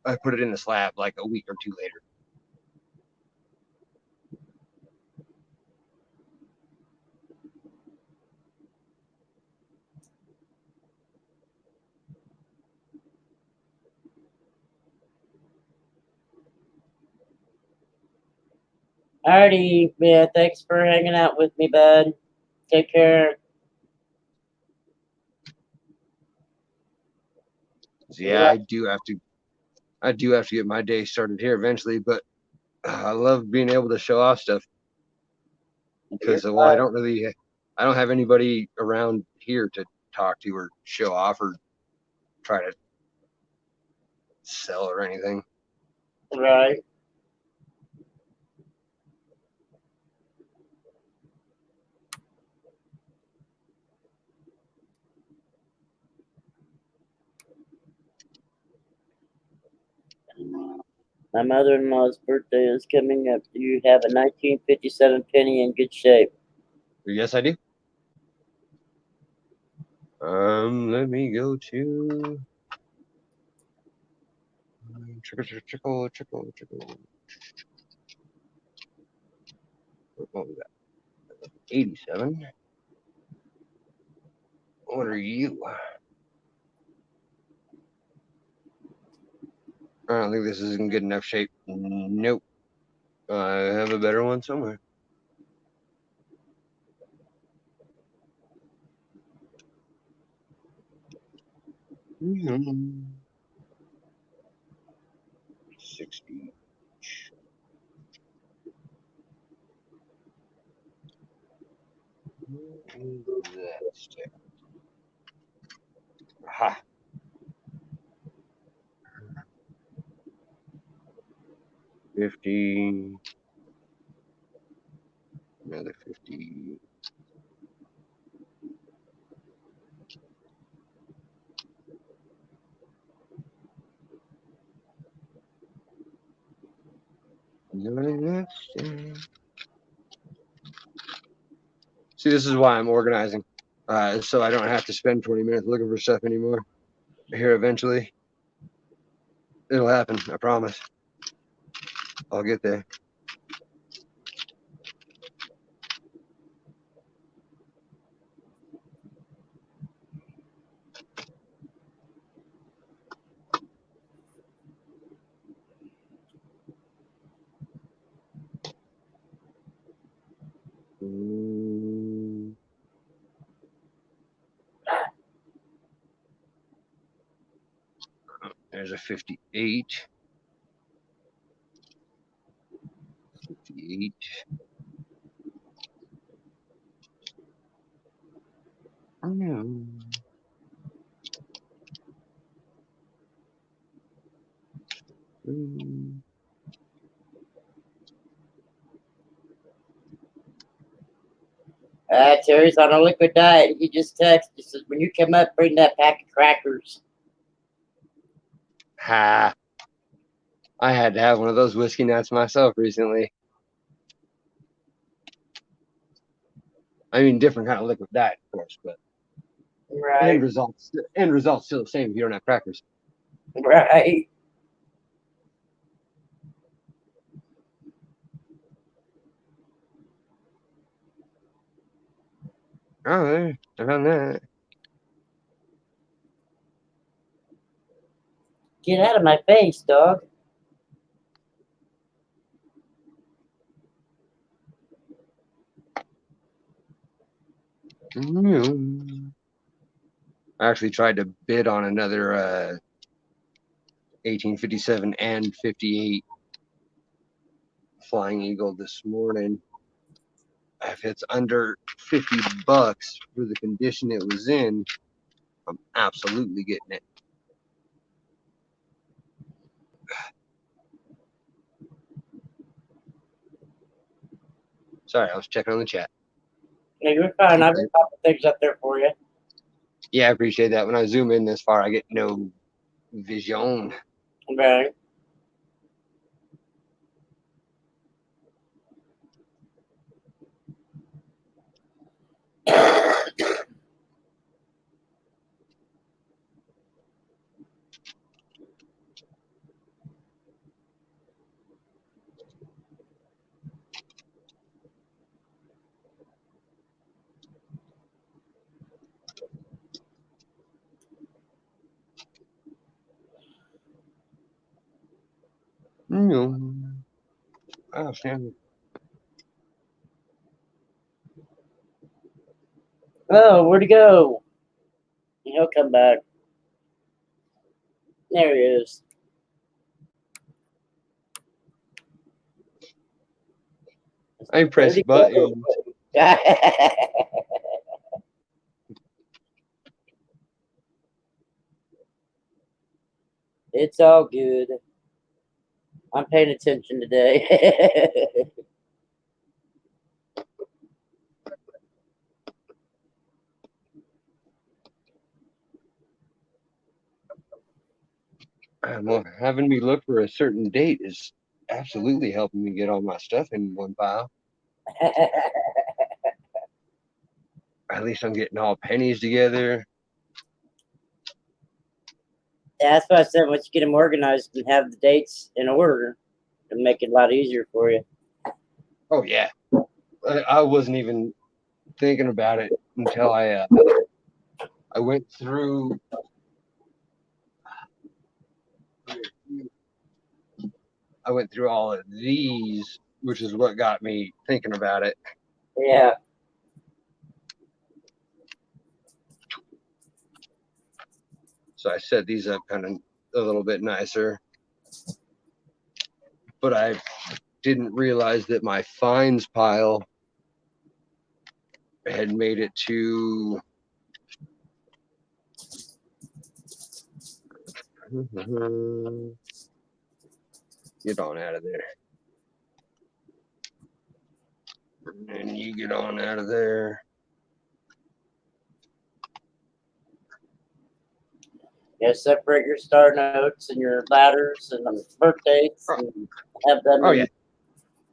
I put it in the slab like a week or two later.
Alrighty, yeah, thanks for hanging out with me, bud. Take care.
So yeah, I do have to get my day started here eventually, but I love being able to show off stuff because I don't have anybody around here to talk to or show off or try to sell or anything.
Right. My mother-in-law's birthday is coming up. Do you have a 1957 penny in good shape?
Yes, I do. Let me go to trickle. What was that? 87. What are you? I don't think this is in good enough shape. Nope. I have a better one somewhere. Mm-hmm. 60. What is that stick? Aha. 50. Another 50. See, this is why I'm organizing. So I don't have to spend 20 minutes looking for stuff anymore. Here, eventually, it'll happen. I promise. I'll get there. There's a 58. 58. Oh, no.
Terry's on a liquid diet. He just texted. He says, when you come up, bring that pack of crackers.
Ha. I had to have one of those whiskey nuts myself recently. I mean, different kind of liquid diet, of course, but
Right.
end results still the same if you don't have crackers.
Right.
Oh, there, around that.
Get out of my face, dog.
I actually tried to bid on another 1857 and 58 Flying Eagle this morning. If it's under $50 for the condition it was in, I'm absolutely getting it. Sorry, I was checking on the chat.
Yeah, you're fine. I've been popping things up there for you.
Yeah, I appreciate that. When I zoom in this far, I get no vision.
Right.
Oh, Sam.
Oh, where'd he go? He'll come back. There he is.
I press buttons.
It's all good. I'm paying attention today.
Well, having me look for a certain date is absolutely helping me get all my stuff in one pile. At least I'm getting all pennies together.
Yeah, that's why I said once you get them organized and have the dates in order, it'll make it a lot easier for you.
Oh yeah, I wasn't even thinking about it until I went through. I went through all of these, which is what got me thinking about it.
Yeah.
So I set these up kind of a little bit nicer. But I didn't realize that my fines pile had made it to get on out of there. And you get on out of there.
Yeah, separate your star notes and your ladders and birth dates and have them
Oh yeah.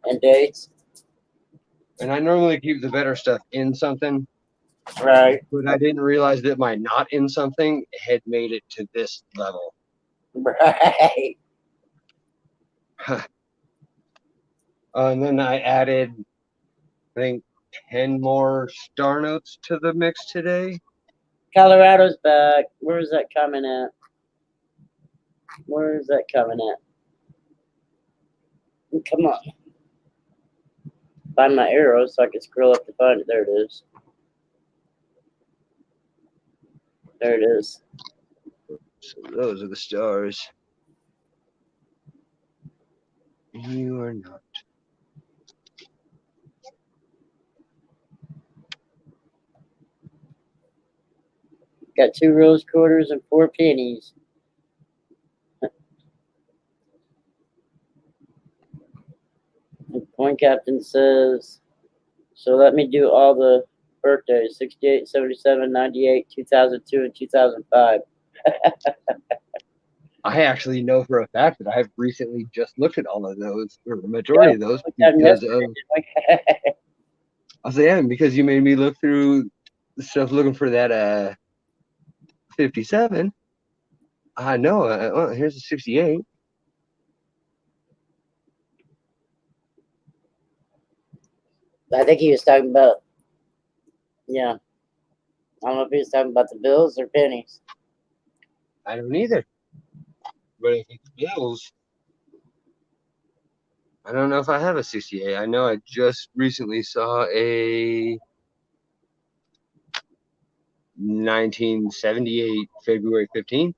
and dates.
And I normally keep the better stuff in something.
Right.
But I didn't realize that my not in something had made it to this level.
Right.
And then I added, I think, 10 more star notes to the mix today.
Colorado's back. Where is that coming at? Where is that coming at? Come on. Find my arrow so I can scroll up to find it. There it is. There it is.
So those are the stars. You are not.
Got 2 rose quarters and 4 pennies. The point captain says, so let me do all the birthdays 68, 77, 98, 2002, and 2005.
I actually know for a fact that I've recently just looked at all of those, or the majority of those,
We got 'em
because
yesterday,
of.
didn't we?
I was like, yeah, because you made me look through the stuff looking for that 57. I know. Oh, here's a 68.
I think he was talking about, yeah. I don't know if he was talking about the bills or pennies.
I don't either. But if it's bills, I don't know if I have a 68. I know I just recently saw a 1978 February 15th.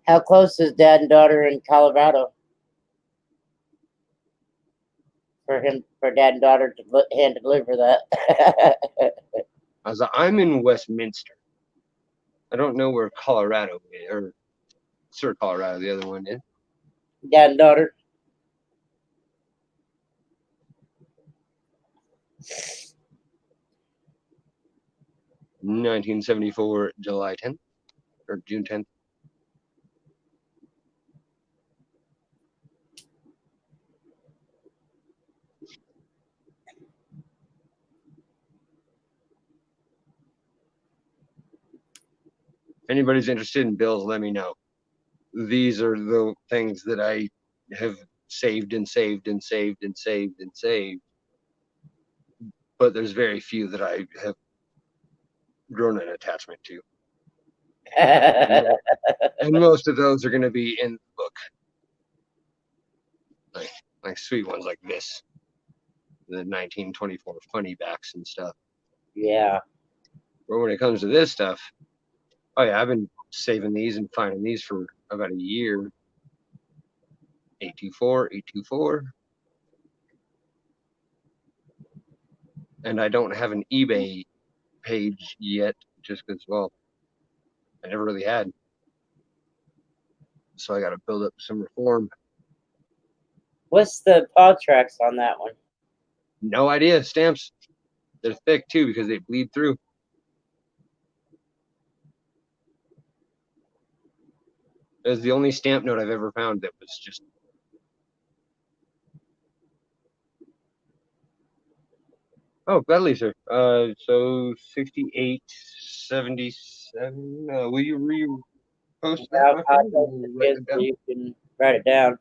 How close is dad and daughter in Colorado? For dad and daughter to hand deliver that.
I was like, I'm in Westminster. I don't know where Colorado is, or Sir Colorado, the other one is.
Dad and daughter.
In 1974, July 10th, or June 10th. If anybody's interested in bills, let me know. These are the things that I have saved and saved and saved and saved and saved. But there's very few that I have grown an attachment to. And most of those are going to be in the book. Like sweet ones like this. The 1924 funny backs and stuff.
Yeah.
But when it comes to this stuff, oh yeah, I've been saving these and finding these for about a year. 824, 824. And I don't have an eBay page yet, just because, well, I never really had. So I got to build up some reform.
What's the paw tracks on that one?
No idea. Stamps, they're thick too because they bleed through. It was the only stamp note I've ever found that was just. Oh, gladly, sir. So 6877. Will you repost that, my
I'll
friend?
post
We'll
it
write
again
it
so
down.
you can write it down.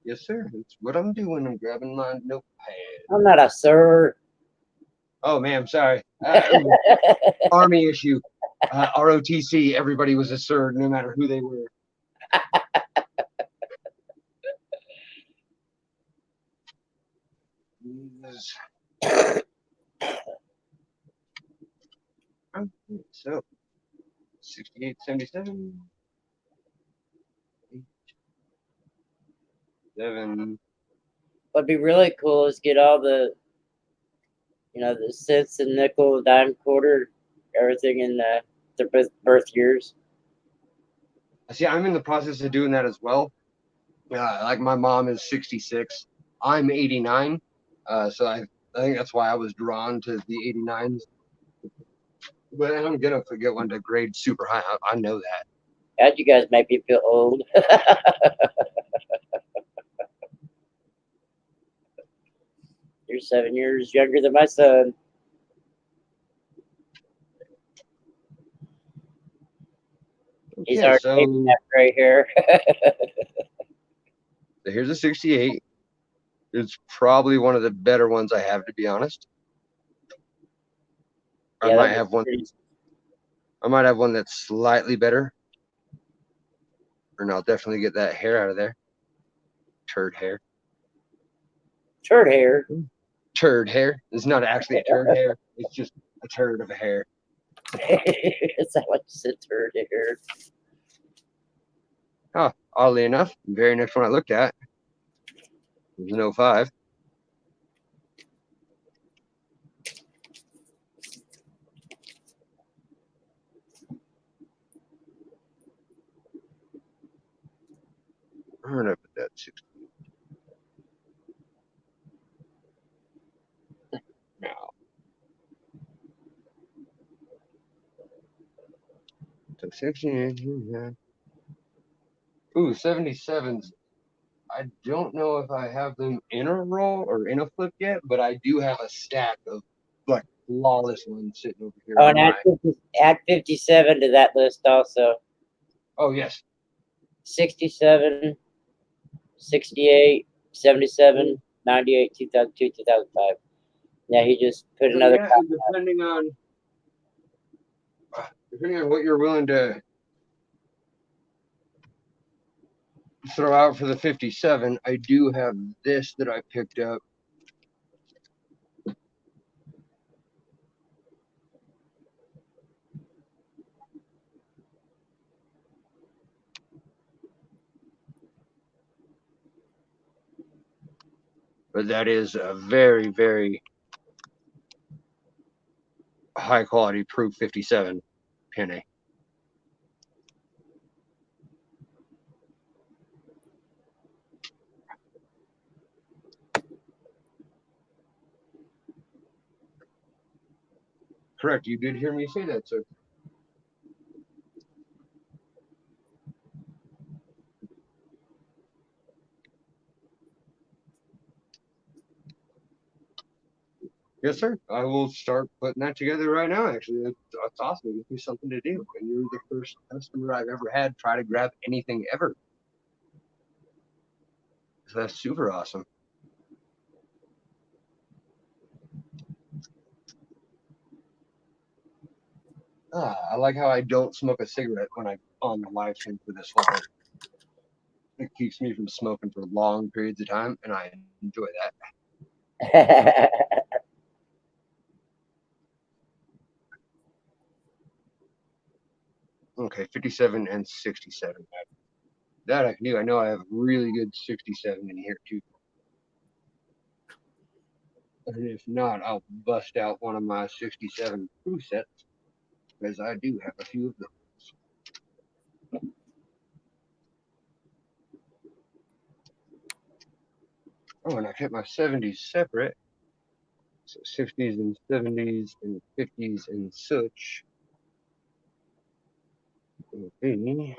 Yes, sir. That's what I'm doing. I'm grabbing my notepad.
I'm not a sir.
Oh, ma'am, sorry. Army issue. ROTC, everybody was a sir, no matter who they were. So, 6877. 7.
What'd be really cool is get all the, the cents and nickel, dime, quarter, everything in their birth years.
See, I'm in the process of doing that as well. Like my mom is 66. I'm 89. So I think that's why I was drawn to the 89s. But I'm going to forget one to grade super high. I know that.
God, you guys make me feel old. You're 7 years younger than my son. He's
Okay,
already
so
taking that gray hair.
here's a 68. It's probably one of the better ones I have, to be honest. I
Yeah,
might
that
have one.
pretty-
I might have one that's slightly better. Or no, I'll definitely get that hair out of there. Turd hair.
Turd hair.
Turd hair. It's not actually a turd hair. It's just a turd of a hair.
Is that what you said to her there?
Oh, oddly enough, the very next one I looked at was an 05. I'm gonna put that 60 now. So 60. Yeah. Ooh, 77s. I don't know if I have them in a roll or in a flip yet, but I do have a stack of like flawless ones sitting over here.
Oh,
On
and add 57 to that list also.
Oh, yes.
67, 68, 77, 98, 2002, 2005. Yeah, he just put
So,
another.
yeah, and depending on what you're willing to throw out for the 57, I do have this that I picked up. But that is a very, very high quality proof 57 penny. Correct. You did hear me say that, sir. Yes, sir. I will start putting that together right now. Actually, that's awesome. It gives me something to do. And you're the first customer I've ever had try to grab anything ever. So that's super awesome. I like how I don't smoke a cigarette when I'm on the live stream for this one. It keeps me from smoking for long periods of time, and I enjoy that. Okay, 57 and 67. That I can do. I know I have really good 67 in here too. And if not, I'll bust out one of my 67 proof sets, because I do have a few of those. Oh, and I kept my 70s separate. So 60s and 70s and 50s and such. Okay.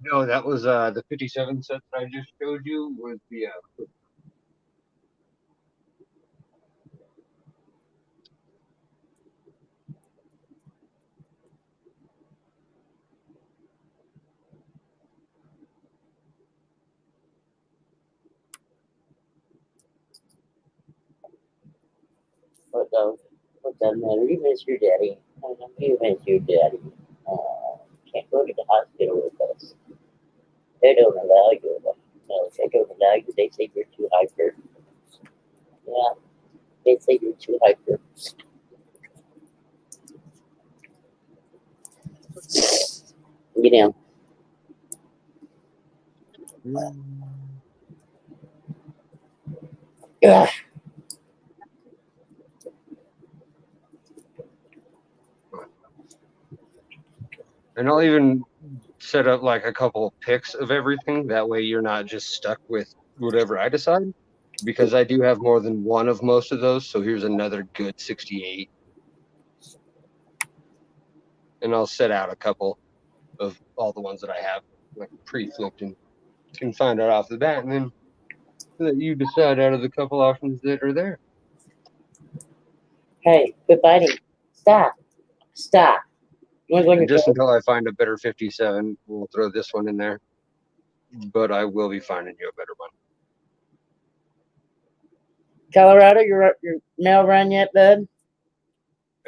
No, that was the 57 set that I just showed you was the
What the matter? You miss your daddy. You miss your daddy. Can't go to the hospital with us. They don't allow you. No, they don't allow you. They say you're too hyper. Yeah, they say you're too hyper. Get down. Ugh.
and I'll even set up like a couple of picks of everything. That way you're not just stuck with whatever I decide, because I do have more than one of most of those. So here's another good 68. And I'll set out a couple of all the ones that I have like pre-flipped and can find out off the bat, and then let you decide out of the couple options that are there.
Hey, quit biting. Stop. Stop. You want to go in
And
your
just
car?
until I find a better 57, we'll throw this one in there. But I will be finding you a better one.
Colorado, your mail run yet, bud?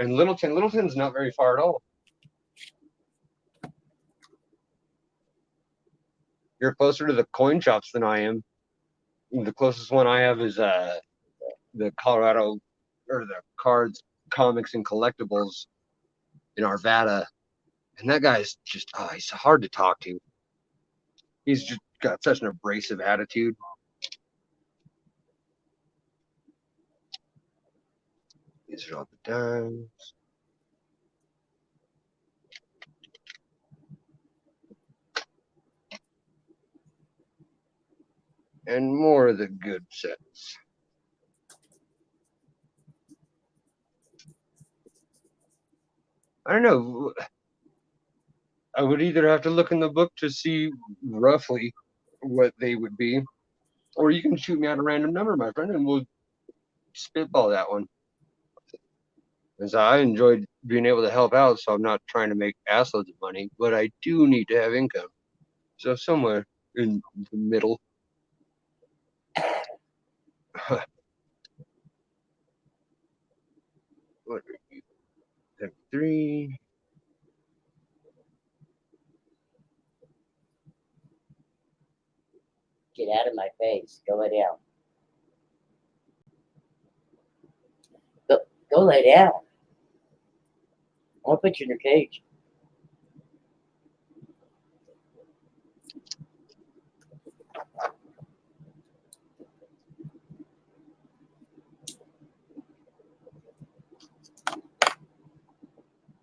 And Littleton's not very far at all. You're closer to the coin shops than I am. The closest one I have is the Colorado or the Cards, Comics, and Collectibles in Arvada. And that guy's just, he's hard to talk to. He's just got such an abrasive attitude. These are all the dimes. And more of the good sets. I don't know. I would either have to look in the book to see roughly what they would be, or you can shoot me out a random number, my friend, and we'll spitball that one. Because I enjoyed being able to help out, so I'm not trying to make assloads of money, but I do need to have income. So somewhere in the middle. What are you? 73.
Get out of my face. Go lay down. Go lay down. I want to put you in your cage.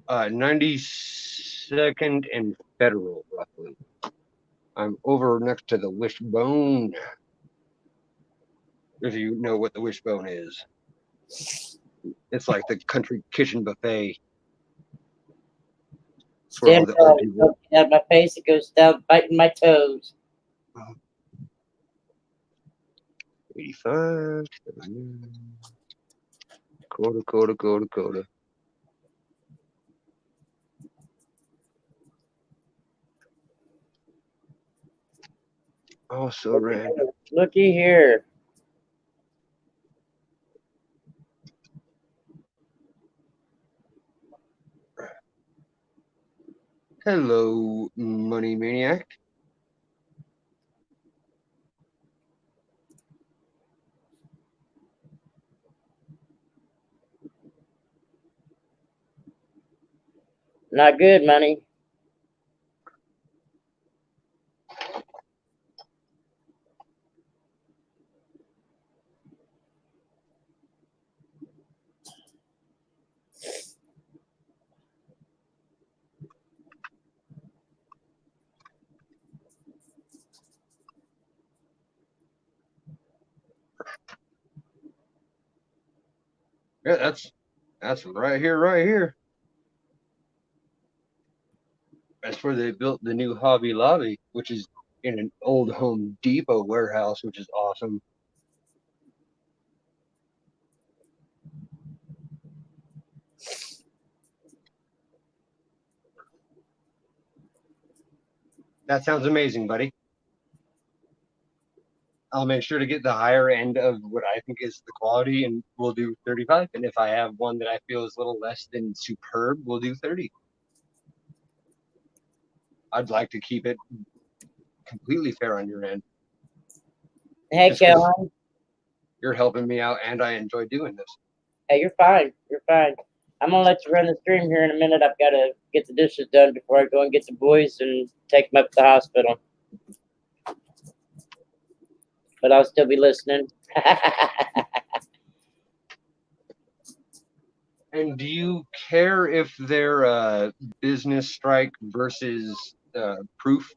Uh, 92nd and Federal, roughly. I'm over next to the Wishbone. If you know what the Wishbone is. It's like the country kitchen buffet. For all
Stand
the old
up.
people.
Get out of my face. It goes down, biting my toes.
85. Quarter. Oh, so random.
Looky here.
Hello, Money Maniac.
Not good, money.
Yeah, that's right here. That's where they built the new Hobby Lobby, which is in an old Home Depot warehouse, which is awesome. That sounds amazing, buddy. I'll make sure to get the higher end of what I think is the quality, and we'll do 35. And if I have one that I feel is a little less than superb, we'll do 30. I'd like to keep it completely fair on your end.
Hey,
Just 'cause
Kellen.
you're helping me out, and I enjoy doing this.
Hey, you're fine. You're fine. I'm gonna let you run the stream here in a minute. I've got to get the dishes done before I go and get the boys and take them up to the hospital. But I'll still be listening.
And do you care if they're business strike versus proof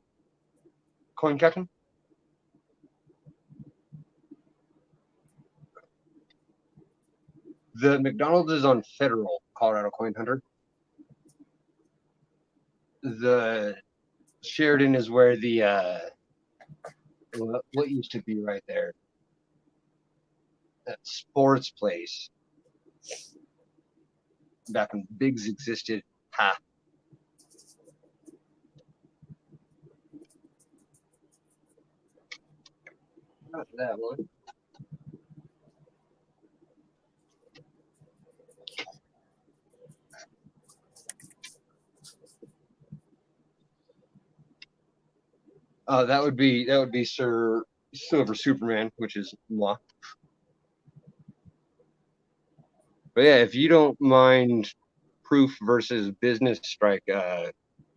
coin catching? The McDonald's is on Federal, Colorado Coin Hunter. The Sheridan is where the what used to be right there? That sports place. Back when Biggs existed. Ha. Not that one. That would be Sir Silver Superman, which is moi. But yeah, if you don't mind proof versus business strike,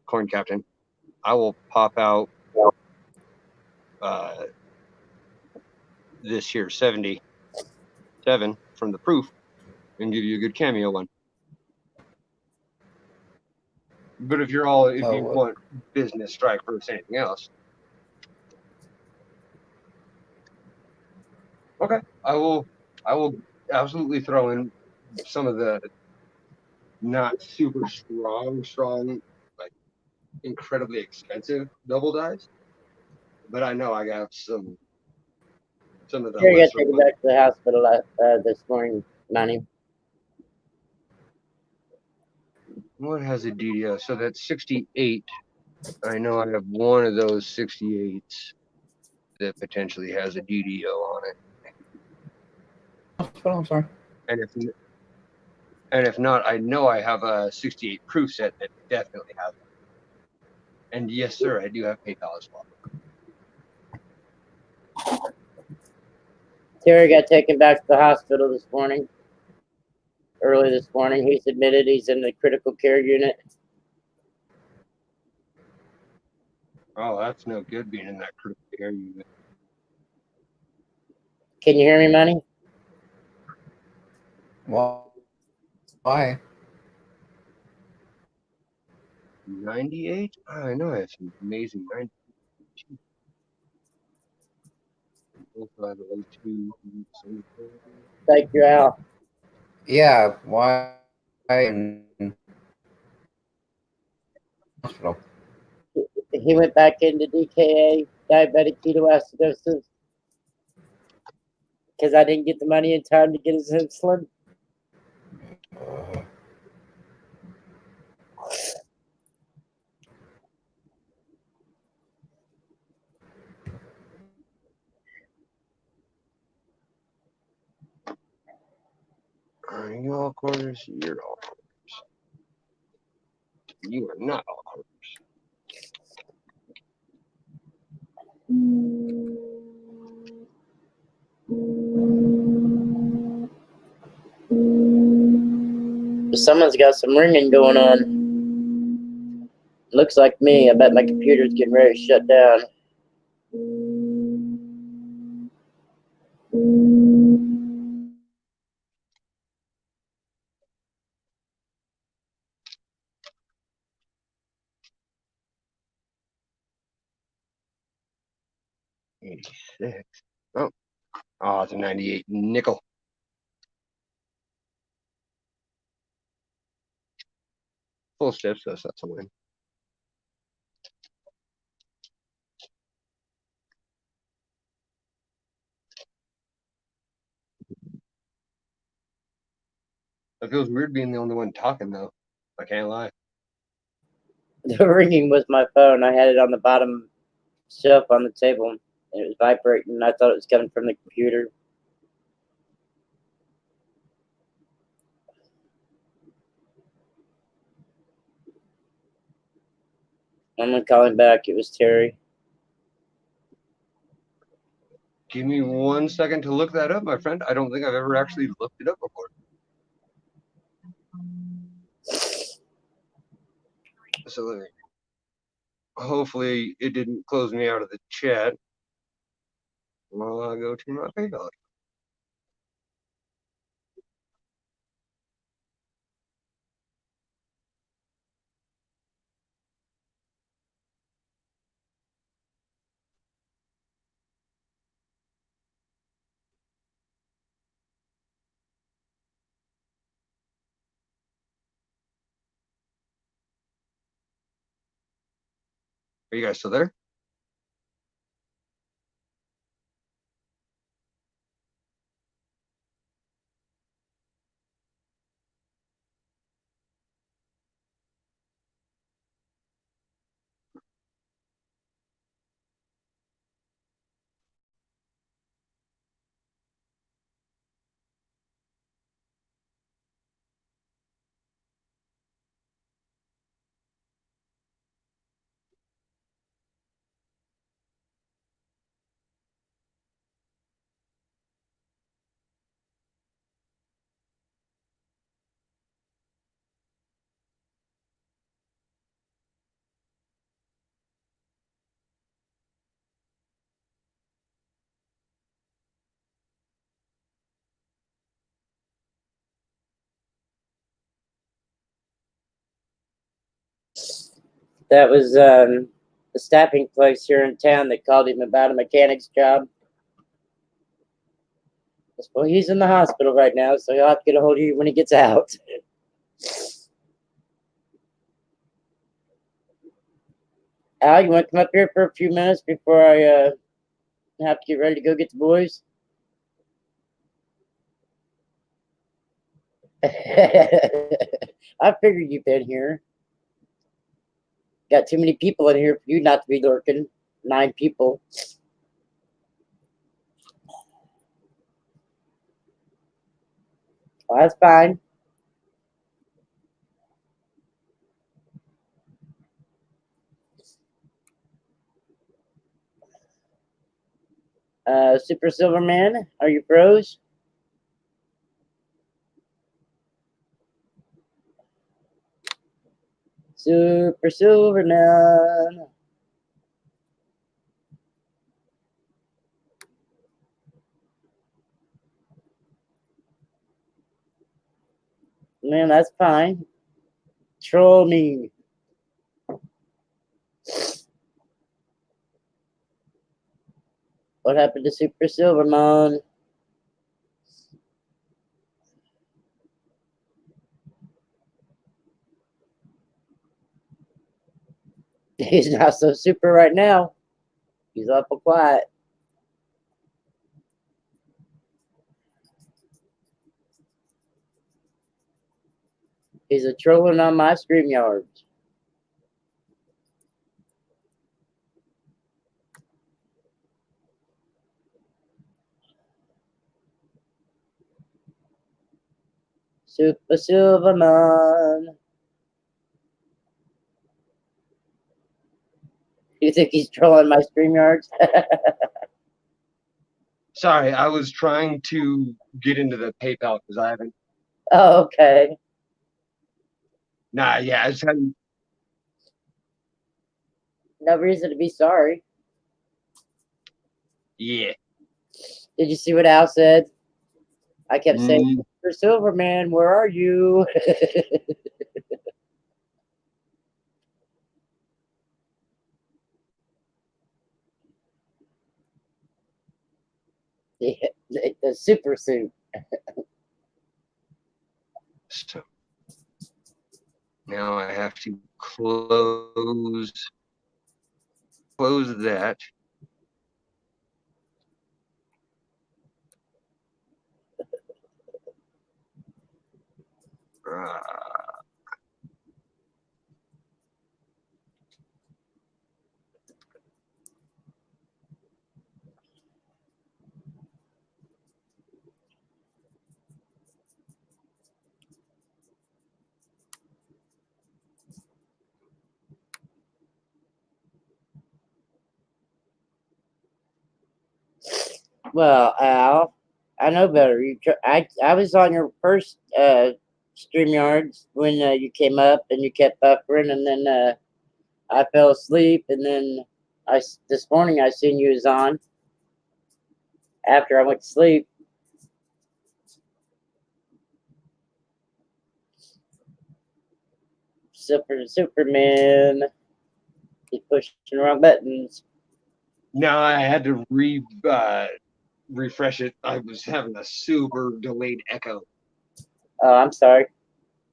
Corn Captain, I will pop out this here 77 from the proof and give you a good cameo one. But if you want business strike versus anything else, okay, I will absolutely throw in some of the not super strong, like incredibly expensive double dice. But I know I got some of the
Terry got
lesser
taken
ones.
back to the hospital this morning, Manny.
What has a DDO? So that's 68. I know I have one of those 68s that potentially has a DDO on it.
Oh, I'm sorry.
And if not, I know I have a 68 proof set that definitely has it. And yes, sir, I do have PayPal as well.
Terry got taken back to the hospital this morning. Early this morning, he's admitted he's in the critical care unit.
Oh, that's no good being in that critical care unit.
Can you hear me, Manny?
Why?
98? I know I have some amazing 92.
Thank you, Al.
Yeah, why in hospital?
He went back into DKA, diabetic ketoacidosis, because I didn't get the money in time to get his insulin.
Are you all quarters? You're all quarters. You are not all quarters.
Someone's got some ringing going on. Looks like me. I bet my computer's getting ready to shut down.
$86. Oh, it's a 98 nickel. Full steps, so that's a win. It feels weird being the only one talking, though. I can't lie.
The ringing was my phone. I had it on the bottom shelf on the table, and it was vibrating. I thought it was coming from the computer. I'm gonna call him back. It was Terry.
Give me 1 second to look that up, my friend. I don't think I've ever actually looked it up before. So hopefully it didn't close me out of the chat while I go to my PayPal. Are you guys still there?
That was the staffing place here in town that called him about a mechanic's job. Well, he's in the hospital right now, so he'll have to get a hold of you when he gets out. Al, you want to come up here for a few minutes before I have to get ready to go get the boys? I figured you've been here. Got too many people in here for you not to be lurking. 9 people. Well, that's fine. Super Silverman, are you froze? Super Silverman. Man, that's fine. Troll me. What happened to Super Silverman? He's not so super right now. He's awful quiet. He's a trolling on my StreamYard. Super Silverman. You think he's trolling my StreamYards?
Sorry, I was trying to get into the PayPal because I haven't.
Oh, okay.
Nah, yeah, I just hadn't.
No reason to be sorry.
Yeah.
Did you see what Al said? I kept saying, Super Silverman, where are you? the super suit.
So now I have to close that.
Well, Al, I know better. I was on your first StreamYards when you came up and you kept buffering, and then I fell asleep, and then this morning I seen you was on after I went to sleep. Superman. He's pushing the wrong buttons.
Now I had to refresh it. I was having a super delayed echo.
Oh, I'm sorry.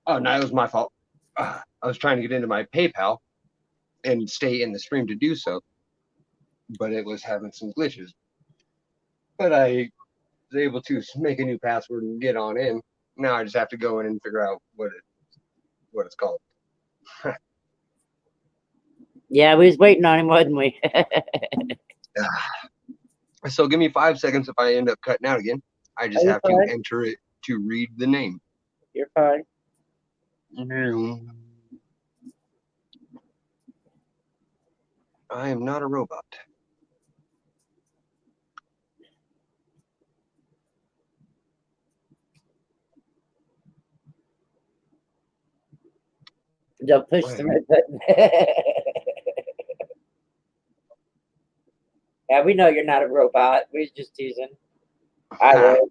Oh, no, it was my fault. I was trying to get into my PayPal and stay in the stream to do so, but it was having some glitches. But I was able to make a new password and get on in. Now I just have to go in and figure out what it's called.
Yeah, we was waiting on him, wasn't we?
So give me 5 seconds if I end up cutting out again. I just have to enter it to read the name.
You're fine.
I am not a robot.
Don't push the red button. Yeah, we know you're not a robot. We was just teasing. I will.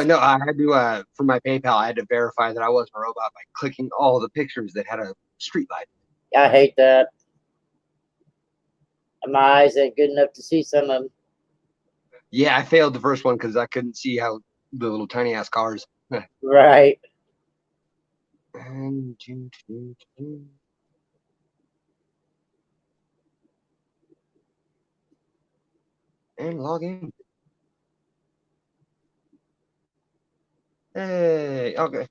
No, I had to, for my PayPal, I had to verify that I wasn't a robot by clicking all the pictures that had a street light.
I hate that. My eyes ain't good enough to see some of them.
Yeah, I failed the first one because I couldn't see how the little tiny ass cars.
Right.
And log in. Hey, okay.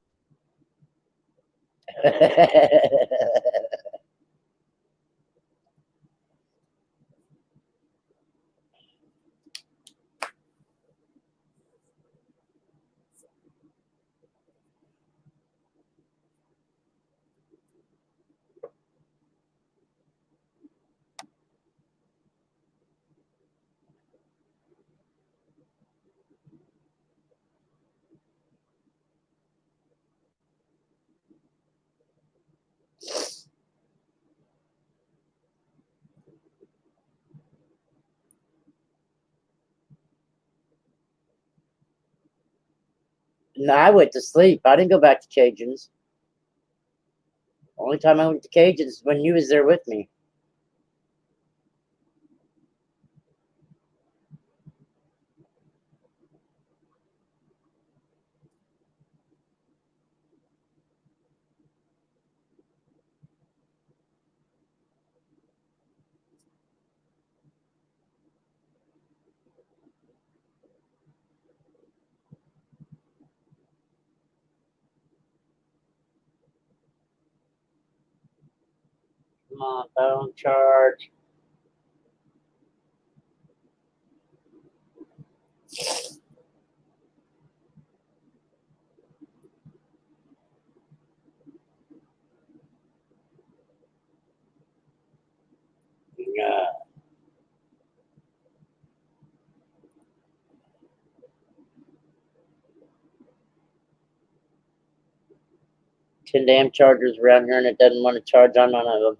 No, I went to sleep. I didn't go back to Cajuns. Only time I went to Cajuns is when you was there with me. Come on, phone charge. Yeah. Ten damn chargers around here, and it doesn't want to charge on none of them.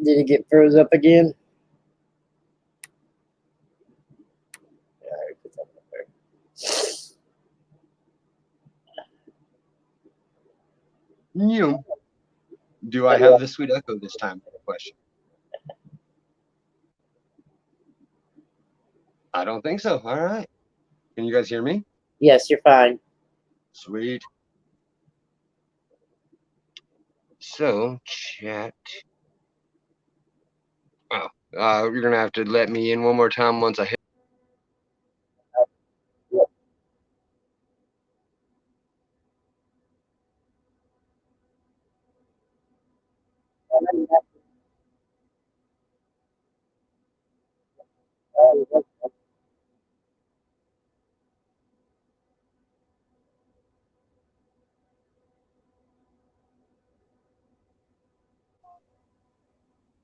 Did it get froze up again?
Do I have the sweet echo this time? Question. I don't think so. All right. Can you guys hear me?
Yes, you're fine.
Sweet. So, chat. Oh, you're gonna have to let me in one more time once I hit.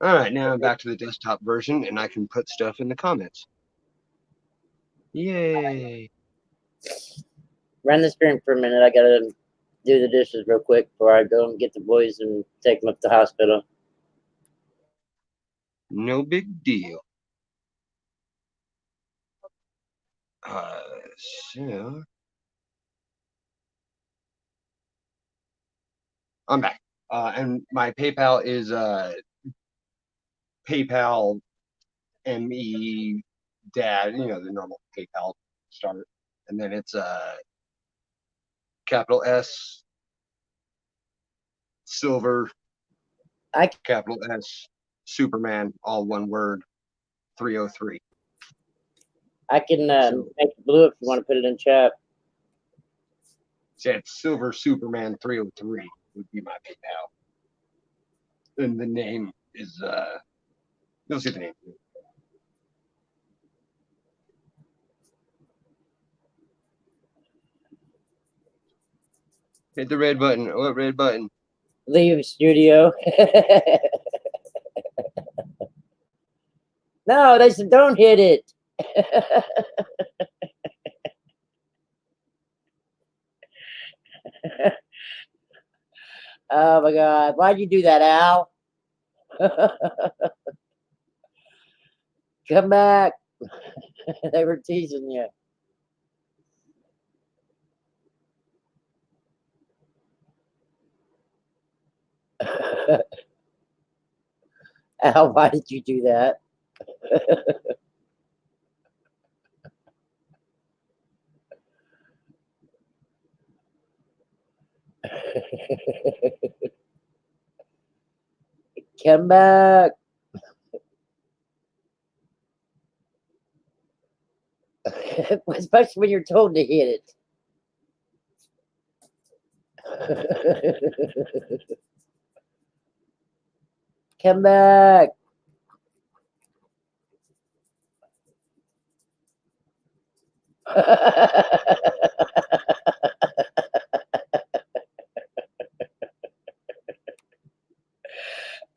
All right, now I'm back to the desktop version, and I can put stuff in the comments. Yay!
Run the screen for a minute. I gotta do the dishes real quick before I go and get the boys and take them up to the hospital.
No big deal. So I'm back, and my PayPal is PayPal me dad. You know, the normal PayPal start, and then it's capital S silver
I
capital S Superman, all one word, 303.
can
So
make it blue if you want to put it in chat.
said Silver Superman 303 would be my PayPal. And the name is you'll see the name. Hit the red button. What red button?
Leave studio. No, they said don't hit it. Oh my God. Why'd you do that, Al? Come back. They were teasing you. Al, why did you do that? Come back. Especially when you're told to hit it. Come back.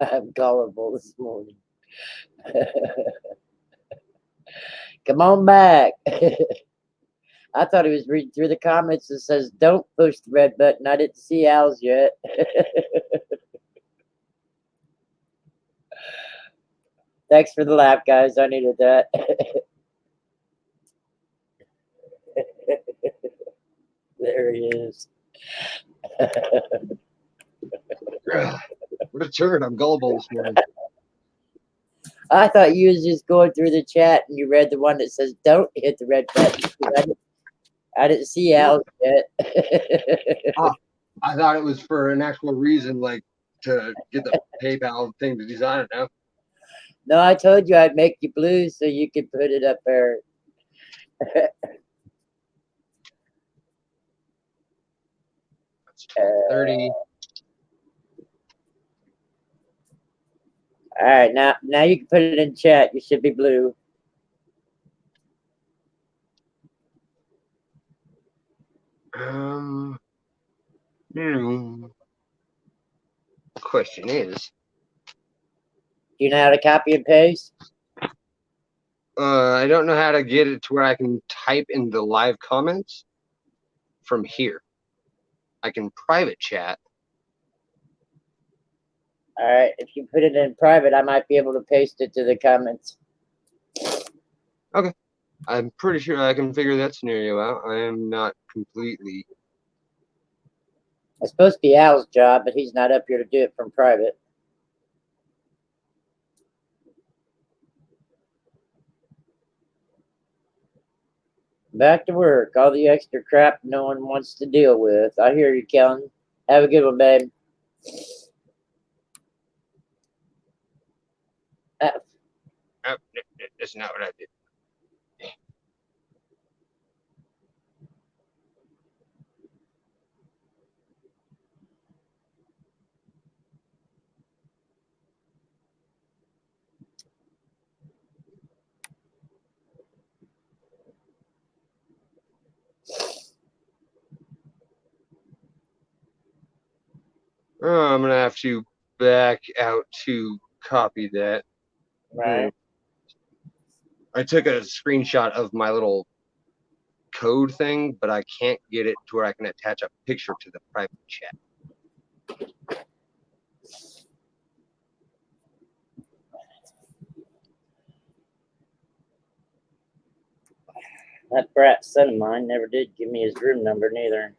I'm gullible this morning. Come on back. I thought he was reading through the comments that says, don't push the red button. I didn't see Al's yet. Thanks for the laugh, guys. I needed that. There he is.
What a turd. I'm gullible this morning.
I thought you was just going through the chat and you read the one that says, don't hit the red button. I didn't see Al's yet.
I thought it was for an actual reason, like to get the PayPal thing to design it now.
No, I told you I'd make you blue so you could put it up there.
That's 12:30.
All right, now you can put it in chat. You should be blue.
Question is,
Do you know how to copy and paste?
I don't know how to get it to where I can type in the live comments from here. I can private chat.
All right, if you put it in private, I might be able to paste it to the comments.
Okay. I'm pretty sure I can figure that scenario out. I am not completely.
It's supposed to be Al's job, but he's not up here to do it from private. Back to work. All the extra crap no one wants to deal with. I hear you, Kellen. Have a good one, babe.
Oh, that's not what I did. Oh, I'm gonna have to back out to copy that.
Right.
I took a screenshot of my little code thing, but I can't get it to where I can attach a picture to the private chat.
That brat son of mine never did give me his room number neither.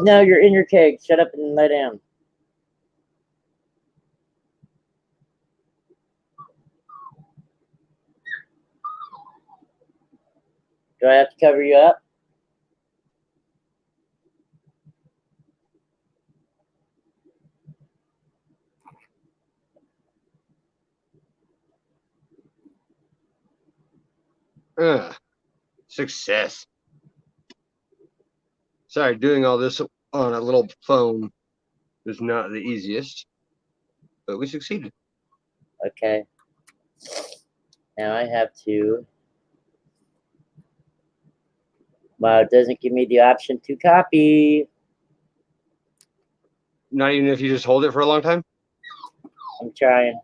No, you're in your cage. Shut up and lay down. Do I have to cover you up?
Success. Sorry, doing all this on a little phone is not the easiest, but we succeeded.
Okay. Now I have to. Well, it doesn't give me the option to copy.
Not even if you just hold it for a long time?
I'm trying.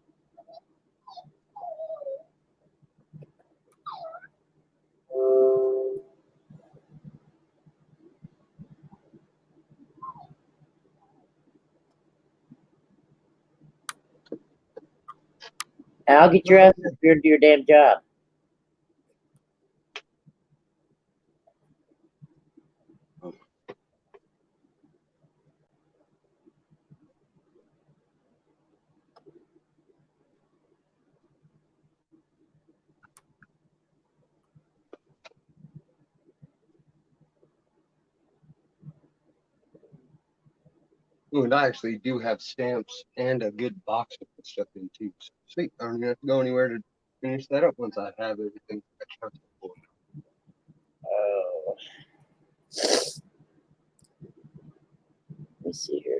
I'll get your ass up here and do your damn job.
Ooh, and I actually do have stamps and a good box to put stuff in too. So, sweet. I don't even have to go anywhere to finish that up once I have everything accounted for.
Oh. Let me see here.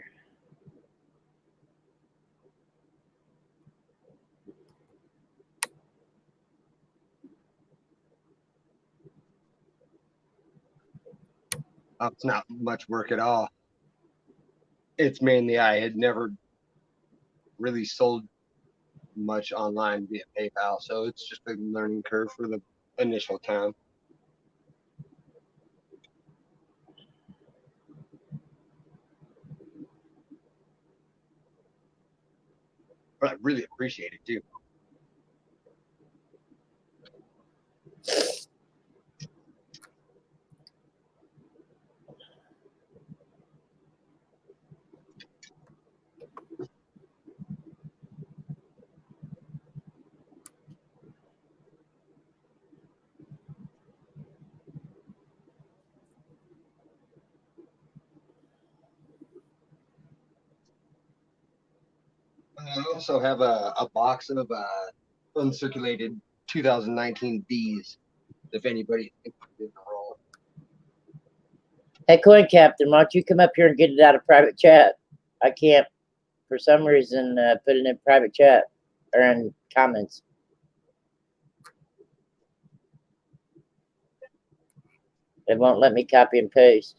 It's not much work at all. It's mainly I had never really sold much online via PayPal, so it's just a learning curve for the initial time. But I really appreciate it too. I also have a box of uncirculated 2019 Bs, if anybody's interested in the role.
Hey, Coin Captain, why don't you come up here and get it out of private chat? I can't, for some reason, put it in private chat or in comments. It won't let me copy and paste.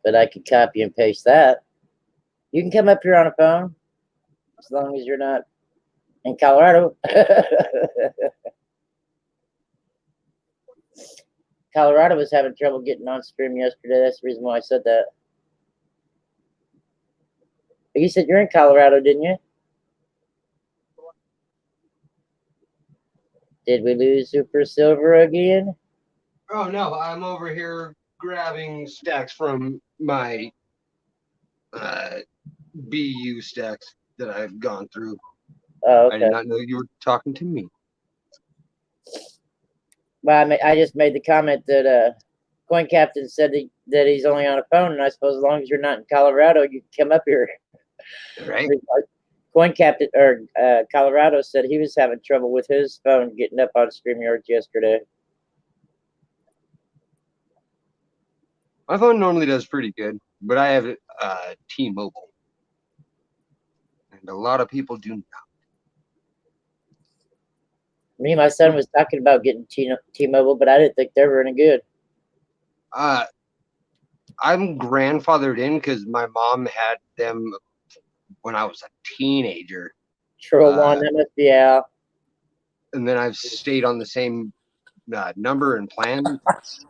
But I could copy and paste that. You can come up here on a phone, as long as you're not in Colorado. Colorado was having trouble getting on stream yesterday. That's the reason why I said that. But you said you're in Colorado, didn't you? Did we lose Super Silver again?
Oh no, I'm over here grabbing stacks from my BU stacks that I've gone through.
Oh, okay.
I did not know you were talking to me.
Well, I just made the comment that Coin Captain said that he's only on a phone, and I suppose as long as you're not in Colorado, you can come up here.
Right.
Coin Captain or Colorado said he was having trouble with his phone getting up on StreamYard yesterday.
My phone normally does pretty good, but I have T-Mobile, and a lot of people do not.
Me and my son was talking about getting T-Mobile, but I didn't think they were any good.
I'm grandfathered in because my mom had them when I was a teenager.
Troll one, that must be Al.
And then I've stayed on the same number and plan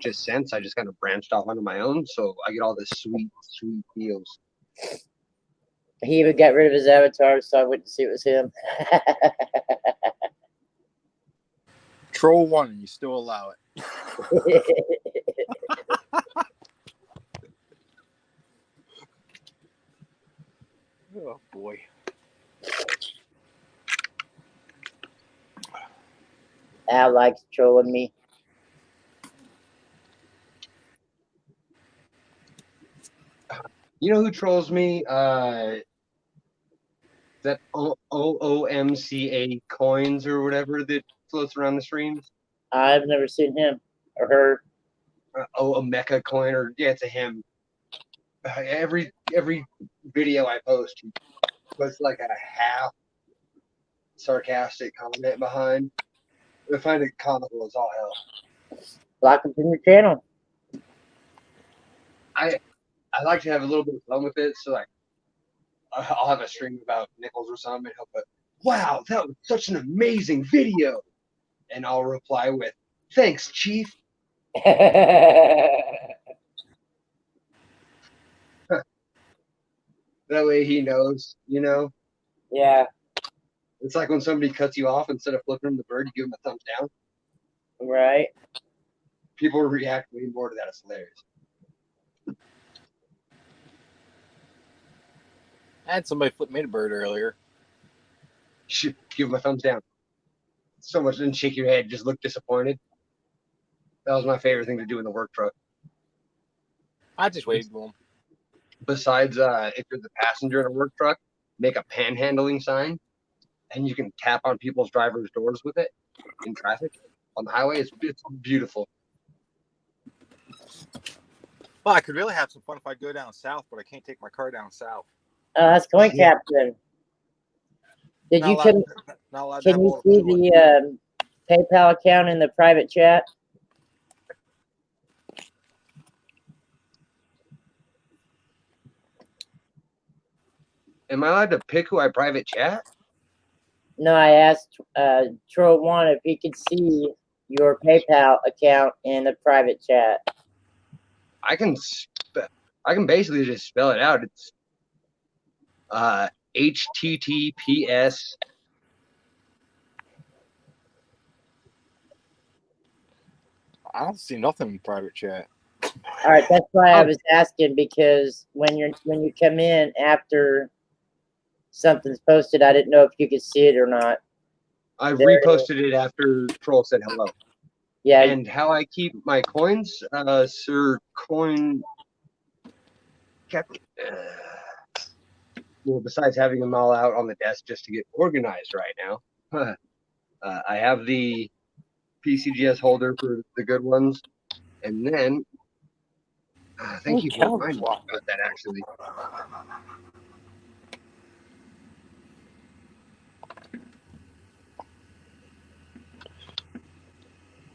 just since. I just kind of branched off onto my own, so I get all the sweet deals.
He even got rid of his avatar, so I wouldn't see it was him.
Troll one, and you still allow it. Oh boy.
Al likes trolling me.
You know who trolls me? That OOMCA coins or whatever that floats around the streams.
I've never seen him or her.
A mecha coin, or yeah, it's a him. Every video I post, he puts like a half sarcastic comment behind. I find it comical as all hell.
Block him from your channel.
I like to have a little bit of fun with it, so like I'll have a stream about nickels or something, and he'll put, "Wow, that was such an amazing video," and I'll reply with, "Thanks, Chief." That way he knows, you know.
Yeah,
It's like when somebody cuts you off, instead of flipping the bird, you give them a thumbs down.
right.
People react way more to that. It's hilarious.
I had somebody flip me the bird earlier.
You should give them a thumbs down. So much, didn't shake your head, just look disappointed. That was my favorite thing to do in the work truck.
I just waved to him.
Besides, if you're the passenger in a work truck, make a panhandling sign, and you can tap on people's drivers' doors with it in traffic on the highway. It's beautiful.
Well, I could really have some fun if I go down south, but I can't take my car down south.
That's Coin
Yeah.
Captain. Did
Not
you
allowed,
can
not allowed to have
can you
all
see
the
the PayPal account in the private chat?
Am I allowed to pick who I private chat?
No, I asked Troll One if he could see your PayPal account in the private chat.
I can basically just spell it out. It's HTTPS.
I don't see nothing in private chat.
All right, that's why I was asking, because when you come in after something's posted, I didn't know if you could see it or not.
I
There it
reposted it after Troll said hello.
Yeah,
And how I keep my coins, Sir Coin Captain. Well, besides having them all out on the desk just to get organized right now, I have the PCGS holder for the good ones, and then thank you for reminding me about that. Actually,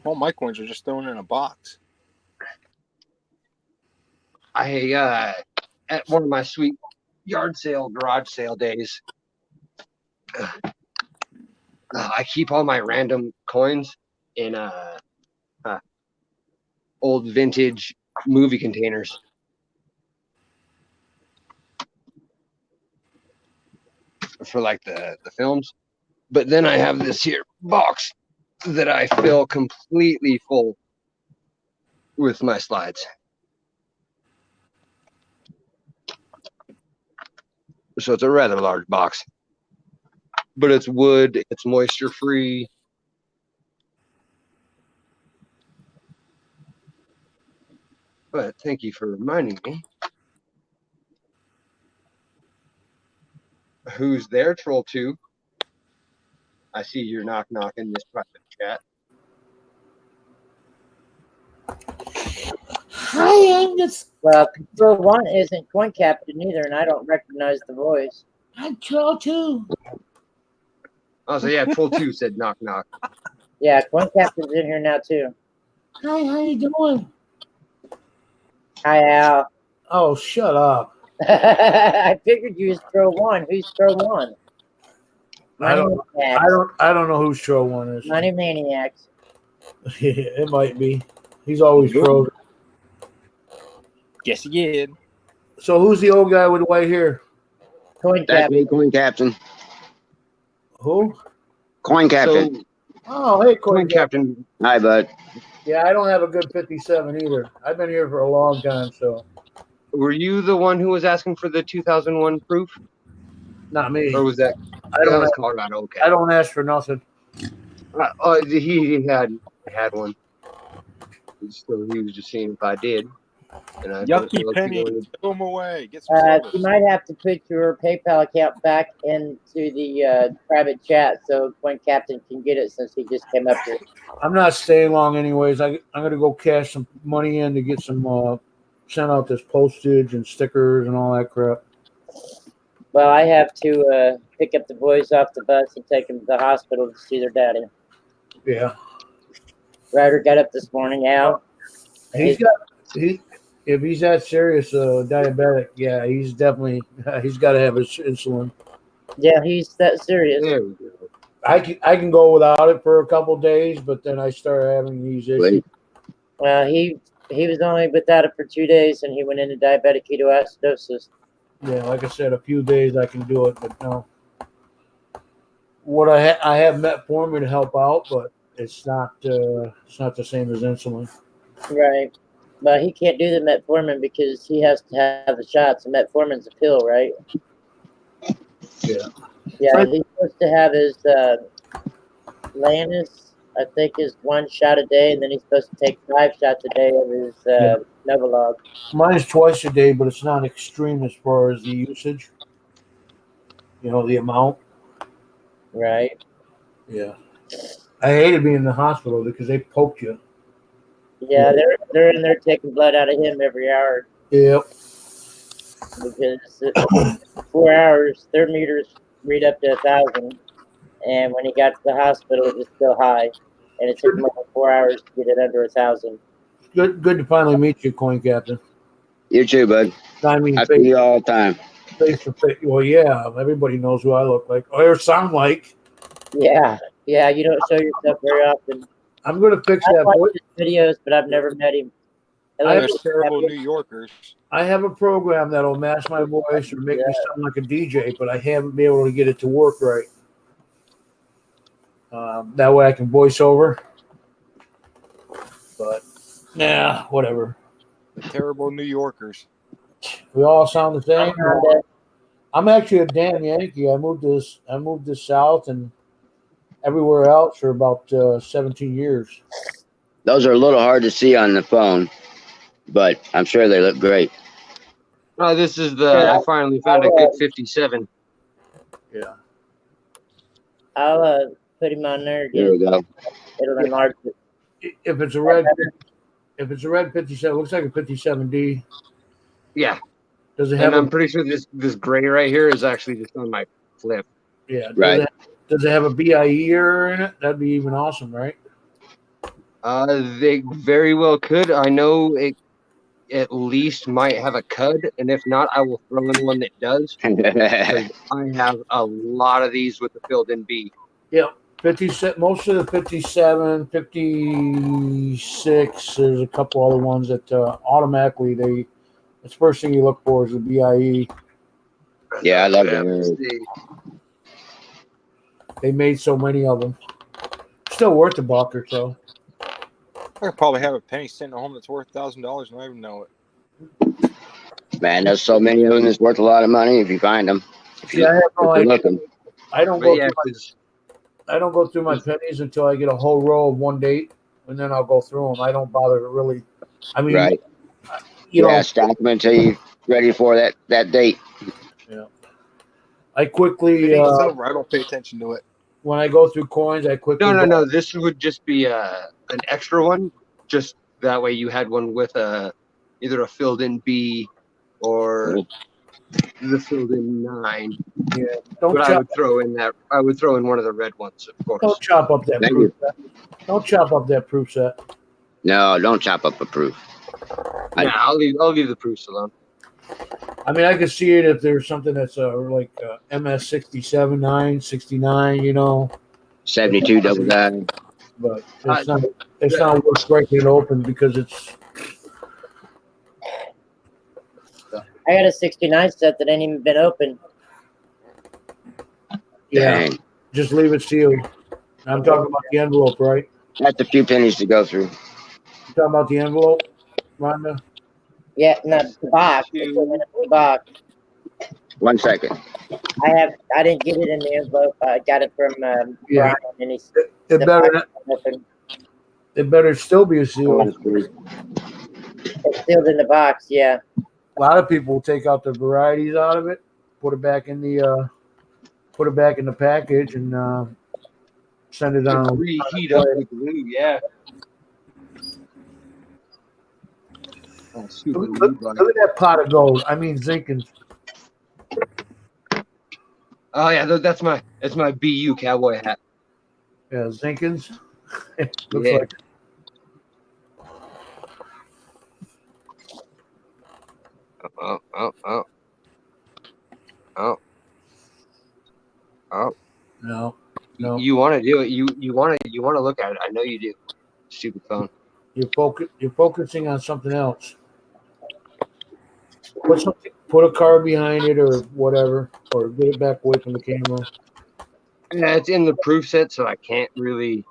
All my coins are just thrown in a box.
I at one of my sweet yard sale, garage sale days, I keep all my random coins in old vintage movie containers. For like the films. But then I have this here box that I fill completely full with my slides. So it's a rather large box. But it's wood, it's moisture free. But thank you for reminding me. Who's there, Troll 2? I see you're knock in this private chat.
Hi, Angus.
well, Troll One isn't Coin Captain either, and I don't recognize the voice.
I'm Troll too.
Oh, so yeah, Troll 2 said knock.
Yeah, Coin Captain's in here now too.
Hi, how you doing?
Hi, Al.
Oh, shut up.
I figured you was Troll One. Who's Troll One?
I
Money Maniacs.
don't know who Troll One is.
Money Maniacs.
It might be. He's always trolling.
Yes, he did.
So who's the old guy with the white hair?
Coin
That's
Captain.
me, Coin Captain.
Who?
Coin Captain.
So,
Oh, hey,
Coin Captain,
Hi, bud.
Yeah, I don't have a good 57 either. I've been here for a long time, so.
were you the one who was asking for the 2001 proof?
Not me.
Or was that?
I
That
don't.
was Colorado. Okay.
I don't ask for nothing.
He had one. So he was just seeing if I did, and I don't
Yucky
feel like
penny.
going
Throw them away. Get some
You
service.
might have to put your PayPal account back into the private chat so Point Captain can get it since he just came up here.
I'm not staying long anyways. I'm gonna go cash some money in to get some send out this postage and stickers and all that crap.
Well, I have to pick up the boys off the bus and take them to the hospital to see their daddy.
Yeah.
Ryder got up this morning, Al.
If he's that serious diabetic, yeah, he's definitely he's got to have his insulin.
Yeah, he's that serious.
There we go.
I can go without it for a couple days, but then I start having these issues.
Well, he was only without it for 2 days, and he went into diabetic ketoacidosis.
Yeah, like I said, a few days I can do it, but no. What I have metformin to help out, but it's not the same as insulin.
Right. But he can't do the metformin because he has to have the shots. And metformin's a pill, right?
Yeah.
Yeah, he's supposed to have his Lantus, I think, is 1 shot a day, and then he's supposed to take 5 shots a day of his Novolog.
Mine is twice a day, but it's not extreme as far as the usage. You know, the amount.
Right.
Yeah. I hated being in the hospital because they poked you.
Yeah, they're in there taking blood out of him every hour.
Yep.
Because 4 hours, their meters read up to 1,000, and when he got to the hospital, it was still high, and it took him over 4 hours to get it under 1,000.
Good to finally meet you, Coin Captain.
You too, bud.
I mean,
I see you all the time.
face to face. Well, yeah, everybody knows who I look like or sound like.
Yeah, you don't show yourself very often.
I'm gonna fix
I've
that.
watched his videos, but I've never met him.
They're terrible New Yorkers.
I have a program that'll match my voice or make me sound like a DJ, but I haven't been able to get it to work right. That way I can voice over. But nah, whatever.
Terrible New Yorkers.
We all sound the same. I'm actually a damn Yankee. I moved this south and everywhere else for about 17 years.
Those are a little hard to see on the phone, but I'm sure they look great.
Oh, this is I finally found a good 57.
Yeah.
I'll put him on there again.
There we go.
It'll enlarge it.
If it's a red 57, it looks like a 57D.
Yeah.
Does it
And
have?
I'm pretty sure this gray right here is actually just on my flip.
Yeah.
Right.
Does it have a BIE error in it? That'd be even awesome, right?
They very well could. I know it at least might have a CUD, and if not, I will throw in one that does. Because I have a lot of these with the filled-in B.
Yeah. 57. Most of the 57, 56. There's a couple other ones that automatically the first thing you look for is the BIE.
Yeah, I love it.
They made so many of them. Still worth a buck or so.
I could probably have a penny sitting at home that's worth $1,000 and I don't even know it.
Man, there's so many of them that's worth a lot of money if you find them.
Yeah,
Looking.
I don't go through my pennies until I get a whole row of one date, and then I'll go through them. I don't bother to really. I mean,
right.
You know,
stack them until you're ready for that date.
Yeah. I quickly.
Silver, I don't pay attention to it.
When I go through coins, I quickly.
No. This would just be an extra one. Just that way, you had one with either a filled-in B or the filled-in 9.
Yeah.
I would throw in one of the red ones, of course.
Don't chop up that proof set. Don't chop up that proof set.
No, don't chop up a proof.
Yeah, I'll leave the proofs alone.
I mean, I could see it if there's something that's like MS 67, 9, 69, you know.
72 double die.
But it's not worth breaking it open because it's.
I got a 69 set that ain't even been opened.
Yeah.
Dang.
Just leave it sealed. I'm talking about the envelope, right?
That's a few pennies to go through.
You talking about the envelope, Rhonda?
Yeah, no, the box. It's in a blue box.
1 second.
I didn't get it in the envelope. I got it from
Yeah.
Brian, and he's
It better it better still be a seal.
it's sealed in the box. Yeah.
A lot of people will take out the varieties out of it, put it back in the package, and send it
To
on.
reheat up the glue, yeah. Oh, super
Look,
glue,
look at that pot of gold. I mean, Zinkins.
Oh yeah, that's my BU cowboy hat.
Yeah, Zinkins. Looks
Yeah.
like.
Oh.
No.
You want to do it? You want to look at it? I know you do. Stupid phone.
You're focusing on something else. Put a car behind it or whatever, or get it back away from the camera.
Yeah, it's in the proof set, so I can't really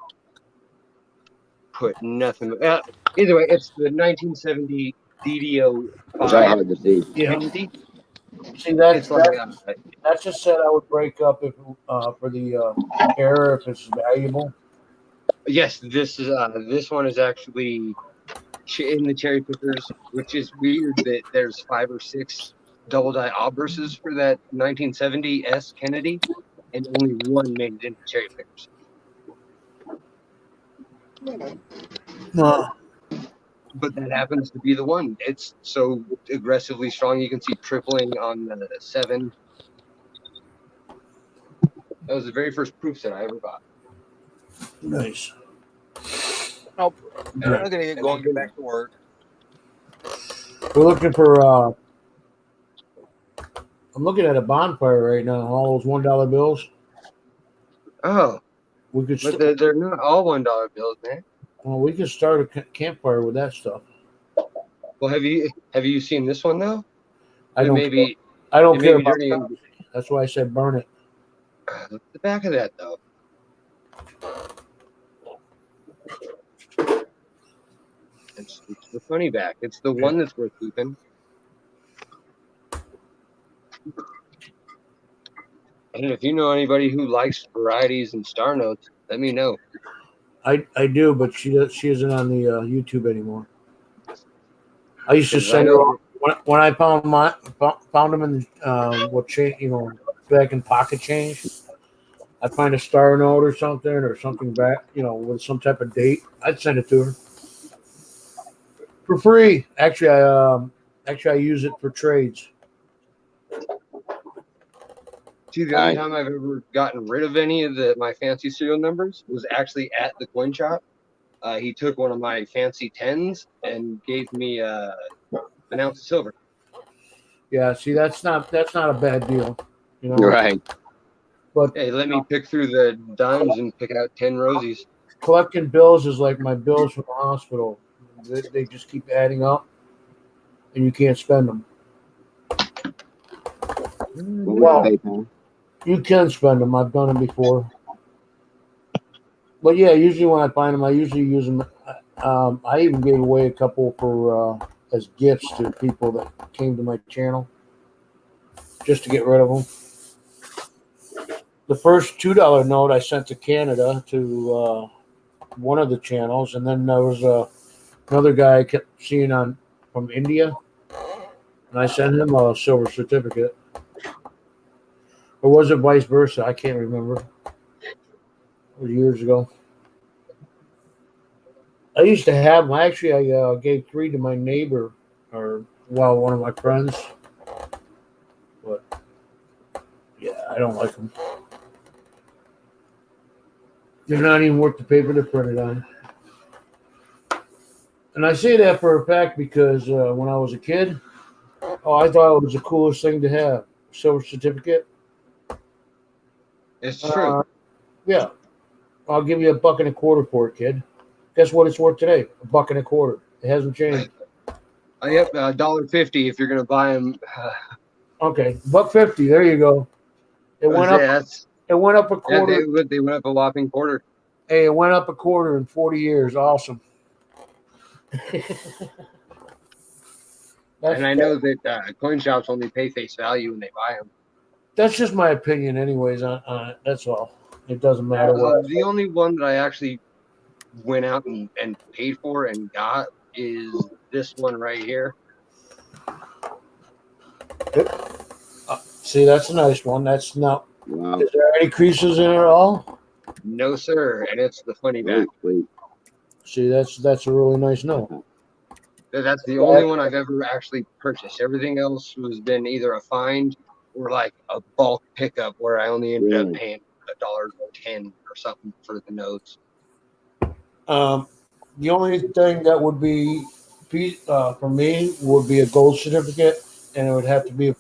put nothing. Either way, it's the 1970 DDO
It's not
5
hard to see.
Yeah.
Kennedy.
See, that's
It's like
that's a set I would break up if for the error if it's valuable.
yes, this one is actually in the cherry pickers, which is weird that there's 5 or 6 double die obverses for that 1970 S Kennedy, and only one made it into cherry pickers.
No.
But that happens to be the one. It's so aggressively strong. You can see tripling on the 7. That was the very first proof set I ever bought.
Nice.
Nope. I'm gonna get going. Get back to work.
We're looking for. I'm looking at a bonfire right now. All those $1 bills.
Oh,
We could.
but they're not all $1 bills, man.
Well, we could start a campfire with that stuff.
Well, have you seen this one though?
I don't.
Maybe
I don't care
maybe
about
dirty.
that. That's why I said burn it.
Look at the back of that though. It's the funny back. It's the one that's worth keeping. And if you know anybody who likes varieties and star notes, let me know.
I do, but she isn't on the YouTube anymore. I used to
'Cause I
send her
know-
when I found them in what change back in pocket change. I'd find a star note or something back with some type of date. I'd send it to her for free. Actually, I use it for trades.
See, the only time I've ever gotten rid of any of my fancy serial numbers was actually at the coin shop. He took one of my fancy 10s and gave me an ounce of silver.
Yeah, see, that's not a bad deal,
Right.
But
hey, let me pick through the dimes and pick out 10 rosies.
Collecting bills is like my bills from the hospital. They just keep adding up, and you can't spend them. Well, you can spend them. I've done them before. But yeah, usually when I find them, I usually use them. I even gave away a couple for as gifts to people that came to my channel, just to get rid of them. The first $2 note I sent to Canada to one of the channels, and then there was another guy I kept seeing from India, and I sent him a silver certificate. Or was it vice versa? I can't remember. It was years ago. I used to have them. Actually, I gave 3 to my neighbor, one of my friends. But yeah, I don't like them. They're not even worth the paper they're printed on. And I say that for a fact because when I was a kid, I thought it was the coolest thing to have. Silver certificate.
It's true.
Yeah. I'll give you $1.25 for it, kid. Guess what it's worth today? $1.25. It hasn't changed.
Yep, $1.50 if you're gonna buy them.
Okay, $1.50. There you go. It went up. It went up a quarter.
Yeah, they went up a whopping quarter.
Hey, it went up a quarter in 40 years. Awesome.
And I know that coin shops only pay face value when they buy them.
That's just my opinion, anyways. On it. That's all. It doesn't matter what.
The only one that I actually went out and paid for and got is this one right here.
See, that's a nice one. That's not.
Wow.
Is there any creases in it at all?
No, sir. And it's the funny back.
Sweet.
See, that's a really nice note.
That's the only one I've ever actually purchased. Everything else has been either a find or like a bulk pickup where I only ended up paying $1.10 or something for the notes.
The only thing that would be for me would be a gold certificate, and it would have to be a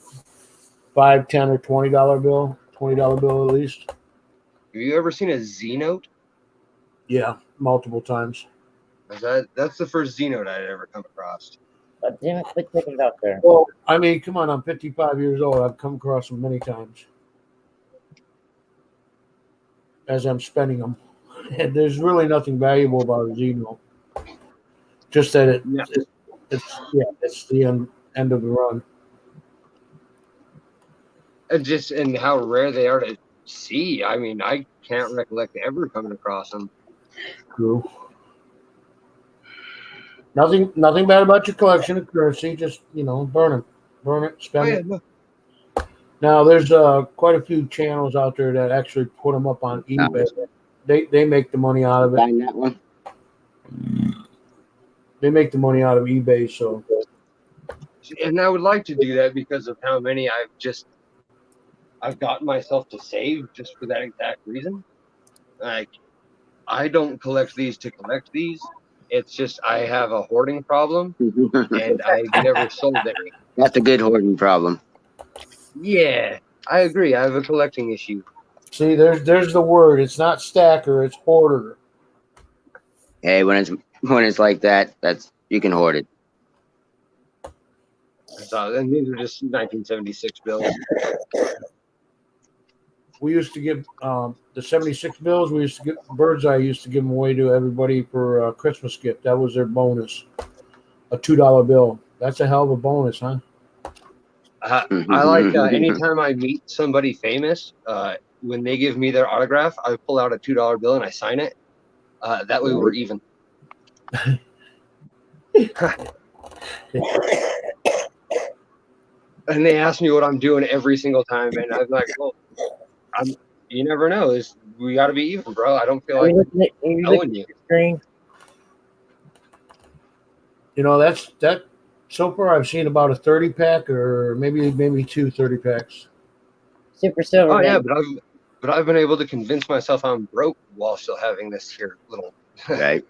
$5, $10, or $20 bill. $20 bill at least.
Have you ever seen a Z note?
Yeah, multiple times.
That's the first Z note I'd ever come across.
But damn it, quit taking it out there.
Well, I mean, come on, I'm 55 years old. I've come across them many times as I'm spending them. And there's really nothing valuable about a Z note. Just that it's the end of the run.
And how rare they are to see. I mean, I can't recollect ever coming across them.
True. Nothing bad about your collection of currency. Just burn it, spend it.
No.
Now there's quite a few channels out there that actually put them up on eBay. They make the money out of it.
Find that one.
They make the money out of eBay. So.
And I would like to do that because of how many I've gotten myself to save just for that exact reason. Like, I don't collect these to collect these. It's just I have a hoarding problem, and I've never sold any.
That's a good hoarding problem.
Yeah, I agree. I have a collecting issue.
See, there's the word. It's not stacker. It's hoarder.
Hey, when it's like that, you can hoard it.
So, and these are just 1976 bills.
We used to give the 76 bills. We used to give Bird's Eye used to give them away to everybody for a Christmas gift. That was their bonus. A $2 bill. That's a hell of a bonus, huh?
I like anytime I meet somebody famous, when they give me their autograph, I pull out a $2 bill and I sign it. That way we're even. And they ask me what I'm doing every single time, and I'm like, well, you never know. We got to be even, bro. I don't feel like owing you.
Screen.
That. So far, I've seen about a 30-pack, or maybe 2 30-packs.
Super Silver.
Oh
Man.
yeah, but I've been able to convince myself I'm broke while still having this here little.
Right.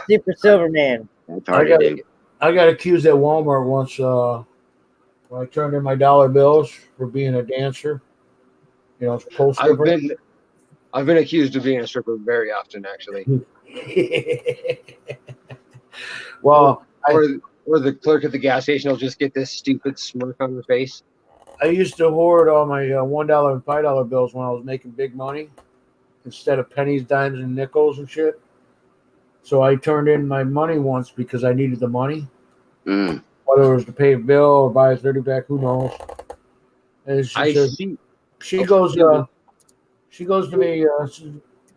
Super Silver Man.
That's hard to do.
I got accused at Walmart once when I turned in my dollar bills for being a dancer. Pole stripper.
I've been accused of being a stripper very often, actually.
Well,
or the clerk at the gas station will just get this stupid smirk on her face.
I used to hoard all my $1 and $5 bills when I was making big money instead of pennies, dimes, and nickels and shit. So I turned in my money once because I needed the money.
Mm.
Whether it was to pay a bill or buy a 30-pack, who knows? And she goes to me, says,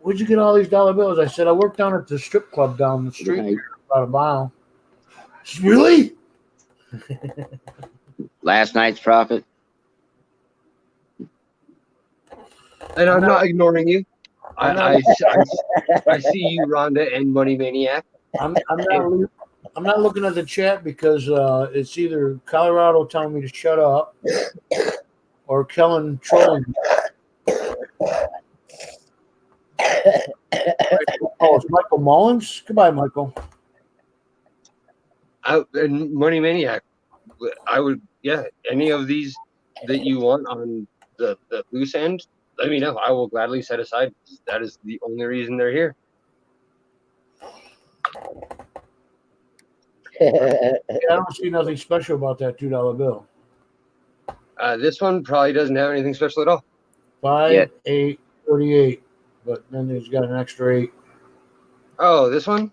where'd you get all these dollar bills? I said, I worked down at the strip club down the street,
Right.
about a mile. She said, really?
Last night's profit.
And I'm not ignoring you. I see you, Rhonda, and Money Maniac.
I'm not looking at the chat because it's either Colorado telling me to shut up or Kellen trolling me. Oh, it's Michael Mullins? Goodbye, Michael.
And Money Maniac, I would, any of these that you want on the loose end, let me know. I will gladly set aside. That is the only reason they're here.
I don't see nothing special about that $2 bill.
This one probably doesn't have anything special at all.
5, 8, 48. But then there's got an extra 8.
Oh, this one?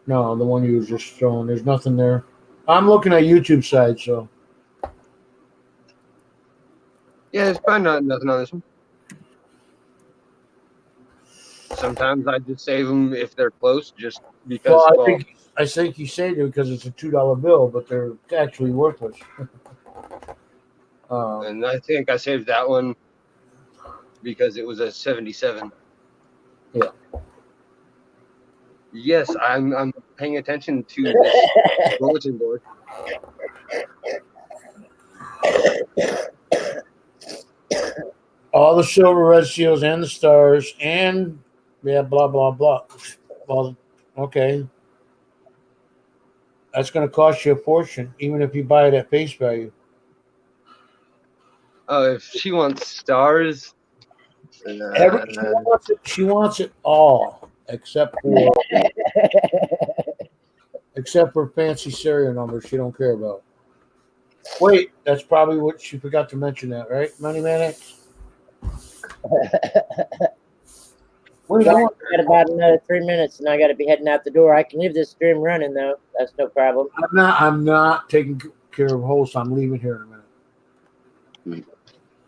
No, the one you was just showing. There's nothing there. I'm looking at YouTube side, so
Yeah, there's probably nothing on this one. Sometimes I just save them if they're close, just because.
well,
Well,
I think you saved it because it's a $2 bill, but they're actually worthless.
and I think I saved that one because it was a 77.
Yeah.
Yes, I'm paying attention to this bulletin board.
All the silver red seals and the stars and yeah, blah blah blah. Well, okay, that's going to cost you a fortune, even if you buy it at face value.
Oh, if she wants stars,
She wants it all except for fancy serial numbers she don't care about. Wait, that's probably what she forgot to mention that, right, Money Man X? Wait, I
Well,
want,
I got about another 3 minutes, and I got to be heading out the door. I can leave this stream running though. That's no problem.
I'm not taking care of hosts. I'm leaving here in a minute.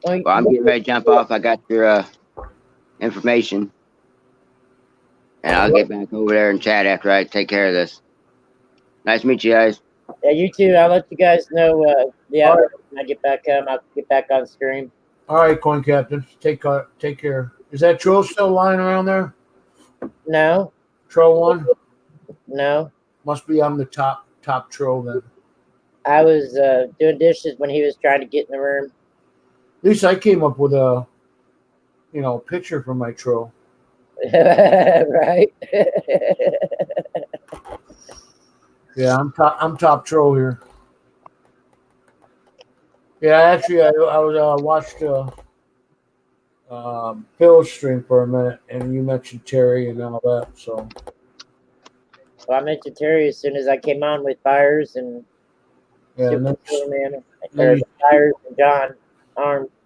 Well,
Well, I'm getting ready to jump off. I got your information, and I'll get back over there and chat after I take care of this. Nice to meet you guys.
yeah, you too. I'll let you guys know. Yeah,
All right.
when I get back home, I'll get back on stream.
All right, Coin Captain, take care. Is that troll still lying around there?
No,
Troll one
no.
must be on the top troll then.
I was doing dishes when he was trying to get in the room.
At least I came up with a picture for my troll.
Right?
Yeah, I'm top troll here. Yeah, actually, I was watched Phil's stream for a minute, and you mentioned Terry and all that. So
Well, I mentioned Terry as soon as I came on with Fires and
yeah, and then,
Superman,
then
or
you,
Fires and John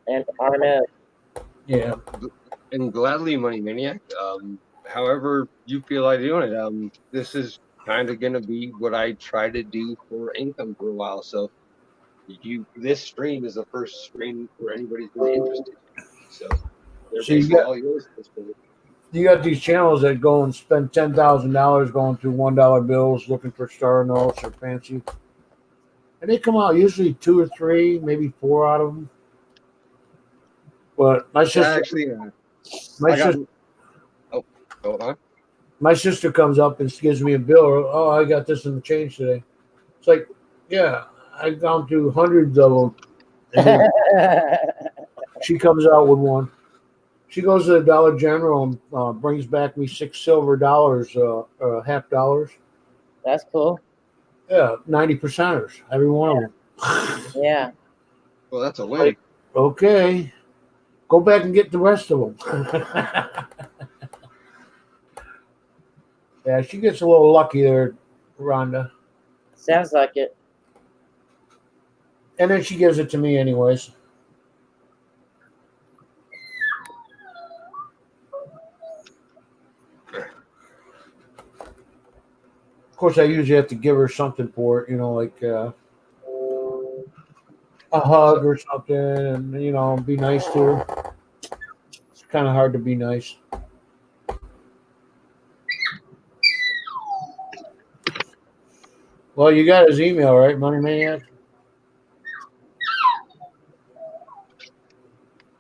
and Arnett.
yeah,
and gladly, Money Maniac. However you feel like doing it. This is kind of gonna be what I try to do for income for a while. So this stream is the first stream where anybody's been interested. So they're
so you
basically
got
all yours at this point.
these channels that go and spend $10,000 going through $1 bills looking for star notes or fancy, and they come out usually 2 or 3, maybe 4 out of them. But my sister,
Actually,
my
I got.
sister,
Oh, hold on.
my sister comes up and gives me a bill. Oh, I got this in the change today. It's like, yeah, I've gone through hundreds of them. And then she comes out with one. She goes to the Dollar General and brings back me $6 silver half dollars.
That's cool.
Yeah, 90%ers, every one of them.
Yeah.
Well, that's a win.
Okay, go back and get the rest of them. Yeah, she gets a little lucky there, Rhonda.
Sounds like it.
And then she gives it to me anyways. Of course, I usually have to give her something for it, like a hug or something, and be nice to her. It's kind of hard to be nice. Well, you got his email, right, Money Maniac?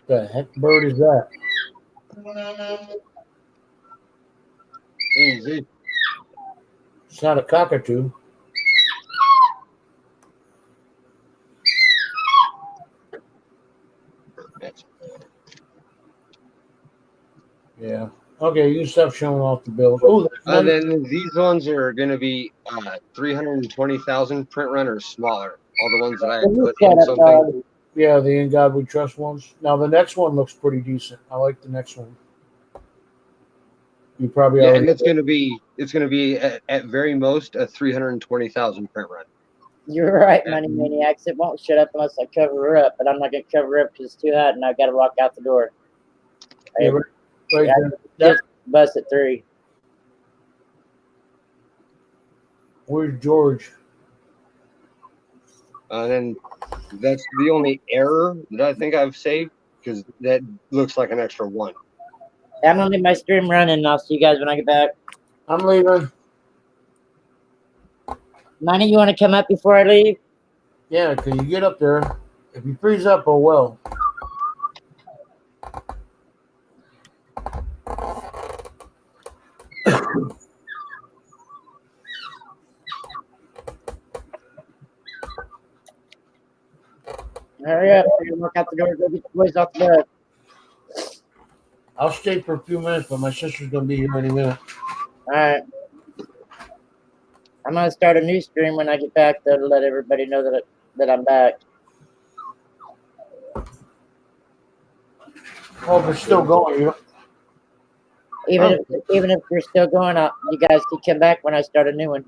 The heck bird is that?
Easy.
It's not a cockatoo. Yeah. Okay, you stop showing off the bills. Oh,
Then these ones are going to be 320,000 print run or smaller. All the ones that I had put in something.
yeah, the In God We Trust ones. Now the next one looks pretty decent. I like the next one. You probably
Yeah,
already.
and it's going to be at very most a 320,000 print run.
You're right, Money Maniacs. It won't shut up unless I cover her up, but I'm not going to cover her up because it's too hot and I've got to walk out the door.
Yeah, right there.
Just bust at 3.
Where's George?
Then that's the only error that I think I've saved because that looks like an extra 1.
I'm gonna leave my stream running, and I'll see you guys when I get back.
I'm leaving.
Money, you want to come up before I leave?
Yeah, can you get up there? If you freeze up, oh well.
Hurry up. You're gonna walk out the door. Go get the boys off the bus.
I'll stay for a few minutes, but my sister's gonna be here any minute.
All right. I'm gonna start a new stream when I get back, though, to let everybody know that I'm back.
Oh, if it's still going, you know.
Even if you're still going, you guys can come back when I start a new one.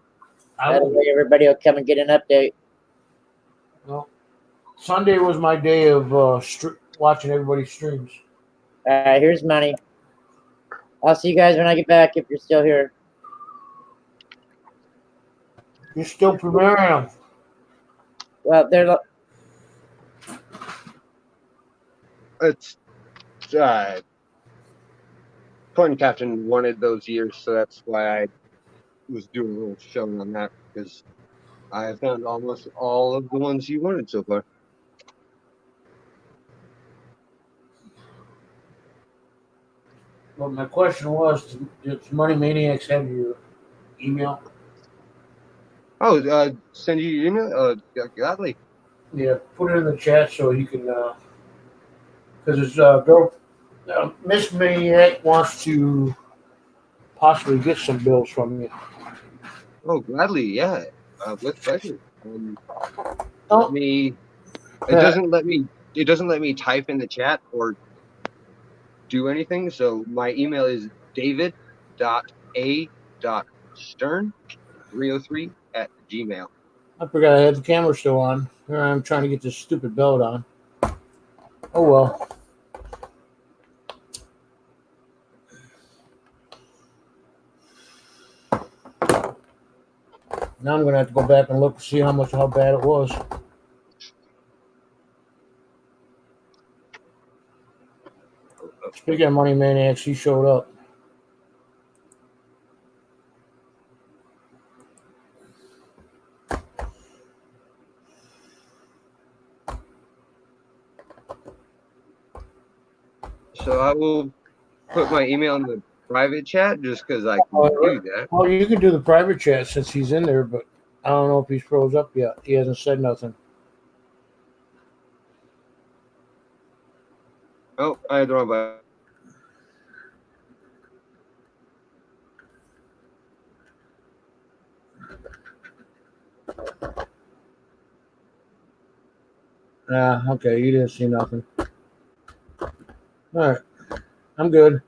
That way, everybody will come and get an update.
Well, Sunday was my day of watching everybody's streams.
All right, here's money. I'll see you guys when I get back if you're still here.
You're still preparing.
Well, they're.
It's Point Captain wanted those years, so that's why I was doing a little showing on that because I have found almost all of the ones you wanted so far.
Well, my question was, does Money Maniacs have your email?
Oh, send you your email? Gladly.
Yeah, put it in the chat so you can, because it's girl, Miss Maniac wants to possibly get some bills from you.
Oh, gladly, yeah, with pleasure.
Oh.
Let me. It doesn't let me. It doesn't let me type in the chat or do anything. So my email is david.a.stern303
I forgot I had the camera still on. Here I am trying to get this stupid belt on. Oh well. Now I'm gonna have to go back and look to see how bad it was. Speaking of Money Maniacs, he showed up.
So I will put my email in the private chat just because I can do that.
Well, you can do the private chat since he's in there, but I don't know if he's froze up yet. He hasn't said nothing.
Oh, I had the wrong button.
Okay, you didn't see nothing. All right, I'm good.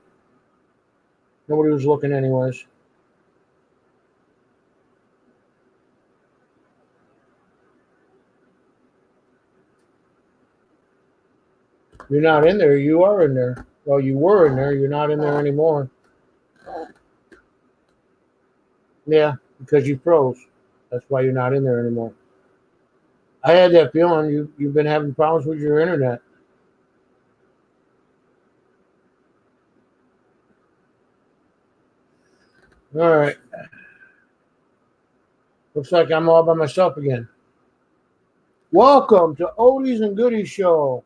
Nobody was looking anyways. You're not in there. You are in there. Well, you were in there. You're not in there anymore. Yeah, because you froze. That's why you're not in there anymore. I had that feeling you've been having problems with your internet. All right. Looks like I'm all by myself again. Welcome to Oldies and Goodies Show.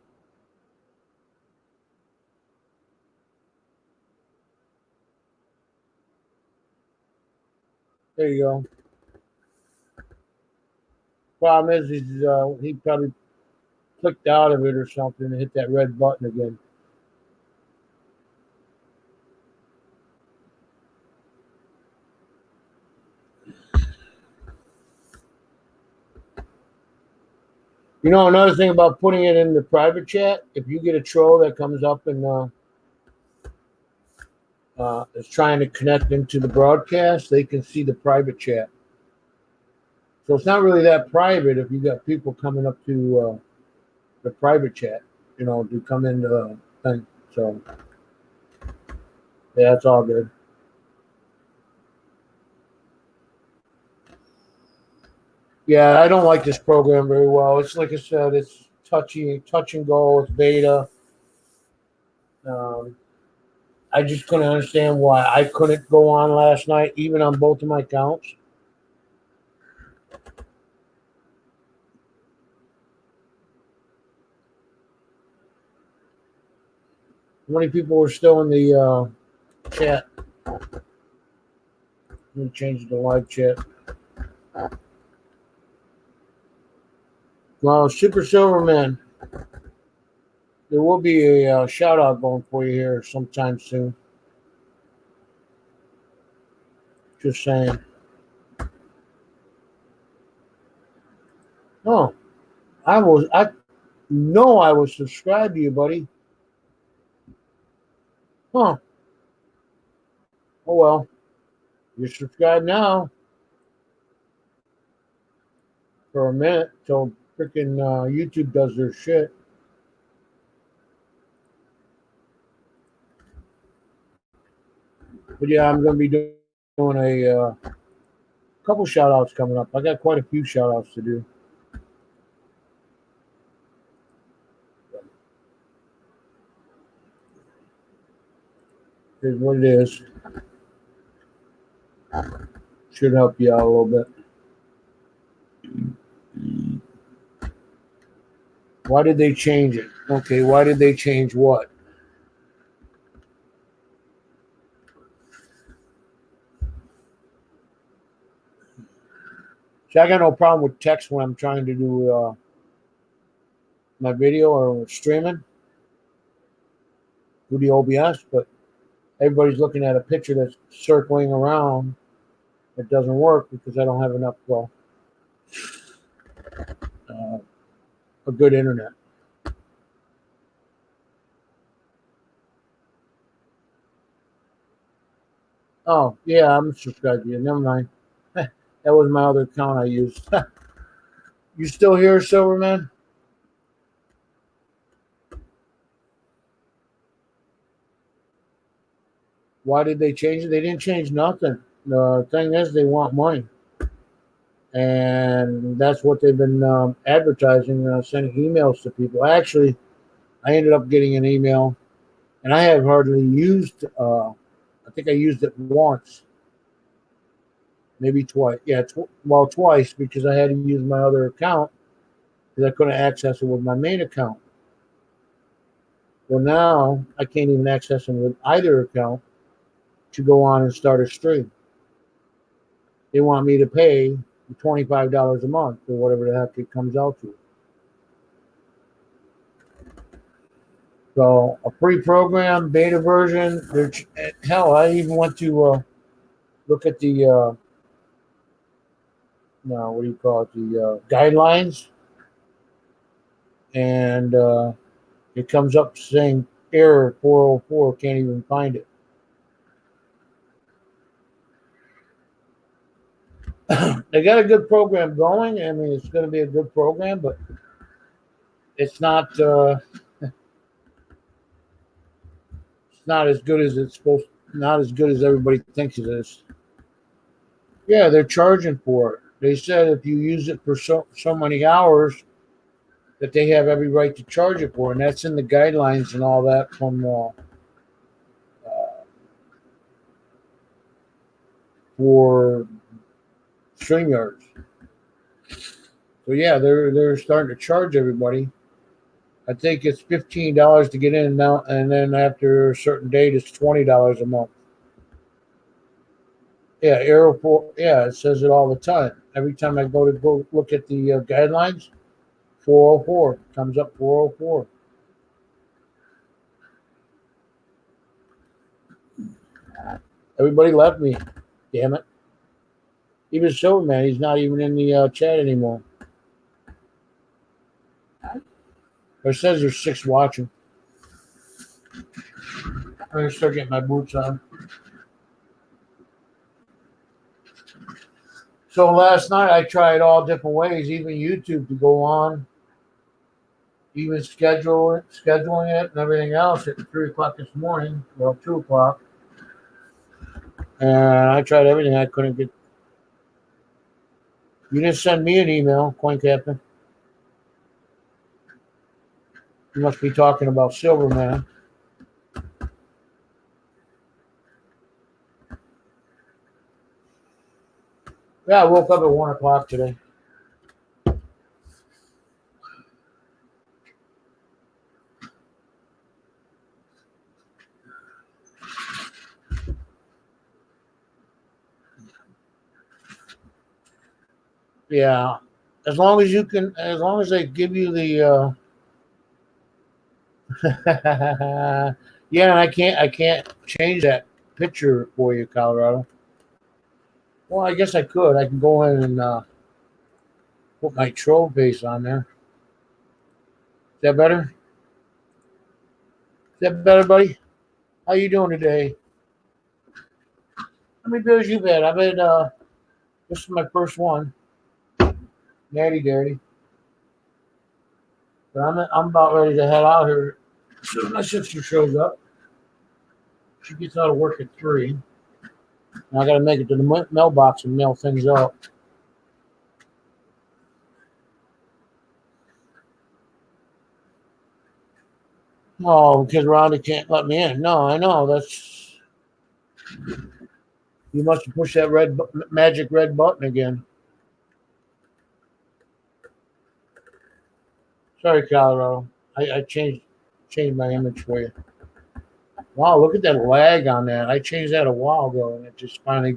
There you go. Problem is, he probably clicked out of it or something and hit that red button again. You know, another thing about putting it in the private chat, if you get a troll that comes up and is trying to connect into the broadcast, they can see the private chat. So it's not really that private if you got people coming up to the private chat, to come into the thing. So, yeah, it's all good. Yeah, I don't like this program very well. It's like I said, it's touch and go. It's beta. Um, I just couldn't understand why I couldn't go on last night, even on both of my accounts. How many people were still in the chat? Let me change the live chat. Well, Super Silverman, there will be a shout out going for you here sometime soon. Just saying. Oh, I know I was subscribed to you, buddy. Huh. Oh well. You're subscribed now for a minute till freaking YouTube does their shit. But yeah, I'm gonna be doing a couple shout outs coming up. I got quite a few shout outs to do. Here's what it is. Should help you out a little bit. Why did they change it? Okay, why did they change what? See, I got no problem with text when I'm trying to do my video or streaming through the OBS, but everybody's looking at a picture that's circling around. It doesn't work because I don't have enough uh, a good internet. Oh yeah, I'm subscribed to you. Never mind. That was my other account I used. You still here, Silverman? Why did they change it? They didn't change nothing. The thing is, they want money, and that's what they've been advertising, sending emails to people. Actually, I ended up getting an email, and I have hardly used. I think I used it once, maybe twice. Yeah, well, twice because I had to use my other account because I couldn't access it with my main account. Well, now I can't even access them with either account to go on and start a stream. They want me to pay $25 a month or whatever the heck it comes out to. So a pre-programmed beta version. Hell, I even went to look at the no, what do you call it? The guidelines, and it comes up saying error 404. Can't even find it. They got a good program going. I mean, it's going to be a good program, but it's not. It's not as good as it's supposed. Not as good as everybody thinks it is. Yeah, they're charging for it. They said if you use it for so many hours, that they have every right to charge it for, and that's in the guidelines and all that from for StreamYards. So yeah, they're starting to charge everybody. I think it's $15 to get in now, and then after a certain date, it's $20 a month. Yeah, Aeroport. Yeah, it says it all the time. Every time I go look at the guidelines, 404 comes up 404. Everybody left me. Damn it. Even Silverman, he's not even in the chat anymore. It says there's 6 watching. I'm gonna start getting my boots on. So last night I tried all different ways, even YouTube to go on, even scheduling it and everything else at 3 o'clock this morning, well 2 o'clock. And I tried everything. I couldn't get You didn't send me an email, Coin Captain. You must be talking about Silverman. Yeah, I woke up at 1 o'clock today. Yeah, as long as you can, as long as they give you the. Yeah, and I can't change that picture for you, Colorado. Well, I guess I could. I can go in and put my troll face on there. Is that better? Is that better, buddy? How you doing today? How many beers you've had? I've had this is my first one. Natty Daddy. But I'm about ready to head out here. As soon as my sister shows up. She gets out of work at 3. And I gotta make it to the mailbox and mail things out. Oh, because Rhonda can't let me in. No, I know. That's you must have pushed that magic red button again. Sorry, Colorado. I changed my image for you. Wow, look at that lag on that. I changed that a while ago, and it just finally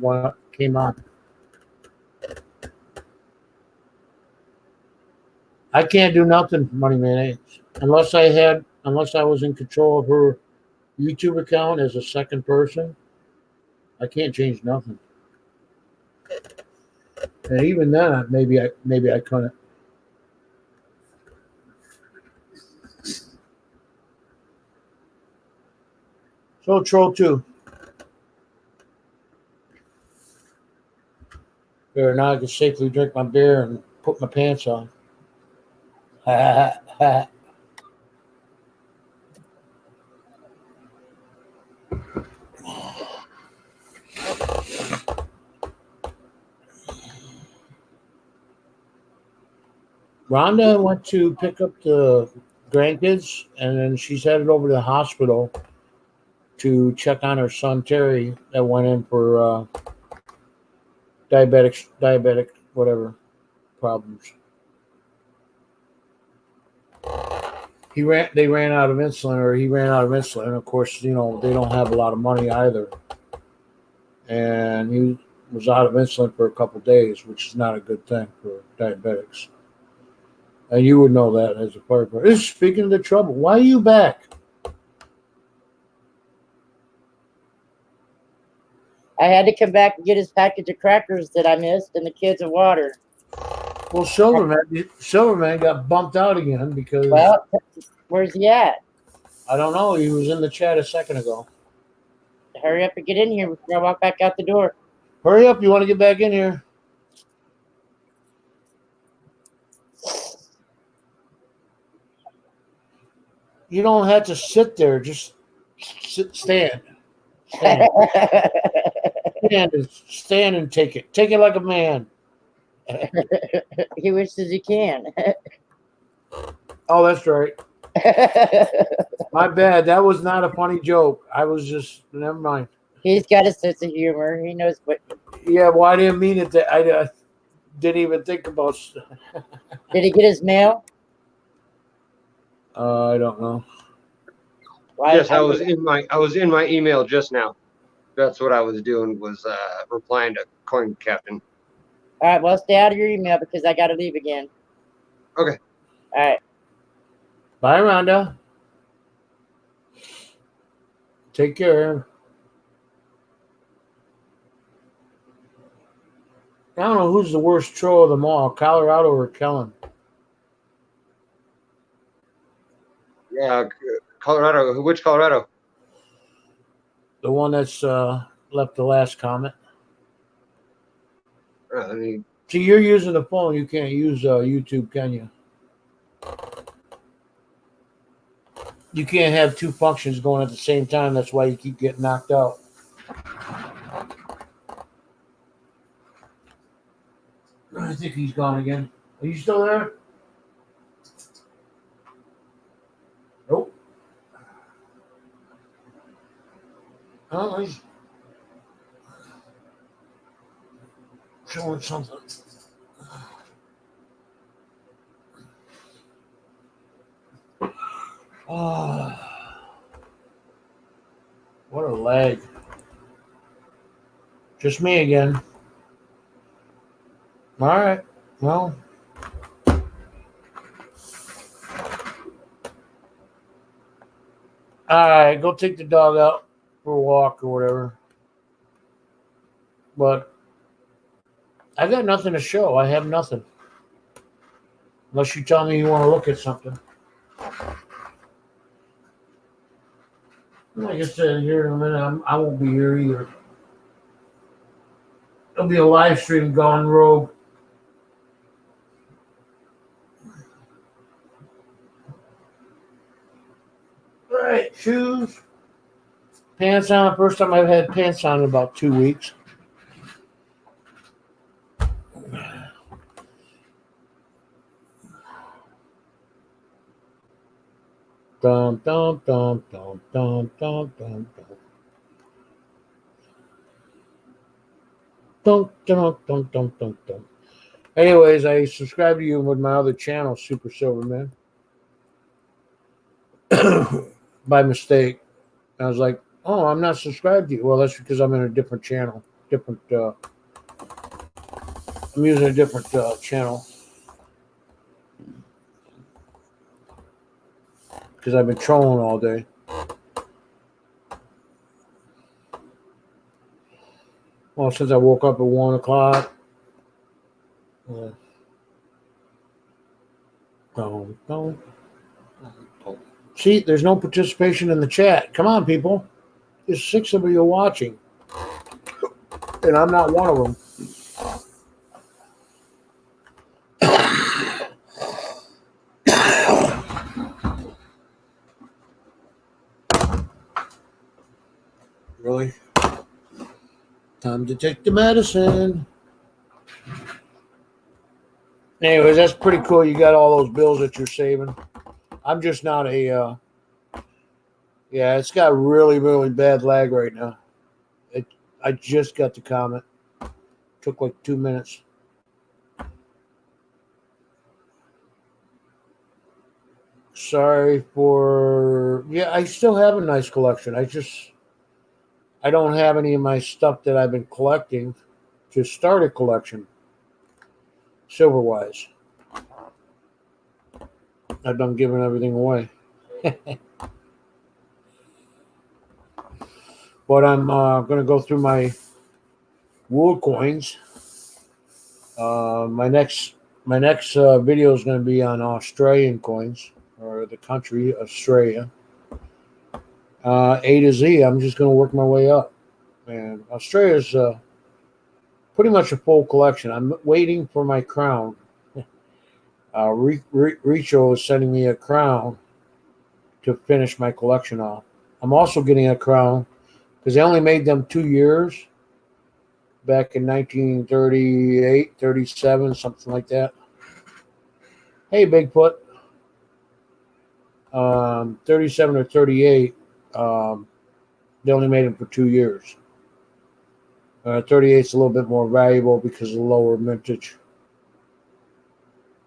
came on. I can't do nothing, Money Man, unless I was in control of her YouTube account as a second person. I can't change nothing. And even then, maybe I couldn't. So Troll 2. There, now I can safely drink my beer and put my pants on. Rhonda went to pick up the grandkids, and then she's headed over to the hospital to check on her son Terry that went in for diabetic whatever problems. They ran out of insulin, or he ran out of insulin. Of course, they don't have a lot of money either, and he was out of insulin for a couple of days, which is not a good thing for diabetics. And you would know that as a firefighter. Speaking of the trouble, why are you back?
I had to come back and get his package of crackers that I missed and the kids of water.
Well, Silverman got bumped out again because.
Well, where's he at?
I don't know. He was in the chat a second ago.
Hurry up and get in here before I walk back out the door.
Hurry up. You want to get back in here? You don't have to sit there. Just stand. Stand and take it. Take it like a man.
He wishes he can.
Oh, that's right. My bad. That was not a funny joke. I was just, never mind.
He's got a sense of humor. He knows what.
Yeah, well, I didn't mean it. I didn't even think about.
Did he get his mail?
I don't know.
Yes, I was in my email just now. That's what I was doing, was replying to Coin Captain.
All right, well, stay out of your email because I got to leave again.
Okay.
All right.
Bye, Rhonda. Take care. I don't know who's the worst troll of them all, Colorado or Kellen.
Yeah, Colorado. Which Colorado?
The one that's left the last comment. See, you're using the phone. You can't use YouTube, can you? You can't have two functions going at the same time. That's why you keep getting knocked out. think he's gone again. Are you still there? Nope. Oh, he's showing something. Oh, what a lag. Just me again. All right. Well. All right. Go take the dog out for a walk or whatever. But I got nothing to show. I have nothing. Unless you tell me you want to look at something. Like I said, here in a minute, I won't be here either. There'll be a live stream gone rogue. All right, shoes. Pants on. First time I've had pants on in about 2 weeks. Dum dum dum dum dum dum dum dum. Dum dum dum dum dum dum. Anyways, I subscribed to you with my other channel, Super Silverman, by mistake. I was like, "Oh, I'm not subscribed to you." Well, that's because I'm in a different channel. I'm using a different channel because I've been trolling all day. Well, since I woke up at 1 o'clock. See, there's no participation in the chat. Come on, people. There's 6 of you watching. And I'm not one of them. Really? Time to take the medicine. Anyways, that's pretty cool. You got all those bills that you're saving. I'm just not a... yeah, it's got really, really bad lag right now. I just got the comment. Took like 2 minutes. Sorry for... Yeah, I still have a nice collection. I don't have any of my stuff that I've been collecting to start a collection, silver-wise. I've done giving everything away. But I'm going to go through my wool coins. My next video is going to be on Australian coins, or the country, Australia. A to Z, I'm just going to work my way up. And Australia's pretty much a full collection. I'm waiting for my crown. Richo is sending me a crown to finish my collection off. I'm also getting a crown because they only made them 2 years back in 1938, 37, something like that. Hey, Bigfoot. 37 or 38. They only made them for 2 years. 38 is a little bit more valuable because of the lower mintage.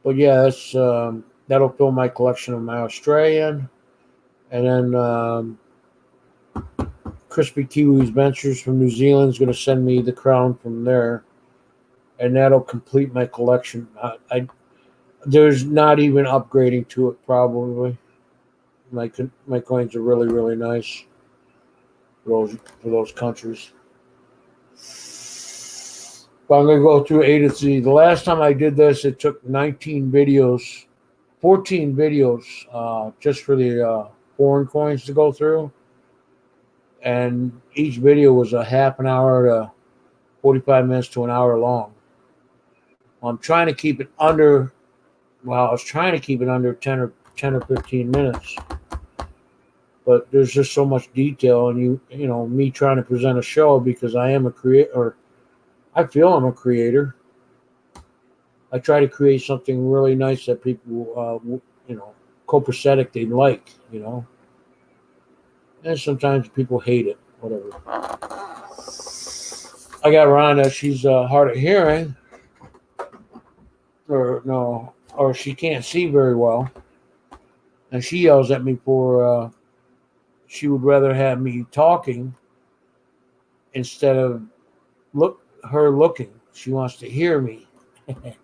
But yeah, that's that'll fill my collection of my Australian. And then Crispy Kiwis Ventures from New Zealand is going to send me the crown from there. And that'll complete my collection. There's not even upgrading to it, probably. My coins are really, really nice for those countries. But I'm going to go through A to Z. The last time I did this, it took 19 videos, 14 videos just for the foreign coins to go through. And each video was a half an hour to 45 minutes to an hour long. I'm trying to keep it under, I was trying to keep it under 10 or 15 minutes. But there's just so much detail, and you know, me trying to present a show because I am a creator, or I feel I'm a creator. I try to create something really nice that people, copacetic they like, and sometimes people hate it, whatever. I got Rhonda. She's hard of hearing, or no, or she can't see very well, and she yells at me for. She would rather have me talking instead of her looking. She wants to hear me, and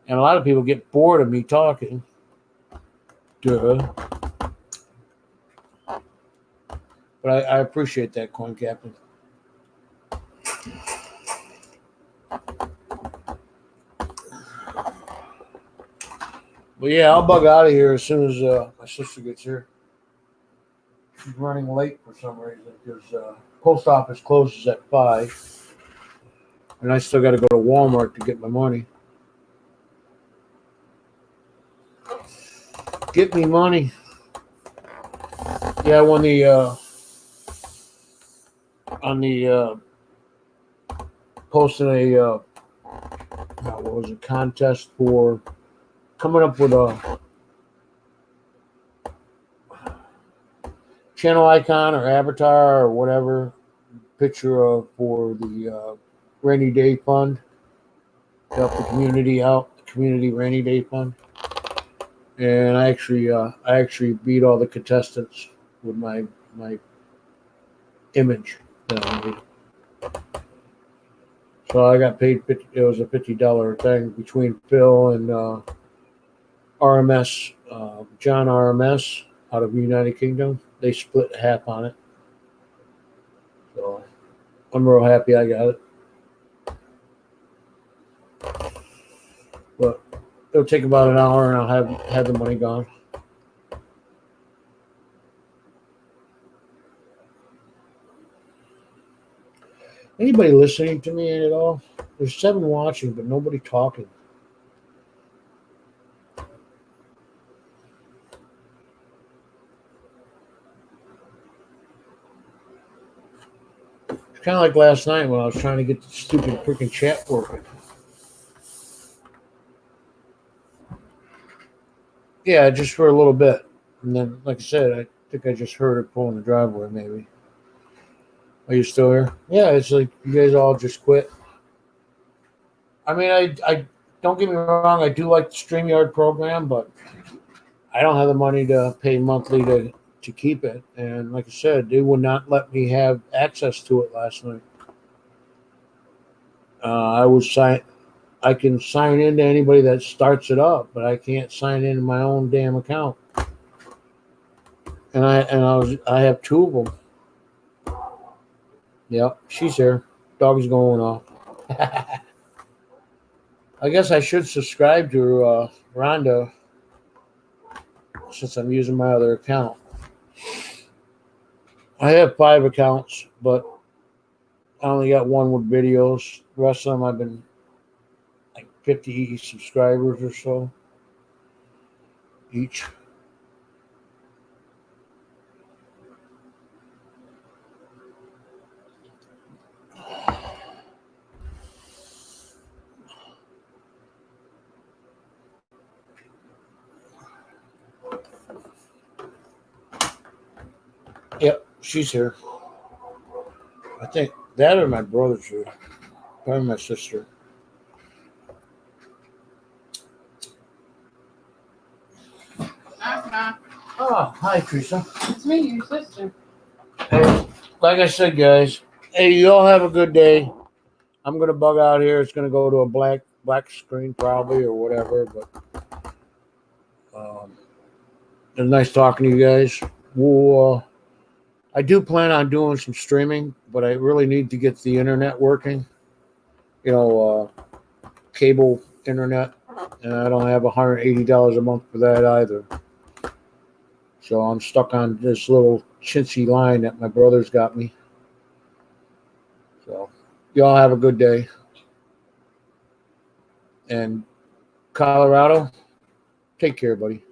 a lot of people get bored of me talking. Duh. But I appreciate that, Coin Captain. But yeah, I'll bug out of here as soon as my sister gets here. She's running late for some reason because post office closes at 5, and I still got to go to Walmart to get my money. Get me money. Yeah, I won the posted a what was it, contest for coming up with a channel icon or avatar or whatever picture of for the rainy day fund to help the community out, the community rainy day fund. And I actually beat all the contestants with my image that I made. So I got paid. It was a $50 thing between Phil and RMS, John RMS out of the United Kingdom. They split half on it. So I'm real happy I got it. But it'll take about an hour and I'll have the money gone. Anybody listening to me at all? There's 7 watching, but nobody talking. It's kind of like last night when I was trying to get the stupid freaking chat working. Yeah, just for a little bit. And then, like I said, I think I just heard it pulling the driveway, maybe. Are you still here? Yeah, it's like you guys all just quit. I mean, I don't get me wrong, I do like the StreamYard program, but I don't have the money to pay monthly to keep it. And like I said, they would not let me have access to it last night. I can sign into anybody that starts it up, but I can't sign into my own damn account. And I have 2 of them. Yep, she's here. Dog's going off. I guess I should subscribe to Rhonda since I'm using my other account. I have 5 accounts, but I only got 1 with videos. The rest of them I've been like 50 subscribers or so each. Yep, she's here. I think that or my brother's here. Probably my sister. Oh, hi, Teresa.
It's me, your sister.
Hey, like I said, guys, hey, you all have a good day. I'm gonna bug out here. It's gonna go to a black screen probably or whatever. But it's nice talking to you guys. I do plan on doing some streaming, but I really need to get the internet working. Cable internet, and I don't have $180 a month for that either. So I'm stuck on this little chintzy line that my brother's got me. So y'all have a good day. And Colorado, take care, buddy.